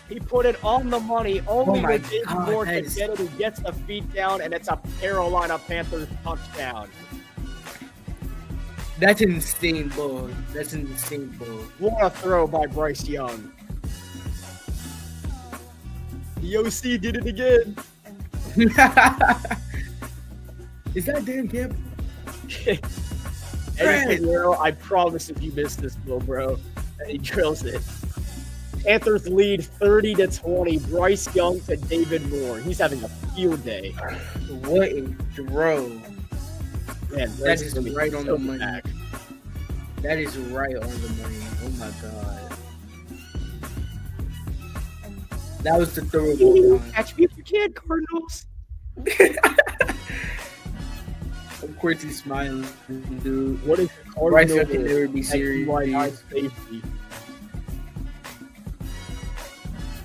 He put it on the money. Only with David Moore can get it. He gets the feet down, and it's a Carolina Panthers touchdown. That's an insane ball. That's an insane ball. What a throw by Bryce Young. The OC did it again. Is that Dan Campbell? Eddie Pinheiro, I promise if you miss this, bro, and he drills it. Panthers lead 30-20. Bryce Young to David Moore. He's having a field day. What a throw. Man, that is right on the money. Back. That is right on the money. Oh my god. That was the throw. Catch me if you can, Cardinals. Of course he's smiling, dude. What is the Bryce Young can never be serious.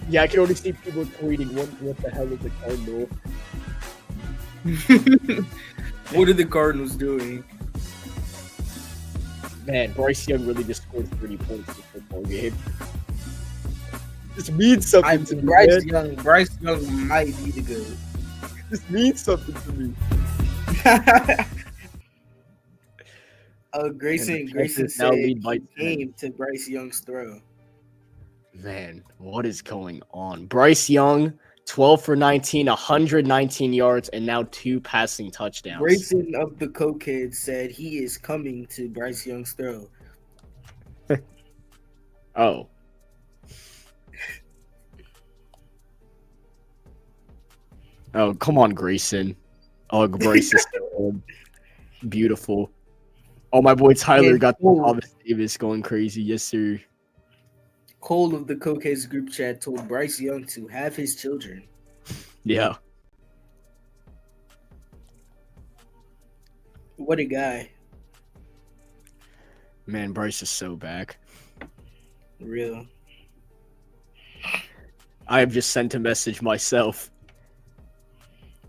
Yeah, I can only see people tweeting, what the hell is the Cardinal? What are the Cardinals doing? Man, Bryce Young really just scored 30 points in the football game. This means something to me, Bryce Young might be the good. This means something to me. Grayson now lead said by came to Bryce Young's throw. Man, what is going on? Bryce Young, 12 for 19, 119 yards, and now 2 passing touchdowns. Grayson of the Cokehead said he is coming to Bryce Young's throw. Oh. Oh, come on, Grayson. Oh, Bryce is so old. Beautiful. Oh, my boy Tyler got Thomas Davis going crazy. Yes, sir. Cole of the Cokeheads group chat told Bryce Young to have his children. Yeah. What a guy. Man, Bryce is so back. Real. I have just sent a message myself.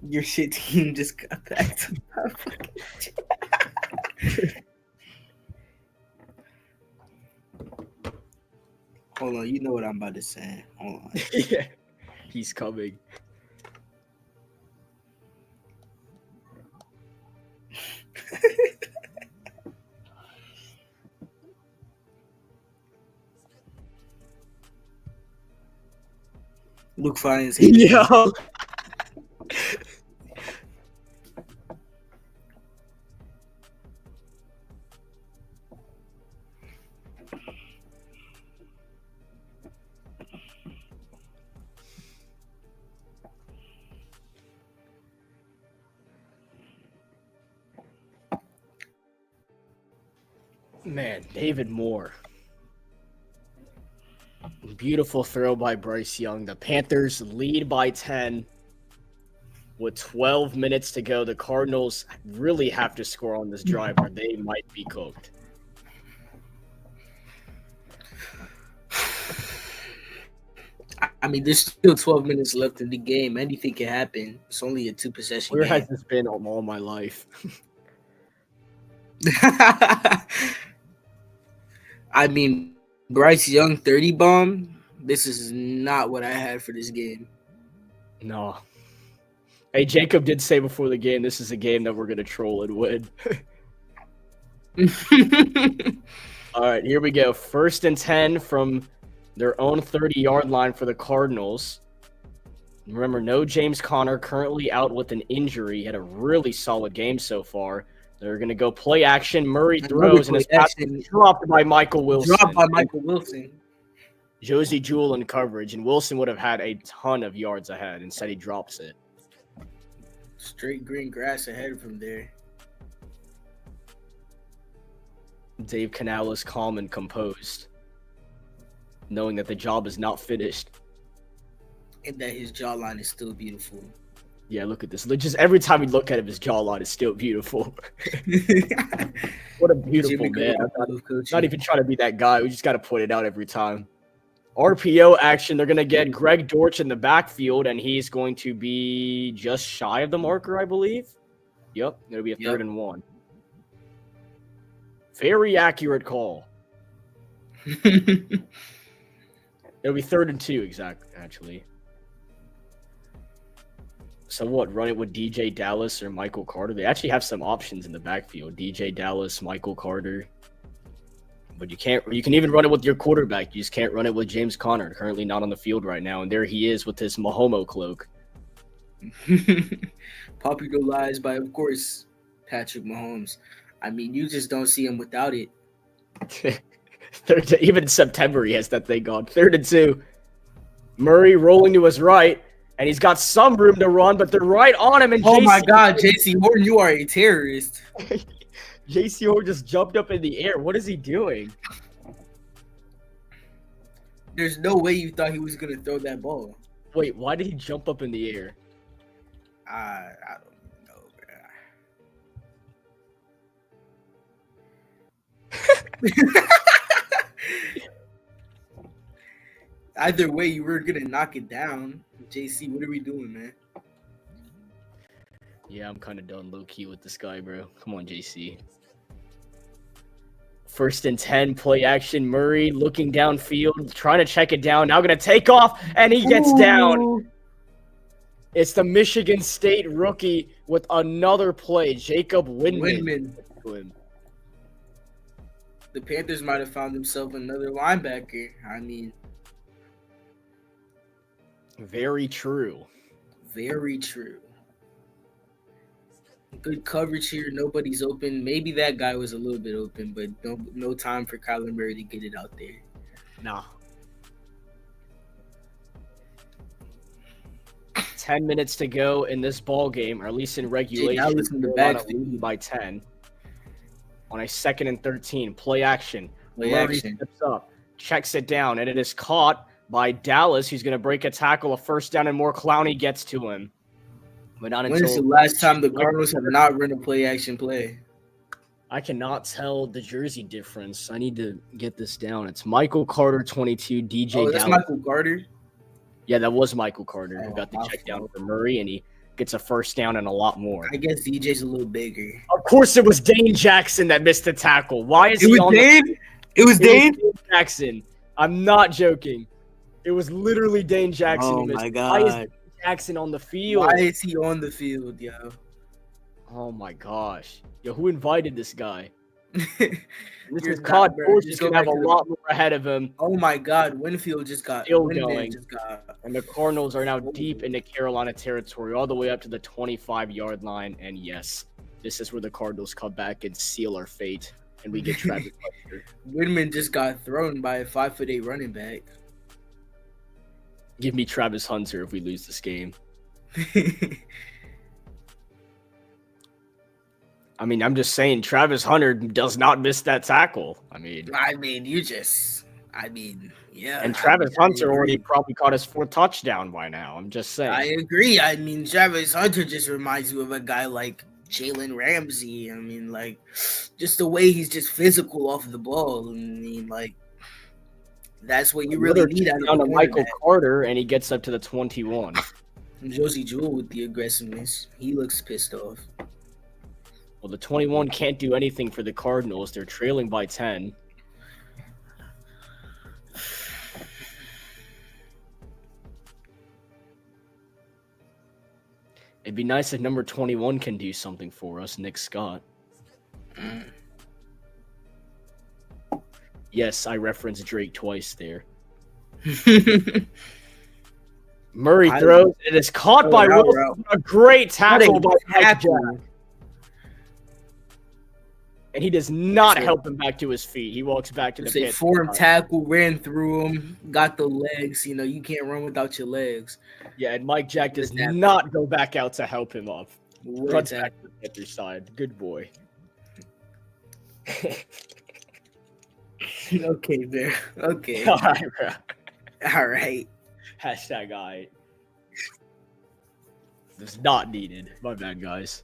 Your shit team just got back to my fucking chat. Hold on, you know what I'm about to say. Hold on. Yeah, he's coming. Luke Fiennes. Yo. Man, David Moore. Beautiful throw by Bryce Young. The Panthers lead by 10 with 12 minutes to go. The Cardinals really have to score on this drive or they might be cooked. I mean, there's still 12 minutes left in the game. Anything can happen. It's only a 2-possession Where game. has this been all my life? I mean, Bryce Young 30 bomb. This is not what I had for this game. No. Hey, Jacob did say before the game, this is a game that we're going to troll and win. All right, here we go. 1st and 10 from their own 30-yard line for the Cardinals. Remember, no James Conner, currently out with an injury. He had a really solid game so far. They're going to go play action. Murray throws, and his pass is dropped by Michael Wilson. Dropped by Michael Wilson. Josie Jewell in coverage, and Wilson would have had a ton of yards ahead. Instead, he drops it. Straight green grass ahead from there. Dave Canales calm and composed, knowing that the job is not finished. And that his jawline is still beautiful. Yeah, look at this. Just every time we look at him, his jawline is still beautiful. What a beautiful man. I'm not even trying to be that guy. We just got to point it out every time. RPO action. They're going to get Greg Dortch in the backfield, and he's going to be just shy of the marker, I believe. Yep, it'll be a 3rd and 1. Very accurate call. It'll be 3rd and 2, exactly, actually. So what, run it with DJ Dallas or Michael Carter? They actually have some options in the backfield. DJ Dallas, Michael Carter. But you can even run it with your quarterback. You just can't run it with James Conner, currently not on the field right now. And there he is with his Mahomo cloak. Popularized by, of course, Patrick Mahomes. I mean, you just don't see him without it. Even in September, he has that thing on. 3rd and 2. Murray rolling to his right, and he's got some room to run, but they're right on him. And oh my God, J.C. Horton, you are a terrorist. J.C. Horton just jumped up in the air. What is he doing? There's no way you thought he was gonna throw that ball. Wait, why did he jump up in the air? I don't know, bro. Either way, you were gonna knock it down. JC, what are we doing, man? Yeah, I'm kind of done low-key with this guy, bro. Come on, JC. 1st and 10, play action. Murray looking downfield, trying to check it down. Now going to take off, and he gets down. It's the Michigan State rookie with another play, Jacob Windman. The Panthers might have found themselves another linebacker. I mean, very true. Very true. Good coverage here. Nobody's open. Maybe that guy was a little bit open, but no time for Kyler Murray to get it out there. Nah. 10 minutes to go in this ball game, or at least in regulation. Leading by 10. On a 2nd and 13, play action. Murray steps up, checks it down, and it is caught by Dallas. He's going to break a tackle, a 1st down and more. Clowney gets to him. But not when is the last time the Cardinals have not run a play action play? I cannot tell the jersey difference. I need to get this down. It's Michael Carter, 22, DJ Dallas. That's Michael Carter? Yeah, that was Michael Carter who got the check down for Murray, and he gets a 1st down and a lot more. I guess DJ's a little bigger. Of course, it was Dane Jackson that missed the tackle. Why is he on Dane? It was Dane Jackson. I'm not joking. It was literally Dane Jackson. Oh my God! Why is Dane Jackson on the field? Why is he on the field, yo? Oh my gosh, yo, who invited this guy? This is Cod. He's gonna have a lot more ahead of him. Oh my God, Winfield just got going. And the Cardinals are now deep into Carolina territory, all the way up to the 25-yard line. And yes, this is where the Cardinals come back and seal our fate, and we get Travis Hunter. Windman just got thrown by a 5'8" running back. Give me Travis Hunter if we lose this game. I mean, I'm just saying Travis Hunter does not miss that tackle. Yeah. And Travis Hunter already probably caught his 4th touchdown by now. I'm just saying. I agree. I mean, Travis Hunter just reminds you of a guy like Jalen Ramsey. I mean, like, just the way he's just physical off the ball. I mean, like, that's what you really need out of Michael Carter, and he gets up to the 21. Josie Jewell with the aggressiveness. He looks pissed off. Well, the 21 can't do anything for the Cardinals. They're trailing by 10. It'd be nice if number 21 can do something for us, Nick Scott. Yes, I referenced Drake twice there. Murray throws. It is caught by Wilson. A great tackle by Mike Jack. And he does not help him back to his feet. He walks back to the pit. Form tackle, ran through him, got the legs. You know, you can't run without your legs. Yeah, and Mike Jack does not go back out to help him up. Runs back to the other side. Good boy. Okay, there. Okay. All right, bro. All right. Hashtag I. This is not needed. My bad, guys.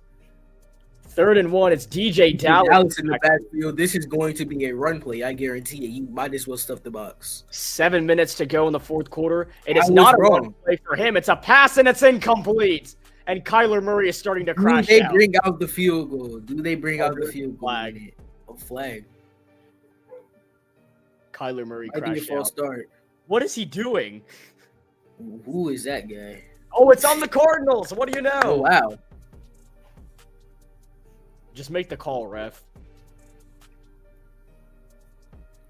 3rd and 1. It's DJ Dallas in the backfield. This is going to be a run play. I guarantee you. You might as well stuff the box. 7 minutes to go in the 4th quarter. It is not a run play for him. It's a pass, and it's incomplete. And Kyler Murray is starting to crash out. Do they bring out the field goal? Do they bring out the field goal? Flag. A flag. Kyler Murray crashed out. Start. What is he doing? Who is that guy? Oh, it's on the Cardinals. What do you know? Oh, wow. Just make the call, ref.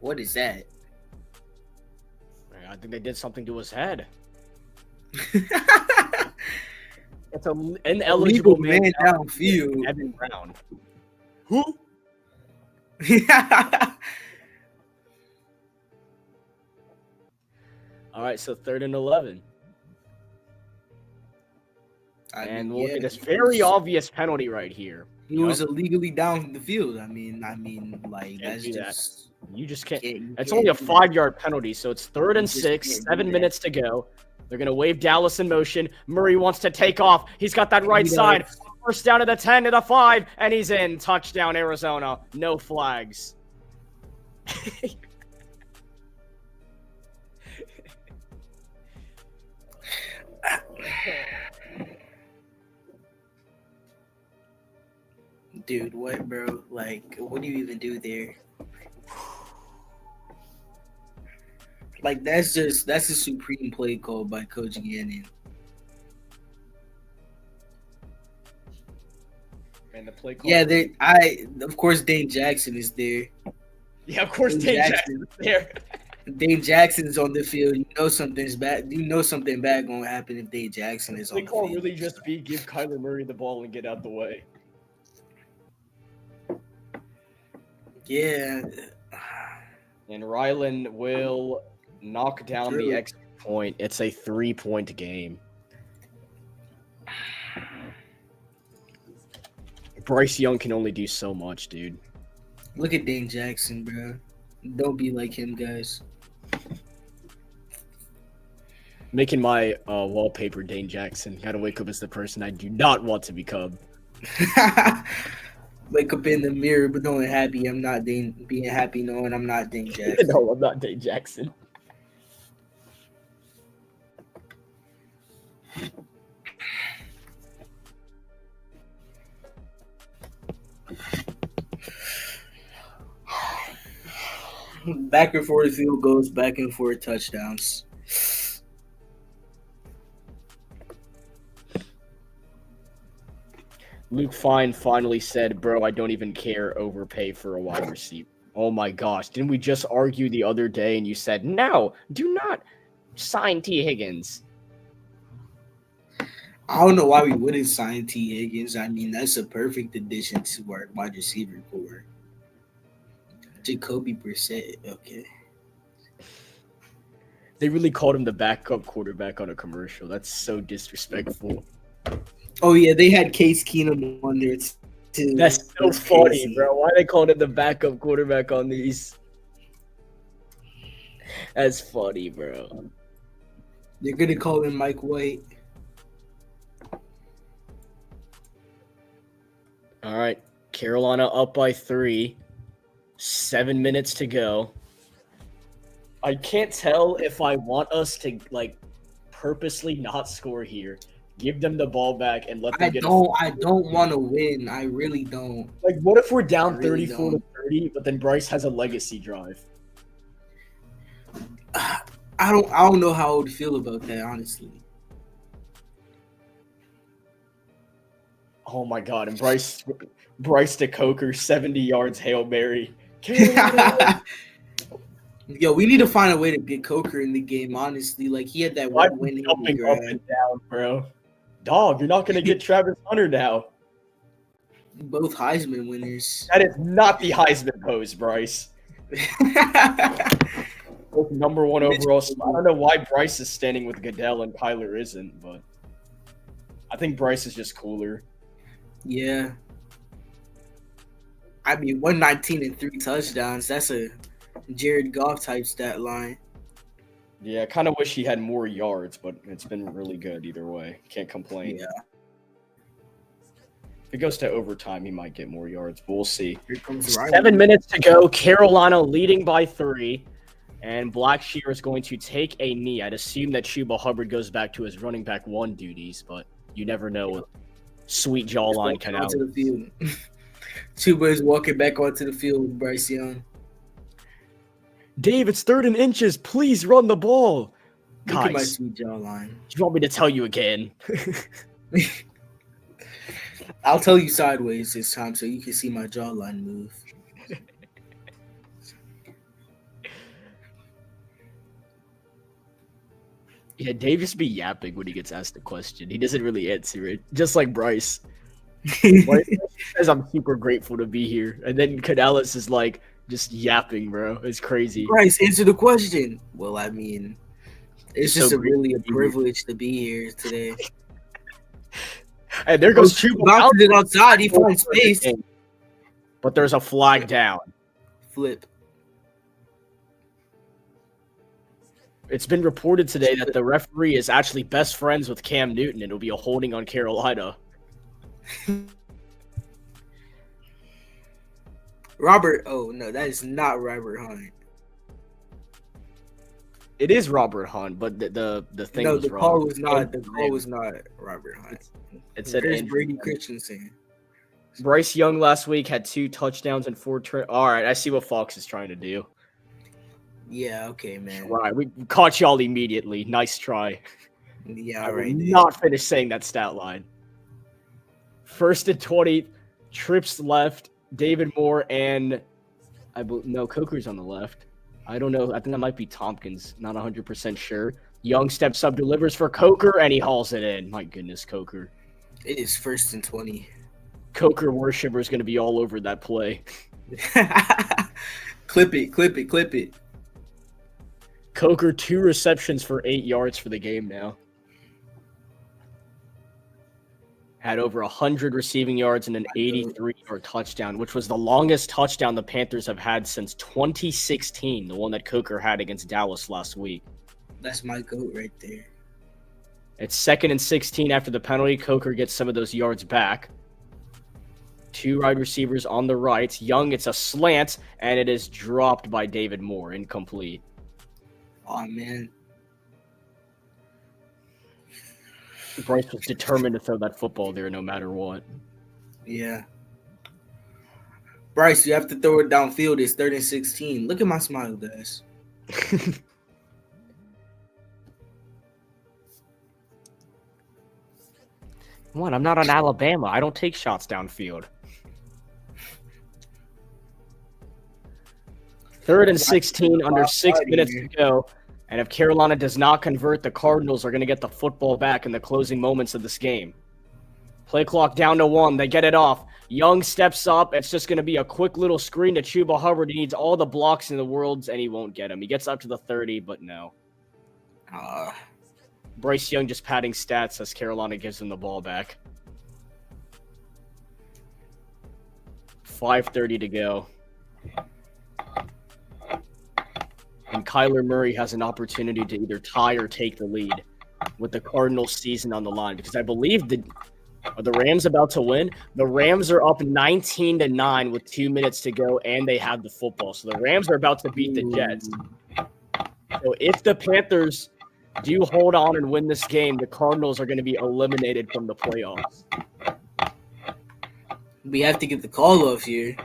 What is that? I think they did something to his head. It's an ineligible man downfield. Evan Brown. Who? All right, so 3rd and 11. And look at this very obvious penalty right here. He was illegally down the field. I mean, like Can't that's do that. just You just can't. you It's can't only a do that. 5-yard penalty, so it's 3rd You and just 6, can't do 7 that. minutes to go. They're gonna wave Dallas in motion. Murray wants to take off. He's got that right He side. does. First down to the 10 to the 5, and he's in. Touchdown, Arizona. No flags. Dude, what, bro? Like, what do you even do there? Like, that's a supreme play call by Coach Gannon. And the play call. Yeah, of course Dane Jackson is there. Yeah, of course Dane Dane Jackson's there. Dane Jackson's on the field. You know something's bad. You know something bad gonna happen if Dane Jackson is on Play the call field. really just be give Kyler Murray the ball and get out the way. Yeah. And Rylan will knock down the extra point. It's a 3-point game. Bryce Young can only do so much, dude. Look at Dane Jackson, bro. Don't be like him, guys. Making my wallpaper Dane Jackson. Gotta wake up as the person I do not want to become. Wake up in the mirror, but knowing happy I'm not Dane. Being happy knowing I'm not Dane Jackson. No, I'm not Dane Jackson. Back and forth field goals, back and forth touchdowns. Luke Fine finally said, bro, I don't even care, overpay for a wide receiver. Oh my gosh. Didn't we just argue the other day and you said, no, do not sign T. Higgins? I don't know why we wouldn't sign T. Higgins. I mean, that's a perfect addition to our wide receiver core. Jacoby Brissett, okay. They really called him the backup quarterback on a commercial. That's so disrespectful. Oh yeah, they had Case Keenum on there too. That's so funny, bro. Why they called him the backup quarterback on these? That's funny, bro. They're gonna call him Mike White. All right, Carolina up by 3. 7 minutes to go. I can't tell if I want us to purposely not score here. Give them the ball back and let them I don't want to win. I really don't. What if we're down really 34 to 30, but then Bryce has a legacy drive? I don't know how I would feel about that, honestly. Oh my god! And Bryce to Coker, 70 yards, Hail Mary. Yo, we need to find a way to get Coker in the game. Honestly, he had that one win. Jumping up and down, bro. Dog, you're not gonna get Travis Hunter now. Both Heisman winners. That is not the Heisman pose, Bryce. Both number 1 overall. I don't know why Bryce is standing with Goodell and Kyler isn't, but I think Bryce is just cooler. Yeah. I mean, 119 and 3 touchdowns. That's a Jared Goff type stat line. Yeah, I kind of wish he had more yards, but it's been really good either way. Can't complain. Yeah. If it goes to overtime, he might get more yards, but we'll see. Here comes Riley. 7 minutes to go. Carolina leading by 3. And Blackshear is going to take a knee. I'd assume that Chuba Hubbard goes back to his running back 1 duties, but you never know with sweet jawline canal. Onto the field. Chuba is walking back onto the field with Bryce Young. Dave, it's 3rd and inches. Please run the ball. Look at my Guys, sweet jawline. do you want me to tell you again? I'll tell you sideways this time so you can see my jawline move. Yeah, Dave just be yapping when he gets asked a question. He doesn't really answer it, just like Bryce. Bryce says I'm super grateful to be here, and then Canales is like just yapping, bro. It's crazy. Bryce, answer the question. Well, I mean, it's So just great really a to be here. privilege to be here today. And there goes Chuba. Bounced it outside. He finds space. But there's a flag down. Flip. It's been reported today that the referee is actually best friends with Cam Newton, and it'll be a holding on Carolina. Robert. Oh no, that is not Robert Hunt. It is Robert Hunt, but the thing No, was the wrong. call was not. The call was not Robert Hunt. It said There's Andrew Brady Hunt. Christensen. Bryce Young last week had 2 touchdowns and 4 All right, I see what Fox is trying to do. Yeah. Okay, man. All right, we caught y'all immediately. Nice try. Yeah. I All will right. not finish saying that stat line. 1st and 20, trips left. David Moore and Coker's on the left. I don't know. I think that might be Tompkins. Not 100% sure. Young steps up, delivers for Coker, and he hauls it in. My goodness, Coker. It is 1st and 20. Coker worshiper is going to be all over that play. Clip it. Clip it. Clip it. Coker 2 receptions for 8 yards for the game now. Had over 100 receiving yards and an 83-yard touchdown, which was the longest touchdown the Panthers have had since 2016, the one that Coker had against Dallas last week. That's my goat right there. It's 2nd and 16 after the penalty. Coker gets some of those yards back. 2 wide receivers on the right. Young, it's a slant, and it is dropped by David Moore, incomplete. Oh, man. Bryce was determined to throw that football there no matter what. Yeah. Bryce, you have to throw it downfield. It's 3rd and 16. Look at my smile, guys. What? I'm not on Alabama. I don't take shots downfield. 3rd and 16, under 6 minutes to go. And if Carolina does not convert, the Cardinals are going to get the football back in the closing moments of this game. Play clock down to 1. They get it off. Young steps up. It's just going to be a quick little screen to Chuba Hubbard. He needs all the blocks in the world, and he won't get him. He gets up to the 30, but no. Bryce Young just padding stats as Carolina gives him the ball back. 5:30 to go. And Kyler Murray has an opportunity to either tie or take the lead with the Cardinals season on the line, because I believe are the Rams about to win? The Rams are up 19-9 with 2 minutes to go, and they have the football. So the Rams are about to beat the Jets. So if the Panthers do hold on and win this game, the Cardinals are going to be eliminated from the playoffs. We have to get the call off here.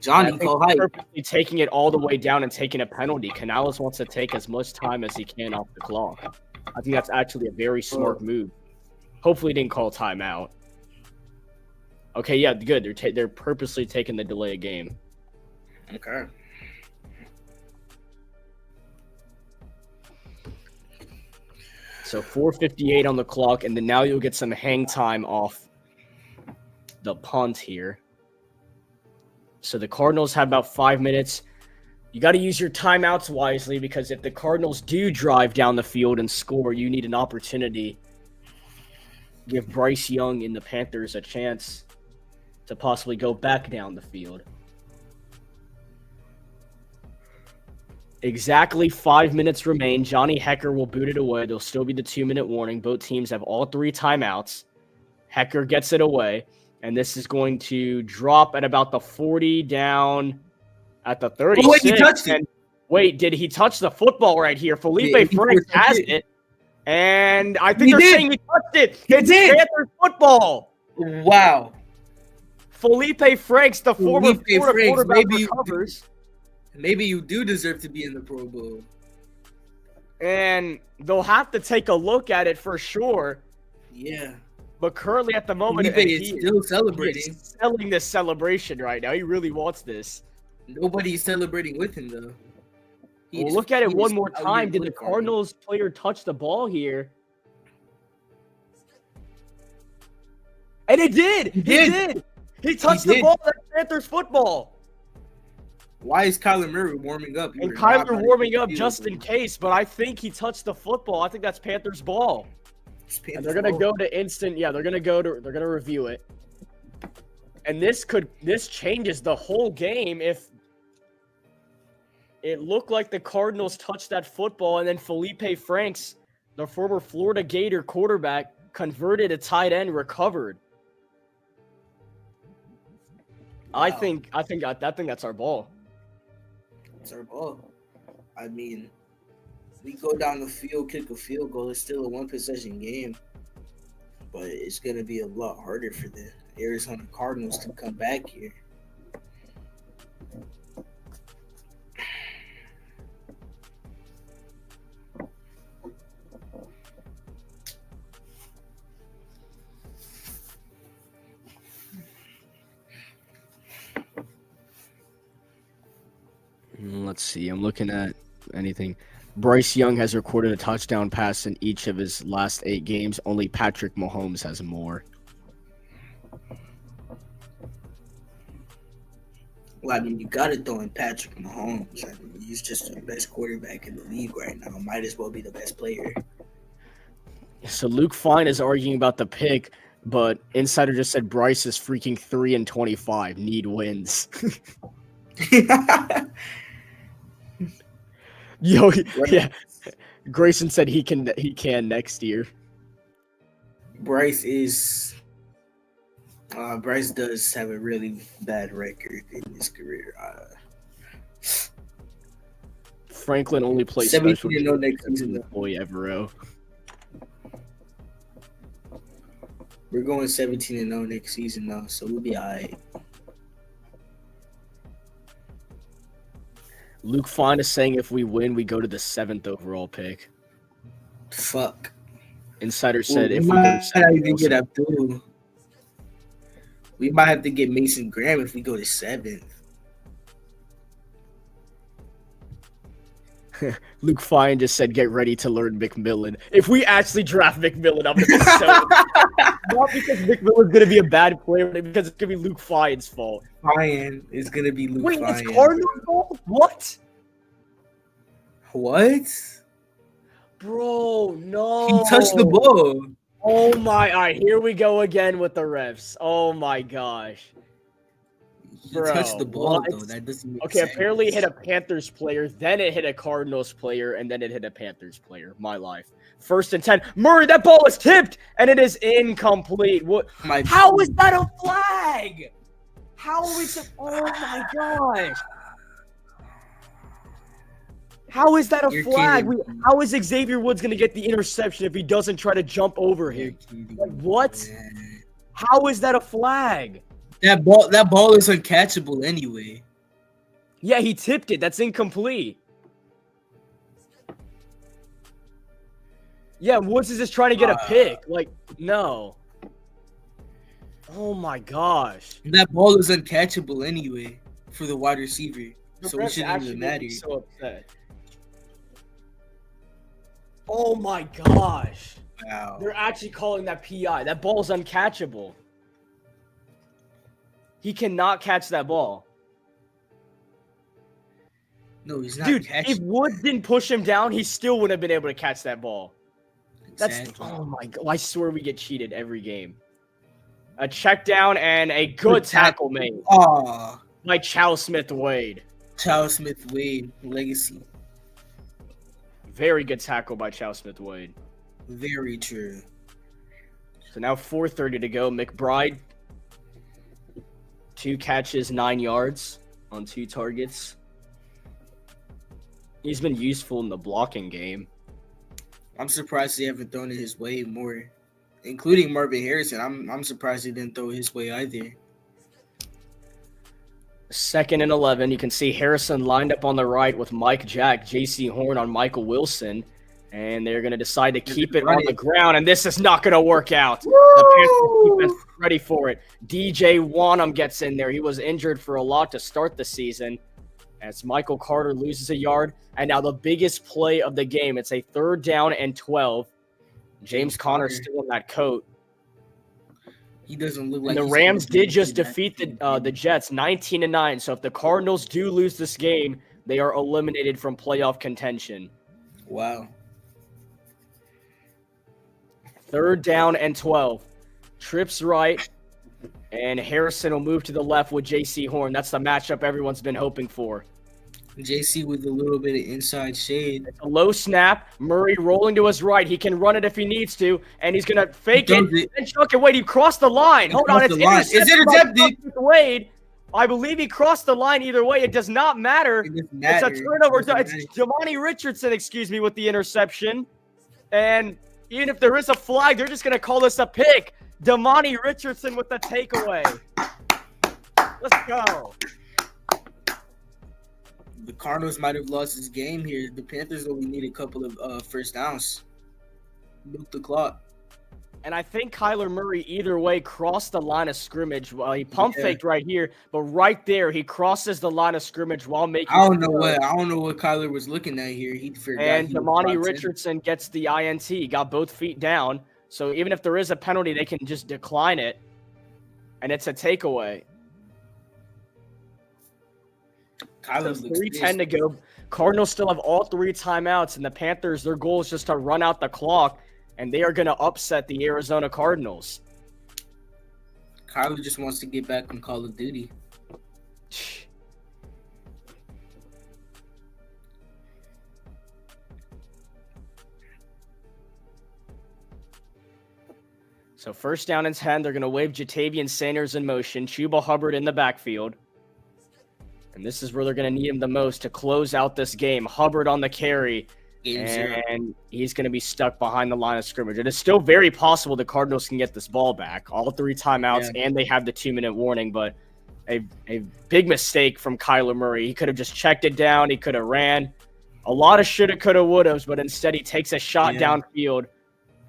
Johnny, call height. Purposely taking it all the way down and taking a penalty. Canales wants to take as much time as he can off the clock. I think that's actually a very smart move. Hopefully, he didn't call timeout. Okay, yeah, good. They're purposely taking the delay of game. Okay. So 4:58 on the clock, and then now you'll get some hang time off the punt here. So the Cardinals have about 5 minutes. You got to use your timeouts wisely, because if the Cardinals do drive down the field and score, you need an opportunity. Give Bryce Young and the Panthers a chance to possibly go back down the field. Exactly 5 minutes remain. Johnny Hecker will boot it away. There'll still be the 2-minute warning. Both teams have all 3 timeouts. Hecker gets it away. And this is going to drop at about the 40 down at the 36. Oh, wait, he touched it. Wait, did he touch the football right here? Felipe Franks has it. And I think they're saying he touched it. It's Panthers football. Wow. Felipe Franks, the former Florida quarterback, recovers. Maybe you do deserve to be in the Pro Bowl. And they'll have to take a look at it for sure. Yeah. But currently at the moment, Felipe is still celebrating. He's selling this celebration right now. He really wants this. Nobody's celebrating with him, though. Well, look at it one more time. Did the Cardinals player touch the ball here? And And it did. He did. He touched the ball. That's Panthers football. Why is Kyler Murray warming up? And Kyler warming up just in case, but I think he touched the football. I think that's Panthers ball. And they're gonna go to instant. Yeah, they're gonna review it. And this changes the whole game if it looked like the Cardinals touched that football and then Felipe Franks, the former Florida Gator quarterback, converted a tight end, recovered. Wow. I think that's our ball. It's our ball. I mean, we go down the field, kick a field goal. It's still a 1-possession game, but it's gonna be a lot harder for the Arizona Cardinals to come back here. Let's see. I'm looking at anything. Bryce Young has recorded a touchdown pass in each of his last 8 games. Only Patrick Mahomes has more. Well, I mean, you got to throw in Patrick Mahomes. I mean, he's just the best quarterback in the league right now. Might as well be the best player. So Luke Fine is arguing about the pick, but Insider just said Bryce is freaking 3-25. Need wins. Yo, yeah. Grayson said he can next year. Bryce does have a really bad record in his career. Franklin only plays 17-0 next season. Boy Evero. We're going 17-0 next season though, so we'll be alright. Luke Fine is saying if we win, we go to the 7th overall pick. Fuck. Insider said if we might not even get Abdul. We might have to get Mason Graham if we go to 7th. Luke Fine just said, "Get ready to learn McMillan." If we actually draft McMillan, I'm gonna be so not because McMillan's gonna be a bad player, but because it's gonna be Luke Fine's fault. Fine is gonna be Luke Fine. Wait, it's Cardinals' fault? What? What? Bro, no. He touched the ball. Oh my! All right, here we go again with the refs. Oh my gosh. He touched the ball, though. That doesn't make sense. Apparently it hit a Panthers player, then it hit a Cardinals player, and then it hit a Panthers player. My life. 1st and 10. Murray, that ball is tipped, and it is incomplete. What? How is that a flag? How are we oh my gosh. How is that a flag? How is Xavier Woods going to get the interception if he doesn't try to jump over him? Like, what? How is that a flag? That ball is uncatchable anyway. Yeah, he tipped it. That's incomplete. Yeah, Woods is just trying to get a pick. Like, no. Oh my gosh. That ball is uncatchable anyway for the wide receiver. So it shouldn't even matter. So upset. Oh my gosh. Wow. They're actually calling that PI. That ball is uncatchable. He cannot catch that ball. No, he's not. Dude, if Woods didn't push him down, he still wouldn't have been able to catch that ball. Exactly. Oh my god. I swear we get cheated every game. A check down and a good tackle made. By Chow Smith-Wade. Chow Smith-Wade, legacy. Very good tackle by Chow Smith-Wade. Very true. So now 4:30 to go. McBride, 2 catches, 9 yards on 2 targets. He's been useful in the blocking game. I'm surprised they haven't thrown it his way more, including Marvin Harrison. I'm surprised he didn't throw it his way either. 2nd and 11. You can see Harrison lined up on the right with Mike Jack, J.C. Horn on Michael Wilson. And they're going to decide to keep it on the ground, and this is not going to work out. Woo! The Panthers defense is ready for it. DJ Wanham gets in there. He was injured for a lot to start the season. As Michael Carter loses a yard. And now the biggest play of the game. It's a 3rd down and 12. James Conner still in that coat. He doesn't look like And the he's Rams gonna be did just that defeat good. the Jets 19-9. So if the Cardinals do lose this game, they are eliminated from playoff contention. Wow. 3rd down and 12. Trips right, and Harrison will move to the left with J.C. Horn. That's the matchup everyone's been hoping for. JC with a little bit of inside shade. It's a low snap. Murray rolling to his right. He can run it if he needs to, and he's going to fake He it. does it. And chuck it. Wait, he crossed the line. He Hold on. crossed It's the line. It's intercepted. by Wade. I believe he crossed the line either way. It does not matter. It doesn't It's matter. a turnover. It doesn't It's matter. Damani Richardson, with the interception. And even if there is a flag, they're just going to call this a pick. Damani Richardson with the takeaway. Let's go. The Cardinals might have lost this game here. The Panthers only need a couple of first downs. Milk the clock. And I think Kyler Murray either way crossed the line of scrimmage. Well, he pump faked right here, but right there he crosses the line of scrimmage while making. I don't know what Kyler was looking at here. He forgot. And he was Damani locked in. Richardson gets the INT. He got both feet down. So even if there is a penalty, they can just decline it. And it's a takeaway. Kyler So looks 3:10 to go. Cardinals still have all 3 timeouts, and the Panthers, their goal is just to run out the clock, and they are going to upset the Arizona Cardinals. Kyler just wants to get back on Call of Duty. So 1st down and 10, they're going to wave Jatavian Sanders in motion, Chuba Hubbard in the backfield. And this is where they're going to need him the most to close out this game. Hubbard on the carry, and he's going to be stuck behind the line of scrimmage. It is still very possible the Cardinals can get this ball back. All 3 timeouts, and they have the 2-minute warning, but a big mistake from Kyler Murray. He could have just checked it down. He could have ran. A lot of shoulda, coulda, wouldas, but instead he takes a shot downfield.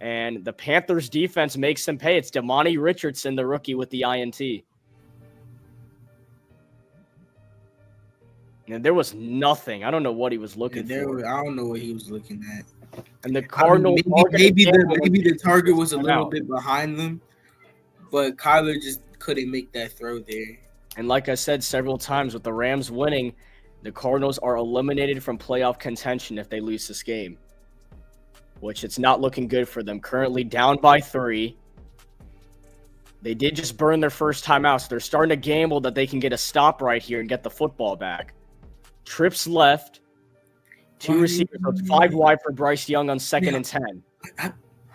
And the Panthers defense makes them pay. It's Damani Richardson, the rookie, with the INT. And there was nothing. I don't know what he was looking for. I don't know what he was looking at. And the Cardinals, maybe the target was a little bit behind them, but Kyler just couldn't make that throw there. And like I said several times, with the Rams winning, the Cardinals are eliminated from playoff contention if they lose this game, which it's not looking good for them. Currently down by 3. They did just burn their first timeout, so they're starting to gamble that they can get a stop right here and get the football back. Trips left. 2 receivers. So it's 5 wide for Bryce Young on 2nd and 10.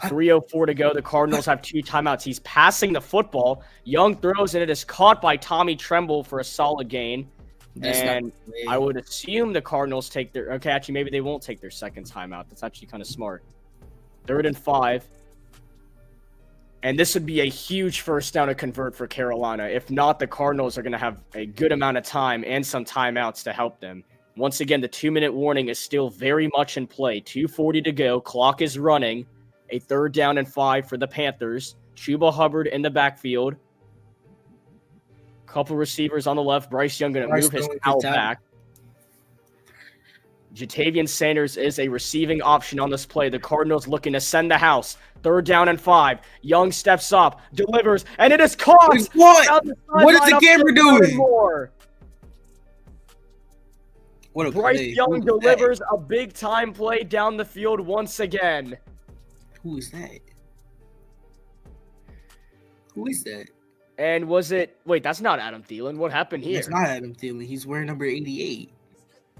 3:04 to go. The Cardinals have 2 timeouts. He's passing the football. Young throws, and it is caught by Tommy Tremble for a solid gain. And I would assume the Cardinals take their... Okay, actually, maybe they won't take their 2nd timeout. That's actually kind of smart. 3rd and 5. And this would be a huge first down to convert for Carolina. If not, the Cardinals are going to have a good amount of time and some timeouts to help them. Once again, the 2-minute warning is still very much in play. 2:40 to go. Clock is running. A 3rd down and 5 for the Panthers. Chuba Hubbard in the backfield. Couple receivers on the left. Bryce Young going to move his towel back. Jatavian Sanders is a receiving option on this play. The Cardinals looking to send the house. 3rd down and 5. Young steps up, delivers, and it is caught. What is the camera doing? What a Bryce play. Young delivers a big-time play down the field once again. Who is that? Who is that? And was it... Wait, that's not Adam Thielen. What happened here? It's not Adam Thielen. He's wearing number 88.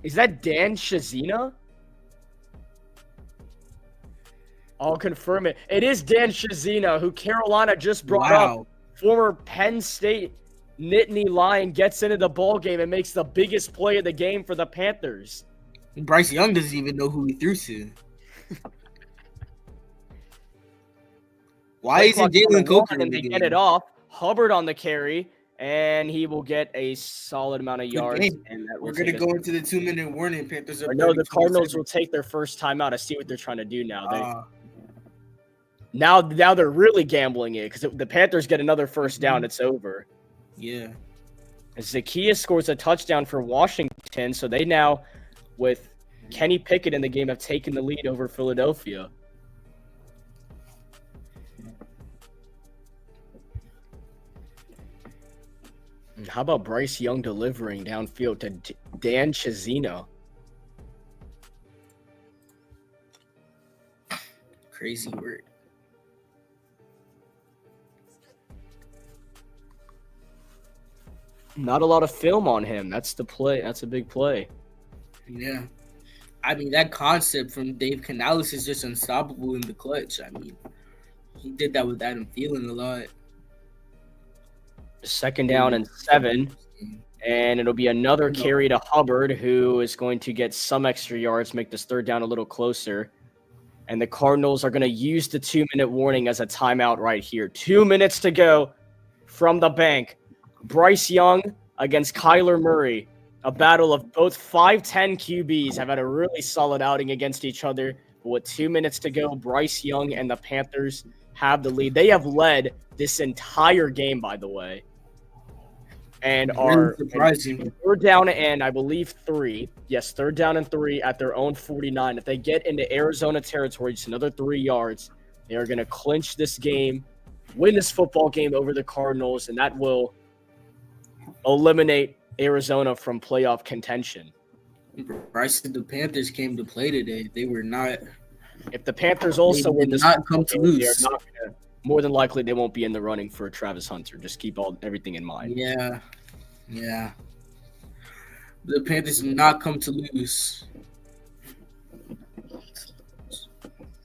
Is that Dan Shazina? I'll confirm it. It is Dan Shazina, who Carolina just brought up. Former Penn State Nittany Lion gets into the ball game and makes the biggest play of the game for the Panthers. Bryce Young doesn't even know who he threw to. Why isn't Jalen Coker in the game? They get it off. Hubbard on the carry, and he will get a solid amount of yards. And that we're going to go into the 2-minute warning. Panthers are no, the Cardinals will take their first timeout. I see what they're trying to do now. Now they're really gambling it because the Panthers get another first down. It's over. Yeah. Zacchaeus scores a touchdown for Washington, so they now, with Kenny Pickett in the game, have taken the lead over Philadelphia. How about Bryce Young delivering downfield to Dan Chizino? Crazy work. Not a lot of film on him. That's the play. That's a big play. Yeah. I mean, that concept from Dave Canales is just unstoppable in the clutch. I mean, he did that with Adam Thielen a lot. Second down and 7. And it'll be another carry to Hubbard, who is going to get some extra yards, make this third down a little closer. And the Cardinals are going to use the 2-minute warning as a timeout right here. 2 minutes to go from the bank. Bryce Young against Kyler Murray. A battle of both 5'10 QBs have had a really solid outing against each other. But with 2 minutes to go, Bryce Young and the Panthers have the lead. They have led this entire game, by the way. And are surprising. Third down and I believe 3. Yes, third down and 3 at their own 49. If they get into Arizona territory, just another 3 yards, they are going to clinch this game, win this football game over the Cardinals, and that will eliminate Arizona from playoff contention. Bryce and the Panthers came to play today. They were not. If the Panthers also win this not come to lose. They are not gonna, more than likely they won't be in the running for Travis Hunter. Just keep everything in mind. Yeah. The Panthers did not come to lose.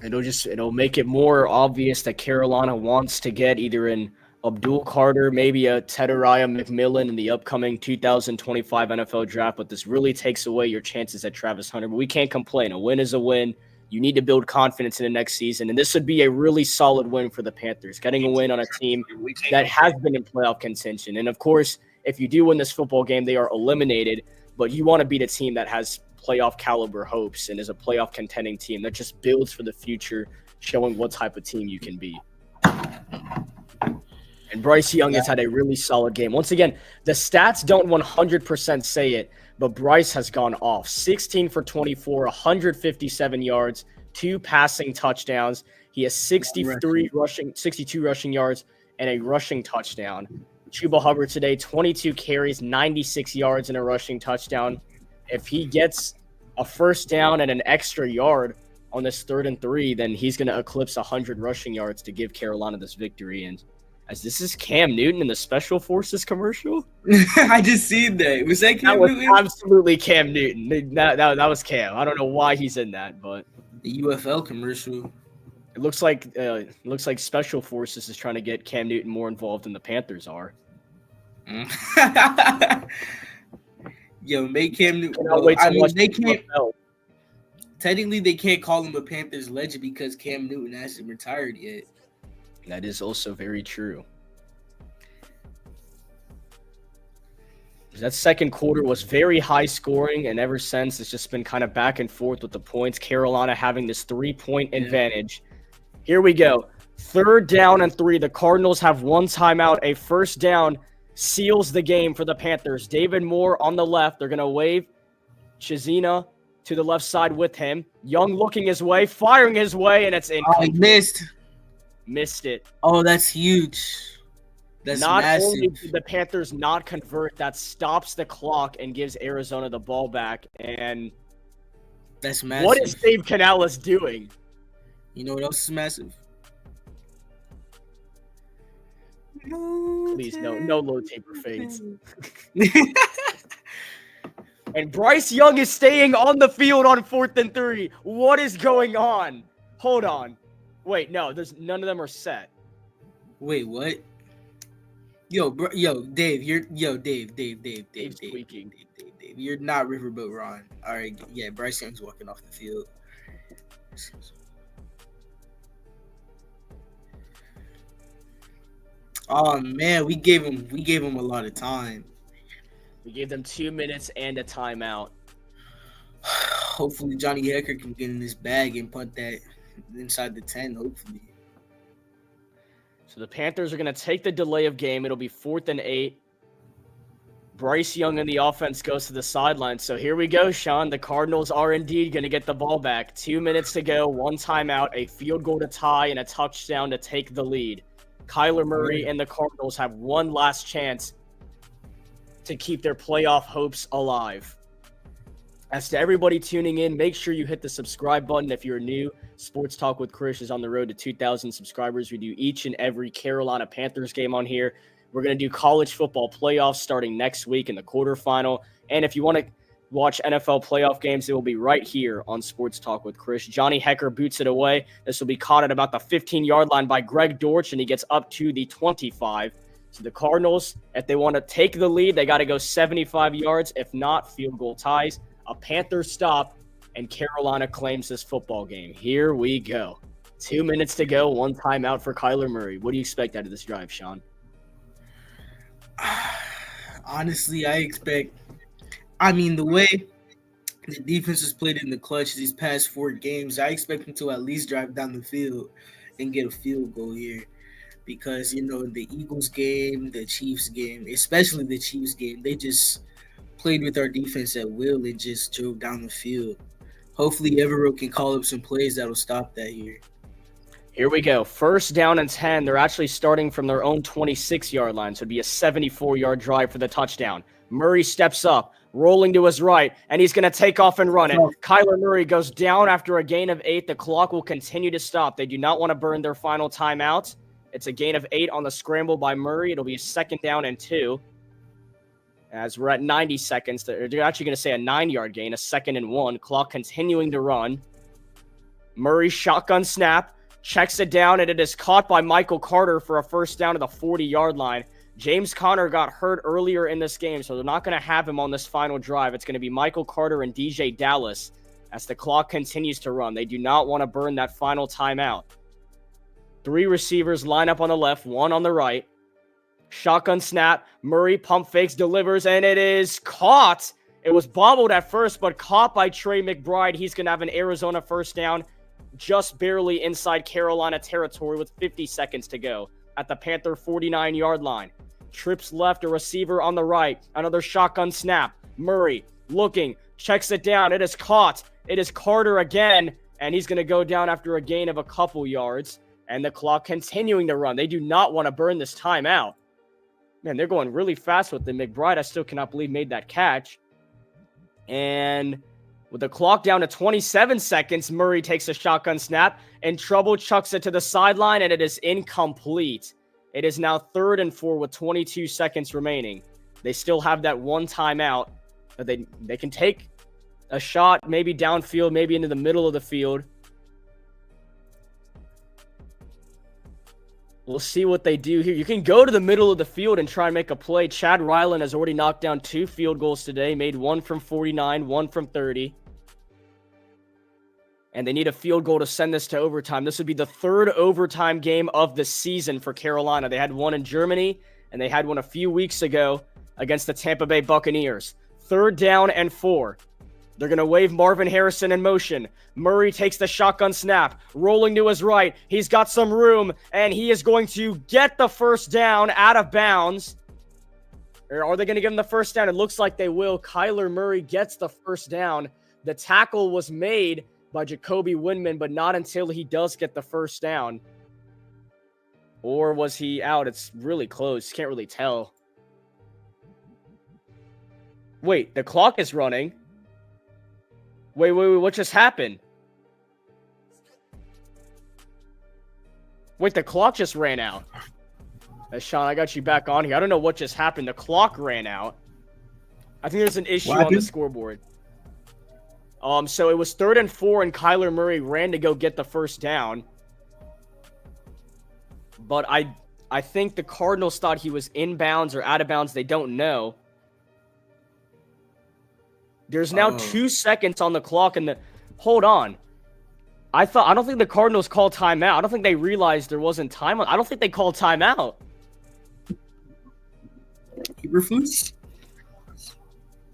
It'll make it more obvious that Carolina wants to get either an Abdul Carter, maybe a Tedariah McMillan in the upcoming 2025 NFL draft, but this really takes away your chances at Travis Hunter. But we can't complain. A win is a win. You need to build confidence in the next season, and this would be a really solid win for the Panthers, getting a win on a team that has been in playoff contention. And, of course, if you do win this football game, they are eliminated, but you want to beat a team that has playoff caliber hopes and is a playoff contending team that just builds for the future, showing what type of team you can be. And Bryce Young has had a really solid game. Once again, the stats don't 100% say it, but Bryce has gone off. 16 for 24, 157 yards, 2 passing touchdowns. He has 62 rushing yards, and a rushing touchdown. Chuba Hubbard today, 22 carries, 96 yards, and a rushing touchdown. If he gets a first down and an extra yard on this 3rd and 3, then he's going to eclipse 100 rushing yards to give Carolina this victory. And as this is Cam Newton in the Special Forces commercial. I just seen that. Was that Cam Newton? That was absolutely Cam Newton. That was Cam. I don't know why he's in that, but the UFL commercial. It looks like Special Forces is trying to get Cam Newton more involved than the Panthers are. Yo, make Cam Newton. They can't. Technically, they can't call him a Panthers legend because Cam Newton hasn't retired yet. That is also very true. That second quarter was very high scoring, and ever since it's just been kind of back and forth with the points. Carolina having this 3-point advantage. Here we go. 3rd down and 3. The Cardinals have 1 timeout. A first down seals the game for the Panthers. David Moore on the left. They're going to wave Chizina to the left side with him. Young looking his way, firing his way, and it's incomplete. He missed it. Oh, that's huge. That's not massive. only did the Panthers not convert, that stops the clock and gives Arizona the ball back. And that's massive. What is Dave Canales doing? You know what else is massive? Please, no low taper fades. And Bryce Young is staying on the field on 4th and 3. What is going on? Hold on. Wait, no, none of them are set. Wait, what? Dave, Dave. You're not Riverboat Ron. All right, yeah, Bryce Young's walking off the field. Oh man, we gave him a lot of time. We gave them 2 minutes and a timeout. Hopefully Johnny Hecker can get in his bag and punt that inside the 10, hopefully. So the Panthers are going to take the delay of game. It'll be 4th and 8. Bryce Young in the offense goes to the sideline. So here we go, Sean. The Cardinals are indeed going to get the ball back. 2 minutes to go, 1 timeout, a field goal to tie, and a touchdown to take the lead. Kyler Murray and the Cardinals have one last chance to keep their playoff hopes alive. As to everybody tuning in, make sure you hit the subscribe button if you're new. Sports Talk with Chris is on the road to 2,000 subscribers. We do each and every Carolina Panthers game on here. We're going to do college football playoffs starting next week in the quarterfinal. And if you want to watch NFL playoff games, it will be right here on Sports Talk with Chris. Johnny Hecker boots it away. This will be caught at about the 15-yard line by Greg Dortch, and he gets up to the 25. So the Cardinals, if they want to take the lead, they got to go 75 yards. If not, field goal ties. A Panthers stop, and Carolina claims this football game. Here we go. 2 minutes to go, one timeout for Kyler Murray. What do you expect out of this drive, Sean? Honestly, the way the defense has played in the clutch these past 4 games, I expect them to at least drive down the field and get a field goal here. Because, in the Eagles game, the Chiefs game, especially the Chiefs game, they just played with our defense at will and just drove down the field. Hopefully, Evero can call up some plays that'll stop that here. Here we go. First down and 10. They're actually starting from their own 26-yard line, so it'd be a 74-yard drive for the touchdown. Murray steps up, rolling to his right, and he's going to take off and run it. Kyler Murray goes down after a gain of 8. The clock will continue to stop. They do not want to burn their final timeout. It's a gain of 8 on the scramble by Murray. It'll be a 2nd down and 2. As we're at 90 seconds, they're actually going to say a 9-yard gain, a 2nd and 1. Clock continuing to run. Murray shotgun snap, checks it down, and it is caught by Michael Carter for a first down to the 40-yard line. James Conner got hurt earlier in this game, so they're not going to have him on this final drive. It's going to be Michael Carter and DJ Dallas as the clock continues to run. They do not want to burn that final timeout. 3 receivers line up on the left, 1 on the right. Shotgun snap, Murray pump fakes, delivers, and it is caught. It was bobbled at first, but caught by Trey McBride. He's going to have an Arizona first down, just barely inside Carolina territory with 50 seconds to go at the Panther 49-yard line. Trips left, a receiver on the right. Another shotgun snap. Murray looking, checks it down. It is caught. It is Carter again, and he's going to go down after a gain of a couple yards. And the clock continuing to run. They do not want to burn this timeout. Man, they're going really fast with the McBride. I still cannot believe made that catch. And with the clock down to 27 seconds, Murray takes a shotgun snap and trouble chucks it to the sideline, and it is incomplete. It is now 3rd and 4 with 22 seconds remaining. They still have that one timeout. They can take a shot, maybe downfield, maybe into the middle of the field. We'll see what they do here. You can go to the middle of the field and try and make a play. Chad Ryland has already knocked down 2 field goals today, made 1 from 49, 1 from 30. And they need a field goal to send this to overtime. This would be the 3rd overtime game of the season for Carolina. They had 1 in Germany, and they had 1 a few weeks ago against the Tampa Bay Buccaneers. 3rd down and 4. They're going to wave Marvin Harrison in motion. Murray takes the shotgun snap, rolling to his right. He's got some room, and he is going to get the first down out of bounds. Or are they going to give him the first down? It looks like they will. Kyler Murray gets the first down. The tackle was made by Jacoby Windman, but not until he does get the first down. Or was he out? It's really close. Can't really tell. Wait, the clock is running. Wait, what just happened? Wait, the clock just ran out. Sean, I got you back on here. I don't know what just happened. The clock ran out. I think there's an issue on the scoreboard. So it was 3rd and 4, and Kyler Murray ran to go get the first down. But I think the Cardinals thought he was inbounds or out of bounds. They don't know. There's now 2 seconds on the clock, and hold on. I don't think the Cardinals called timeout. I don't think they realized there wasn't time. I don't think they called timeout. Eberflus?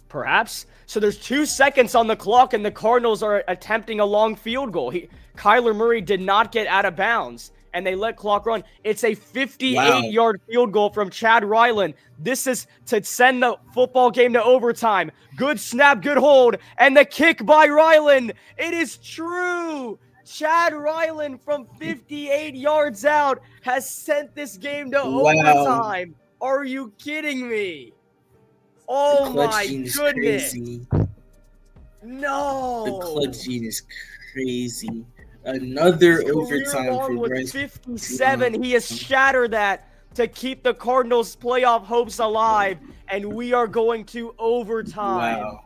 Perhaps. So there's 2 seconds on the clock, and the Cardinals are attempting a long field goal. Kyler Murray did not get out of bounds, and they let clock run. It's a 58-yard field goal from Chad Ryland. This is to send the football game to overtime. Good snap, good hold, and the kick by Ryland. It is true. Chad Ryland from 58 yards out has sent this game to overtime. Are you kidding me? Oh clutch my gene is goodness. crazy. No. The clutch gene is crazy. Another His career overtime long for was Bryce 57. Young. He has shattered that to keep the Cardinals' playoff hopes alive, and we are going to overtime. Wow.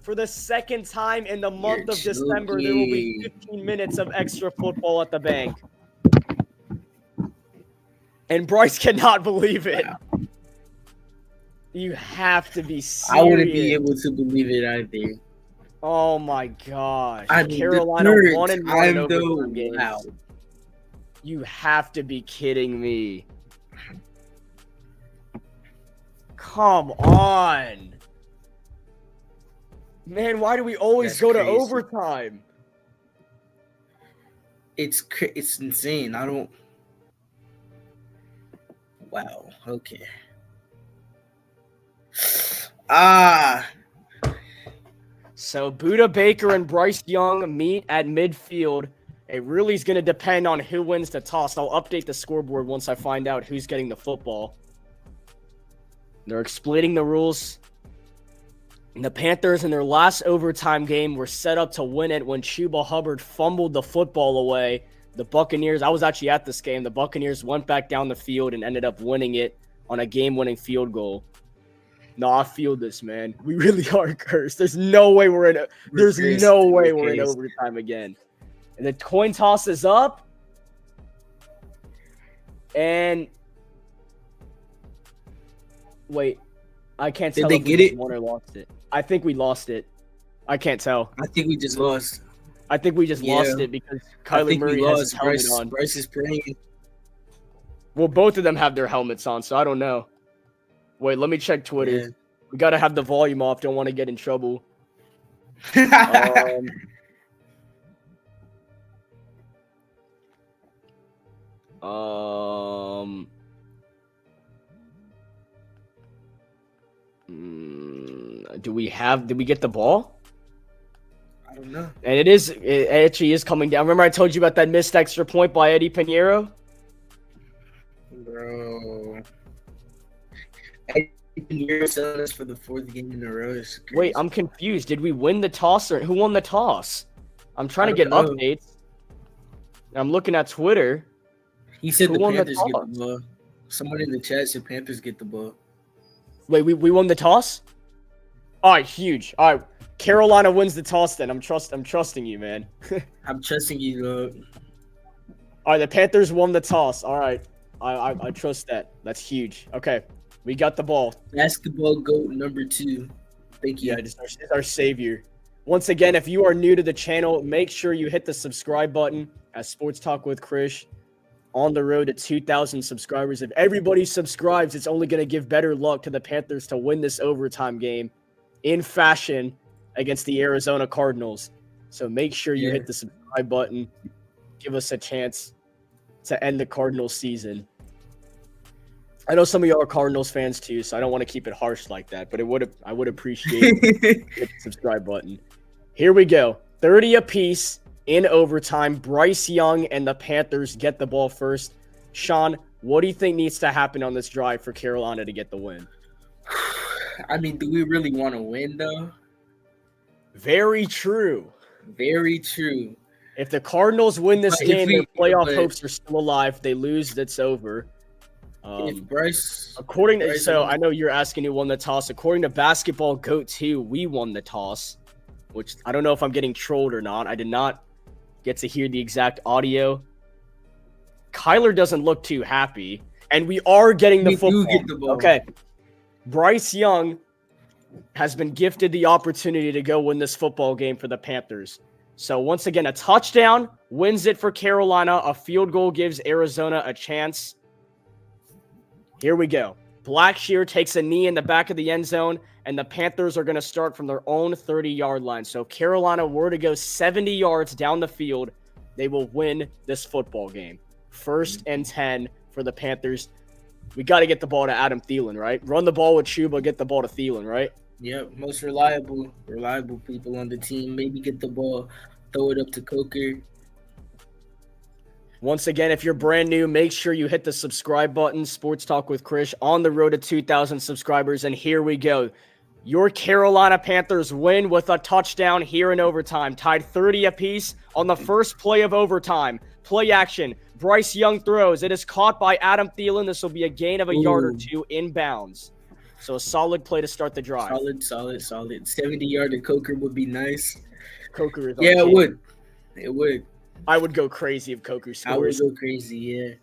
For the second time in the month You're of December, there will be joking. 15 minutes of extra football at the bank. And Bryce cannot believe it. Wow. You have to be serious. I wouldn't be able to believe it either. Oh my gosh. I mean, Carolina the third 1-1 in time, overtime games. wow. You have to be kidding me. Come on. Man, why do we always That's go to crazy. overtime? It's insane. I don't. Wow. Okay. So Buda Baker and Bryce Young meet at midfield. It really is going to depend on who wins the toss. I'll update the scoreboard once I find out who's getting the football. They're explaining the rules. And the Panthers in their last overtime game were set up to win it when Chuba Hubbard fumbled the football away. The Buccaneers, I was actually at this game. The Buccaneers went back down the field and ended up winning it on a game-winning field goal. No, I feel this, man. We really are cursed. There's no way we're in overtime again. And the coin toss is up. And wait, I can't tell if we won or lost it. I think we lost it. I can't tell. I think we just lost. I think we just lost it because Kyler Murray has his helmet on. Bryce is playing. Well, both of them have their helmets on, so I don't know. Wait, let me check Twitter. Yeah. We got to have the volume off. Don't want to get in trouble. Did we get the ball? I don't know. And it actually is coming down. Remember I told you about that missed extra point by Eddie Pinheiro? Bro. Eddie Pinheiro selling us for the fourth game in a row. Wait, I'm confused. Did we win the toss or who won the toss? I'm trying to get updates. I'm looking at Twitter. He said the Panthers get the ball. Someone in the chat said Panthers get the ball. Wait, we won the toss? All right, huge. All right, Carolina wins the toss then. I'm trusting you, man. I'm trusting you, look. All right, the Panthers won the toss. All right, I trust that. That's huge. Okay, we got the ball. Basketball GOAT number 2. Thank you. Yeah, it's our savior. Once again, if you are new to the channel, make sure you hit the subscribe button at Sports Talk with Krish. On the road to 2,000 subscribers. If everybody subscribes, it's only going to give better luck to the Panthers to win this overtime game in fashion against the Arizona Cardinals. So make sure you hit the subscribe button. Give us a chance to end the Cardinals season. I know some of y'all are Cardinals fans too, so I don't want to keep it harsh like that, but I would appreciate the subscribe button. Here we go. 30 apiece. In overtime, Bryce Young and the Panthers get the ball first. Sean, what do you think needs to happen on this drive for Carolina to get the win? I mean, do we really want to win, though? Very true. Very true. If the Cardinals win this game, their playoff hopes are still alive. If they lose, it's over. If Bryce... I know you're asking who won the toss. According to Basketball GOAT 2, we won the toss, which I don't know if I'm getting trolled or not. I did not get to hear the exact audio. Kyler doesn't look too happy, and we are getting the football. Get the ball. Okay. Bryce Young has been gifted the opportunity to go win this football game for the Panthers. So once again, a touchdown wins it for Carolina. A field goal gives Arizona a chance. Here we go. Blackshear takes a knee in the back of the end zone, and the Panthers are going to start from their own 30-yard line. So if Carolina were to go 70 yards down the field, they will win this football game. 1st and 10 for the Panthers. We got to get the ball to Adam Thielen, right? Run the ball with Chuba, get the ball to Thielen, right? Yep, most reliable people on the team. Maybe get the ball, throw it up to Coker. Once again, if you're brand new, make sure you hit the subscribe button. Sports Talk with Krish on the road to 2,000 subscribers. And here we go. Your Carolina Panthers win with a touchdown here in overtime, tied 30 apiece on the first play of overtime. Play action. Bryce Young throws. It is caught by Adam Thielen. This will be a gain of a yard or two inbounds. So a solid play to start the drive. Solid. 70-yard Coker would be nice. Coker is yeah, it would. It would. I would go crazy if Coker scores. I would go crazy, yeah.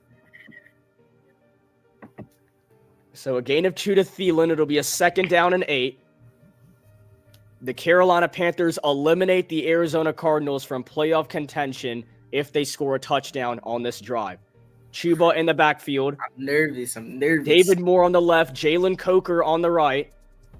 So a gain of 2 to Thielen. It'll be a 2nd down and 8. The Carolina Panthers eliminate the Arizona Cardinals from playoff contention if they score a touchdown on this drive. Chuba in the backfield. I'm nervous. David Moore on the left. Jalen Coker on the right.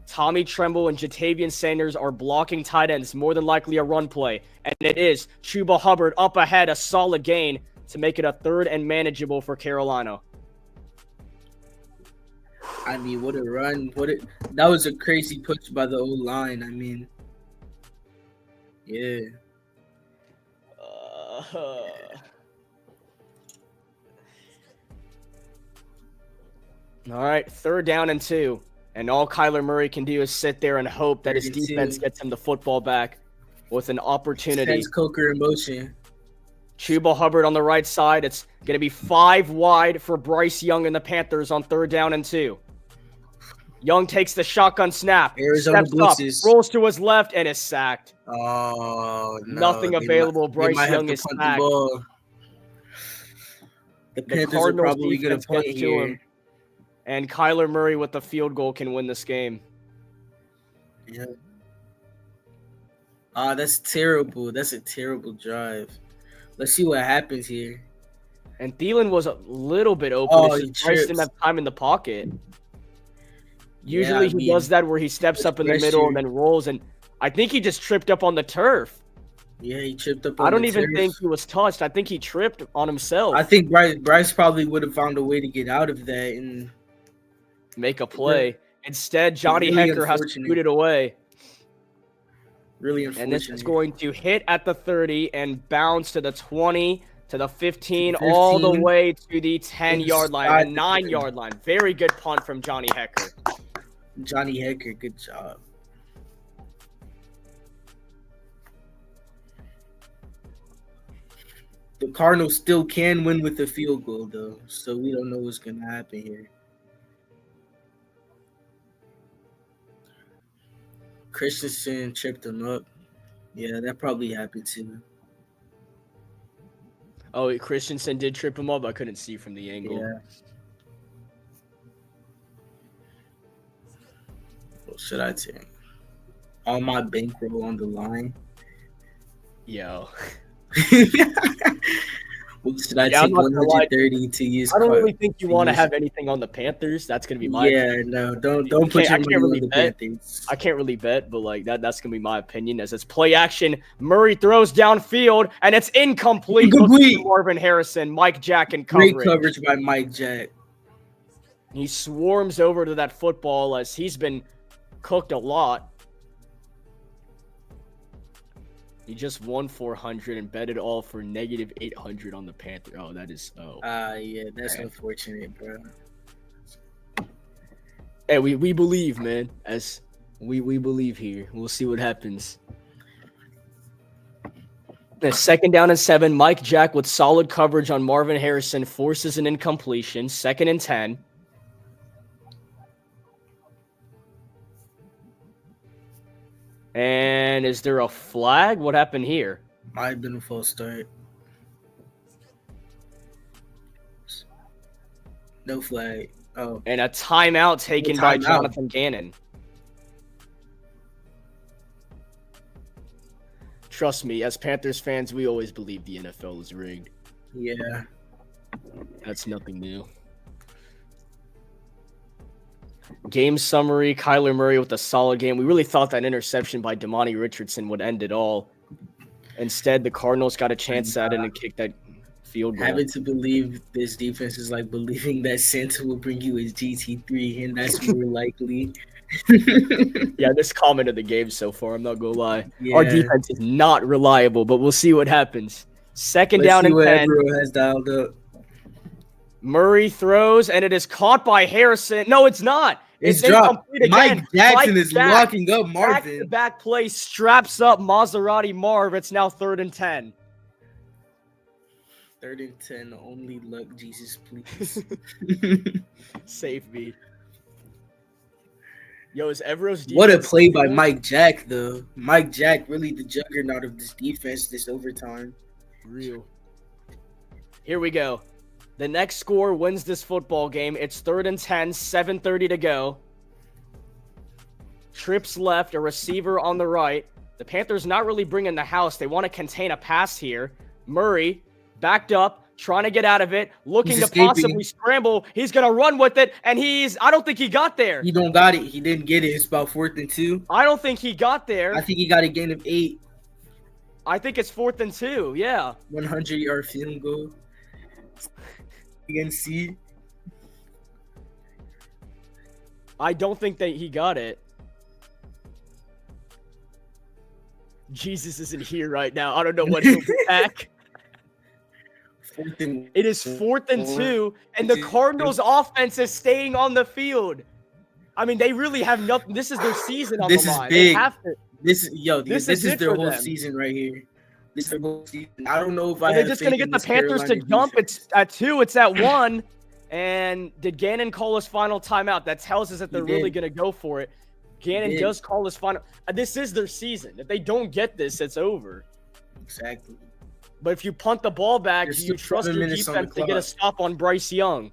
Tommy Tremble and Jatavian Sanders are blocking tight ends, more than likely a run play. And it is Chuba Hubbard up ahead, a solid gain to make it a 3rd and manageable for Carolina. I mean, what a run. That was a crazy push by the O-line. I mean, yeah. All right, 3rd down and 2. And all Kyler Murray can do is sit there and hope that his defense gets him the football back with an opportunity. That's Coker in motion. Chuba Hubbard on the right side. It's going to be 5 wide for Bryce Young and the Panthers on 3rd down and 2. Young takes the shotgun snap. Arizona blitzes. Rolls to his left and is sacked. Oh, no. Nothing available. Bryce Young is sacked. The Panthers are probably going to punt here. And Kyler Murray with the field goal can win this game. Yeah. That's terrible. That's a terrible drive. Let's see what happens here. And Thielen was a little bit open. Bryce didn't have time in the pocket. Usually he does that where he steps up in the middle and then rolls. And I think he just tripped up on the turf. Yeah, he tripped up on the turf. I don't even think he was touched. I think he tripped on himself. I think Bryce probably would have found a way to get out of that and make a play. Instead, Johnny Hecker has to shoot it away. Really unfortunate. And this is going to hit at the 30 and bounce to the 20, to the 15, all the way to the 10-yard line, the 9-yard line. Very good punt from Johnny Hecker. Johnny Hecker, good job. The Cardinals still can win with a field goal, though, so we don't know what's going to happen here. Christensen tripped him up. Yeah, that probably happened too. Oh, Christensen did trip him up? I couldn't see from the angle. Yeah. What should I take? All my bankroll on the line. Yo. What should I take? 130 to use. I don't really think you want to have anything on the Panthers. That's gonna be my opinion. No, don't put your money on the Panthers. I can't really bet, but like that's gonna be my opinion. As it's play action, Murray throws downfield and it's incomplete. Marvin Harrison, Mike Jack in coverage. Great coverage by Mike Jack. He swarms over to that football as he's been cooked a lot. He just won 400 and betted all for negative 800 on the Panther. Oh, that is yeah, that's unfortunate, bro. Hey, we believe, man. As we believe here. We'll see what happens. The 2nd down and 7. Mike Jack with solid coverage on Marvin Harrison forces an incompletion. 2nd and 10. And is there a flag? What happened here? Might have been a false start. No flag. Oh. And a timeout taken by Jonathan Gannon. Trust me, as Panthers fans, we always believe the NFL is rigged. Yeah. That's nothing new. Game summary, Kyler Murray with a solid game. We really thought that interception by Damani Richardson would end it all. Instead, the Cardinals got a chance at it and kicked that field goal. Having to believe this defense is like believing that Santa will bring you his GT3, and that's more likely. Yeah, this comment of the game so far, I'm not going to lie. Yeah. Our defense is not reliable, but we'll see what happens. Second Let's down see and what 10. Ebro has dialed up. Murray throws, and it is caught by Harrison. No, it's not. It's dropped. incomplete again. Mike Jackson Mike is Jack, locking up Marvin. Back-to-back play, straps up Maserati Marv. It's now 3rd and 10. 3rd and 10. Only luck, Jesus, please. Save me. Yo, is Evro's defense What a play by good? Mike Jack, though. Mike Jack, really the juggernaut of this defense this overtime. Real. Here we go. The next score wins this football game. It's 3rd and 10, 7:30 to go. Trips left, a receiver on the right. The Panthers not really bringing the house. They want to contain a pass here. Murray backed up, trying to get out of it, looking to possibly scramble. He's going to run with it, and I don't think he got there. He don't got it. He didn't get it. It's about 4th and 2. I don't think he got there. I think he got a gain of 8. I think it's 4th and 2, yeah. 100-yard field goal. Against C. I don't think that he got it. Jesus isn't here right now. I don't know what he'll back. It is 4th and 2, and the Cardinals' offense is staying on the field. I mean, they really have nothing. This is their season on the line. This is big. They have to. This is their whole season right here. This is their whole season. I don't know if Are they just going to get the Panthers to jump? It's at 2. It's at 1. And did Gannon call his final timeout? That tells us that they're really going to go for it. Gannon does call his final. This is their season. If they don't get this, it's over. Exactly. But if you punt the ball back, do you trust your defense to get a stop on Bryce Young?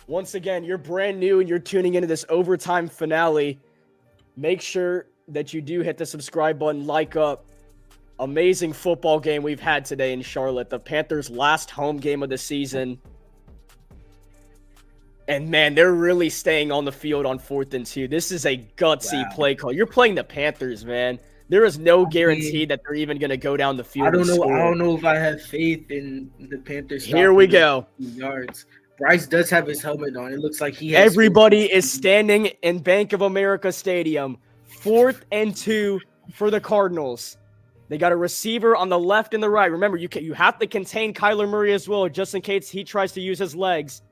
Once again, you're brand new and you're tuning into this overtime finale. Make sure that you do hit the subscribe button, like up. Amazing football game we've had today in Charlotte. The Panthers' last home game of the season. And, man, they're really staying on the field on 4th and 2. This is a gutsy play call. You're playing the Panthers, man. There is no guarantee that they're even going to go down the field. I don't know if I have faith in the Panthers. Here we go. Yards. Bryce does have his helmet on. It looks like he has. Everybody is standing in Bank of America Stadium. 4th and 2 for the Cardinals. They got a receiver on the left and the right. Remember, you have to contain Kyler Murray as well, just in case he tries to use his legs.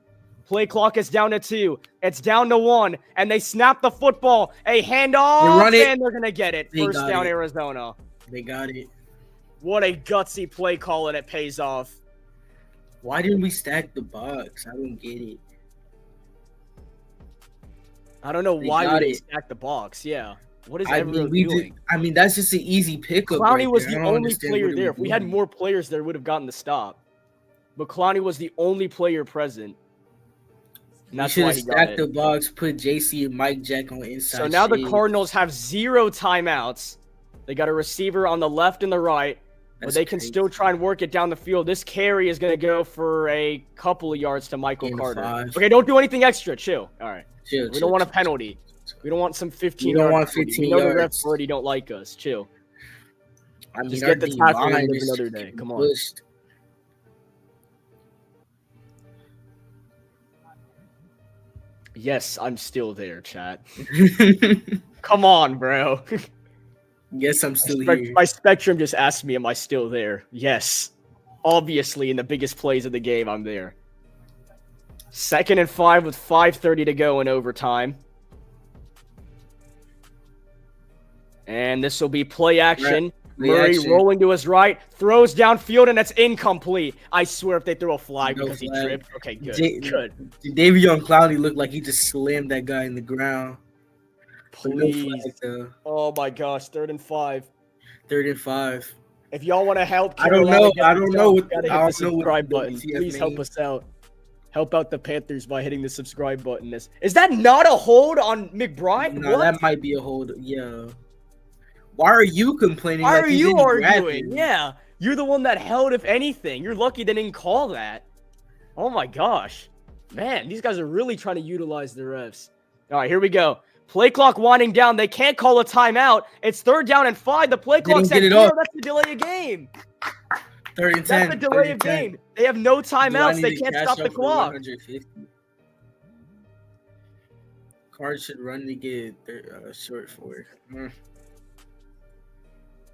Play clock is down to 2. It's down to 1, and they snap the football. A handoff, and they're going to get it. First down, Arizona. They got it. What a gutsy play call, and it pays off. Why didn't we stack the box? I don't get it. I don't know why we stacked the box. Yeah. What is everyone doing? That's just an easy pickup. Clowney was the only player there. If we had more players there, would have gotten the stop. But Clowney was the only player present. And that's why he stacked the box, put JC and Mike Jack on inside. So now the Cardinals have 0 timeouts. They got a receiver on the left and the right. But they can still try and work it down the field. This carry is going to go for a couple of yards to Michael Carter. 5. Okay, don't do anything extra. Chill. All right. We don't want a penalty. We don't want some 15 yards. We don't want 15 yards. We know the refs already don't like us. Chill. Just get the tackle and live another day. Come on. Yes, I'm still there, chat. Come on, bro. Yes, I'm still here. My Spectrum just asked me, am I still there? Yes. Obviously, in the biggest plays of the game, I'm there. 2nd and 5 with 5:30 to go in overtime. And this will be play action. Murray rolling to his right, throws downfield, and that's incomplete. I swear if they throw a flag because he tripped. Okay, good. Good. Davion Clowney looked like he just slammed that guy in the ground. Please. Oh my gosh, 3rd and 5. 3rd and 5. If y'all want to help, I don't know. Gotta hit the subscribe button. Please help us out. Help out the Panthers by hitting the subscribe button. Is that not a hold on McBride? No, that might be a hold. Yeah. Why are you complaining? Why are you arguing? Yeah, you're the one that held. If anything, you're lucky they didn't call that. Oh my gosh, man, these guys are really trying to utilize the refs. All right, here we go. Play clock winding down. They can't call a timeout. It's 3rd down and 5. The play clock's at 0. That's the delay of game. 3rd and 10. That's the delay of game. They have no timeouts. They can't stop the clock. Cards should run to get short for it.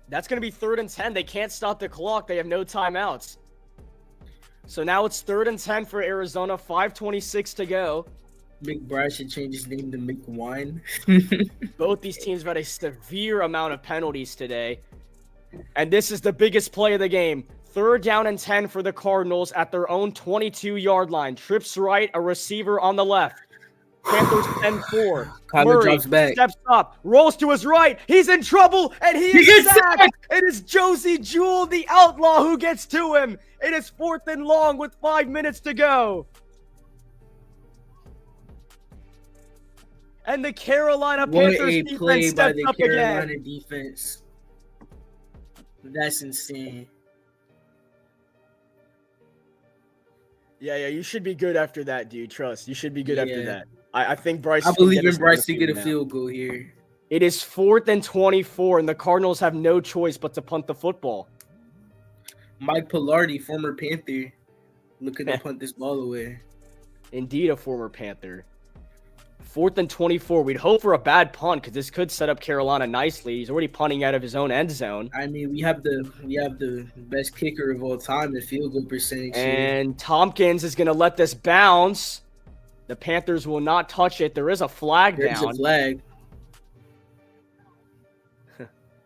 That's going to be 3rd and 10. They can't stop the clock. They have no timeouts. So now it's 3rd and 10 for Arizona. 5:26 to go. McBride should change his name to McWine. Both these teams have had a severe amount of penalties today. And this is the biggest play of the game. 3rd down and 10 for the Cardinals at their own 22-yard line. Trips right, a receiver on the left. Panthers 10-4. Kyler drops back. Steps up, rolls to his right. He's in trouble, and he is sacked. It is Josie Jewell, the outlaw, who gets to him. It is 4th and long with 5 minutes to go. And the Carolina Panthers defense steps up Carolina again. defense. That's insane. Yeah, you should be good after that, dude. Trust. You should be good after that. I think Bryce. I believe in Bryce to get a field goal here. It is 4th and 24, and the Cardinals have no choice but to punt the football. Mike Pilardi, former Panther, looking to punt this ball away. Indeed, a former Panther. 4th and 24. We'd hope for a bad punt because this could set up Carolina nicely. He's already punting out of his own end zone. I mean, we have the best kicker of all time in field goal percentage. And Tompkins is going to let this bounce. The Panthers will not touch it. There is a flag down. There's a flag.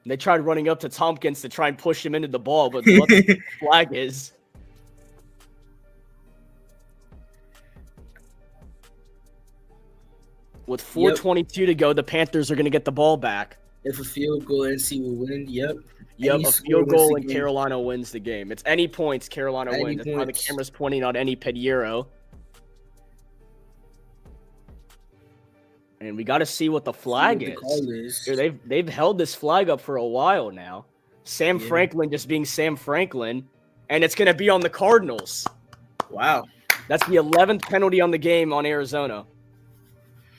They tried running up to Tompkins to try and push him into the ball, but what the flag is. With 4:22 to go, the Panthers are going to get the ball back. If a field goal, NC will win. Yep, a field goal and Carolina wins the game. It's any points, Carolina wins. That's why the camera's pointing out any Pinheiro. And we got to see what the flag is. Dude, they've held this flag up for a while now. Sam Franklin just being Sam Franklin, and it's going to be on the Cardinals. Wow. That's the 11th penalty on the game on Arizona.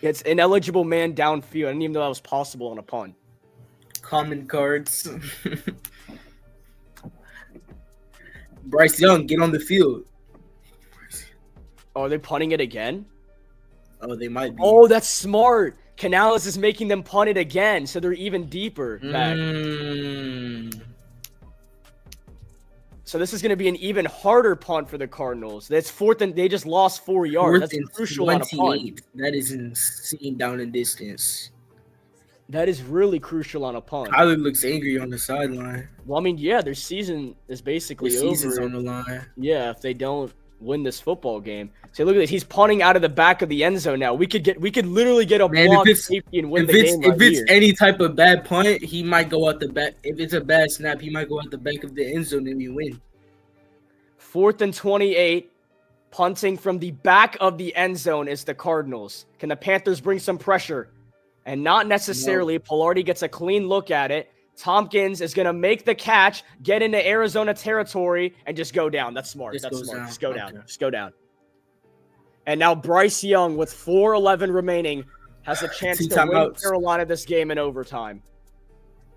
It's ineligible man downfield. I didn't even know that was possible on a punt. Common cards. Bryce Young, get on the field. Oh, are they punting it again? Oh, they might be. Oh, that's smart. Canales is making them punt it again, so they're even deeper back. So this is going to be an even harder punt for the Cardinals. That's 4th and they just lost 4 yards. That's crucial on a punt. That is insane down in distance. That is really crucial on a punt. Kyler looks angry on the sideline. Well, I mean, yeah, their season is basically over. Season's on the line. Yeah, if they don't win this football game. So look at this. He's punting out of the back of the end zone now. We could literally get a block safety and win the game If it's any type of bad punt, he might go out the back. If it's a bad snap, he might go out the back of the end zone and we win. 4th and 28. Punting from the back of the end zone is the Cardinals. Can the Panthers bring some pressure? And not necessarily. No. Pilardi gets a clean look at it. Tompkins is going to make the catch, get into Arizona territory, and just go down. That's smart. That's smart. Just go down. Just go down. And now Bryce Young, with 4:11 remaining, has a chance to win Carolina this game in overtime.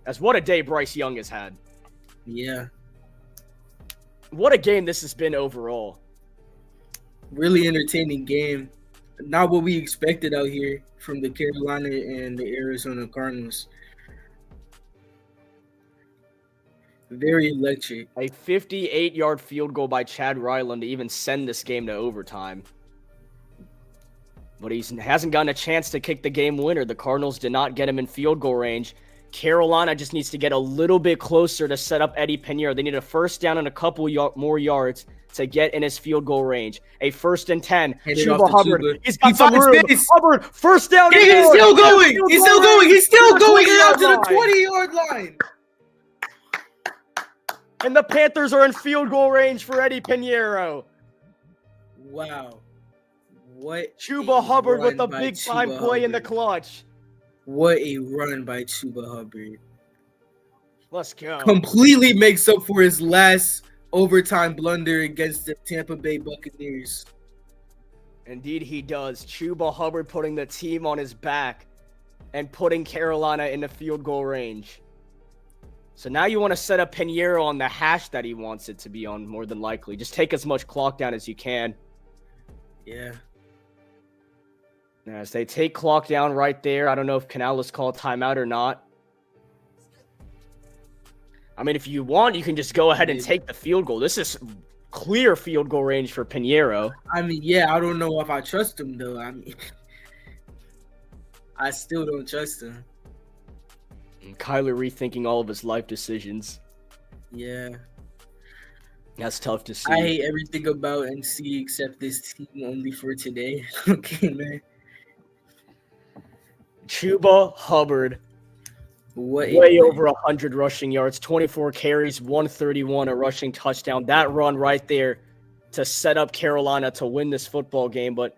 As what a day Bryce Young has had. Yeah. What a game this has been overall. Really entertaining game. Not what we expected out here from the Carolina and the Arizona Cardinals. Very electric. A 58-yard field goal by Chad Ryland to even send this game to overtime. But he hasn't gotten a chance to kick the game winner. The Cardinals did not get him in field goal range. Carolina just needs to get a little bit closer to set up Eddie Pinheiro. They need a first down and a couple more yards to get in his field goal range. A 1st and 10. Chuba Hubbard. He's got some room. Hubbard, first down. He's still going. He's still going. He's still going out to the 20-yard line. And the Panthers are in field goal range for Eddie Pinheiro. Wow. What Chuba Hubbard with a big-time play in the clutch. What a run by Chuba Hubbard. Let's go. Completely makes up for his last overtime blunder against the Tampa Bay Buccaneers. Indeed he does. Chuba Hubbard putting the team on his back and putting Carolina in the field goal range. So now you want to set up Pinheiro on the hash that he wants it to be on, more than likely. Just take as much clock down as you can. Yeah. As they take clock down right there. I don't know if Canales called timeout or not. I mean, if you want, you can just go ahead and take the field goal. This is clear field goal range for Pinheiro. I mean, yeah, I don't know if I trust him, though. I mean, I still don't trust him. And Kyler rethinking all of his life decisions. Yeah. That's tough to see. I hate everything about NC except this team only for today. Okay, man. Chuba Hubbard. Way over 100 rushing yards, 24 carries, 131, a rushing touchdown. That run right there to set up Carolina to win this football game. But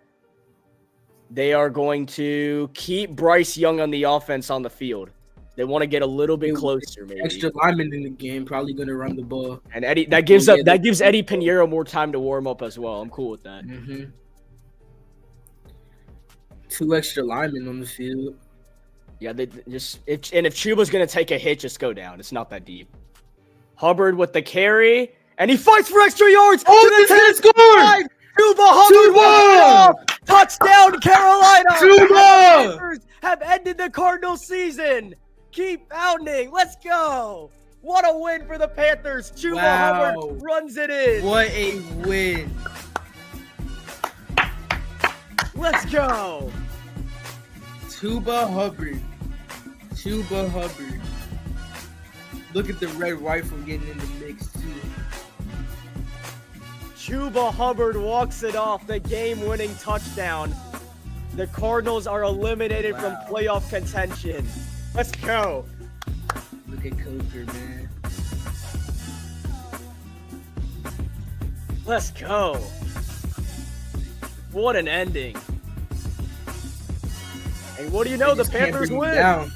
they are going to keep Bryce Young on the offense on the field. They want to get a little bit closer, maybe. Extra lineman in the game, probably going to run the ball. And Eddie, that gives Eddie Pinheiro more time to warm up as well. I'm cool with that. Mm-hmm. 2 extra linemen on the field. Yeah, if Chuba's gonna take a hit, just go down. It's not that deep. Hubbard with the carry, and he fights for extra yards. Oh, he's gonna score! Chuba Hubbard! Touchdown, Carolina! Chuba! The Panthers have ended the Cardinals season. Keep pounding. Let's go. What a win for the Panthers. Chuba Hubbard runs it in. What a win. Let's go. Chuba Hubbard. Look at the red rifle getting in the mix, too. Chuba Hubbard walks it off, the game-winning touchdown. The Cardinals are eliminated from playoff contention. Let's go. Look at Coker, man. Let's go. What an ending. And what do you know? The Panthers win. Down.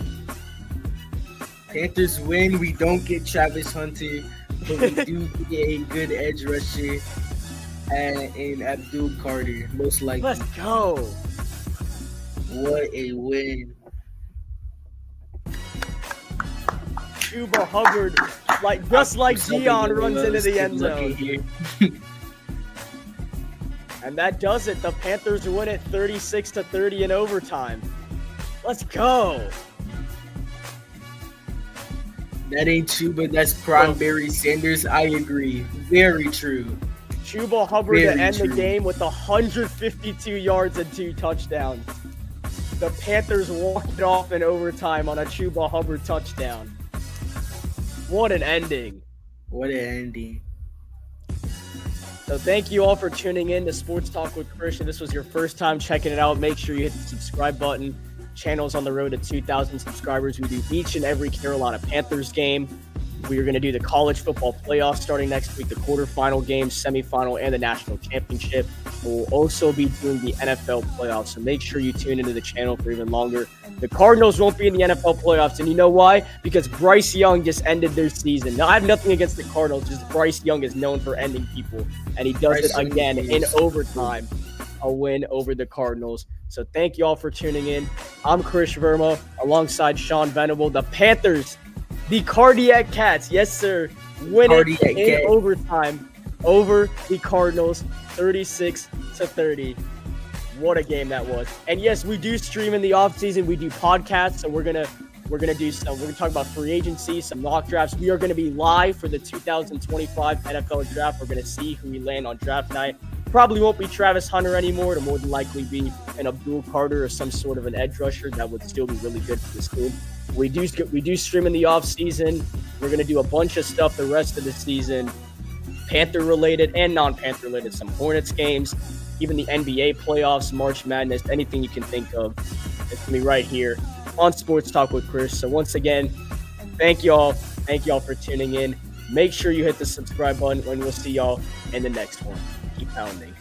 Panthers win. We don't get Travis Hunter, but we do get a good edge rusher and Abdul Carter, most likely. Let's go. What a win. Chuba Hubbard, just like Dion, runs into the end zone. And that does it. The Panthers win it 36-30 in overtime. Let's go. That ain't Chuba, that's prime Barry Sanders. I agree. Very true. Chuba Hubbard to end the game with 152 yards and 2 touchdowns. The Panthers walked it off in overtime on a Chuba Hubbard touchdown. What an ending. What an ending. So thank you all for tuning in to Sports Talk with Christian. This was your first time checking it out. Make sure you hit the subscribe button. Channel's on the road to 2,000 subscribers. We do each and every Carolina Panthers game. We are going to do the college football playoffs starting next week, the quarterfinal games, semifinal, and the national championship. We'll also be doing the NFL playoffs, so make sure you tune into the channel for even longer. The Cardinals won't be in the NFL playoffs, and you know why? Because Bryce Young just ended their season. Now, I have nothing against the Cardinals, just Bryce Young is known for ending people, and he does it again in overtime, a win over the Cardinals. So thank you all for tuning in. I'm Chris Verma, alongside Sean Venable. The Panthers, the Cardiac Cats, yes sir, win it in overtime over the Cardinals, 36-30. What a game that was. And yes, we do stream in the offseason. We do podcasts, so we're gonna talk about free agency, some mock drafts. We are gonna be live for the 2025 NFL draft. We're gonna see who we land on draft night. Probably won't be Travis Hunter anymore. It'll more than likely be an Abdul Carter or some sort of an edge rusher that would still be really good for this team. We do stream in the off season. We're gonna do a bunch of stuff the rest of the season, Panther related and non-Panther related. Some Hornets games, even the NBA playoffs, March Madness, anything you can think of. It's gonna be right here on Sports Talk with Chris. So once again, thank y'all for tuning in. Make sure you hit the subscribe button, and we'll see y'all in the next one. Keep pounding.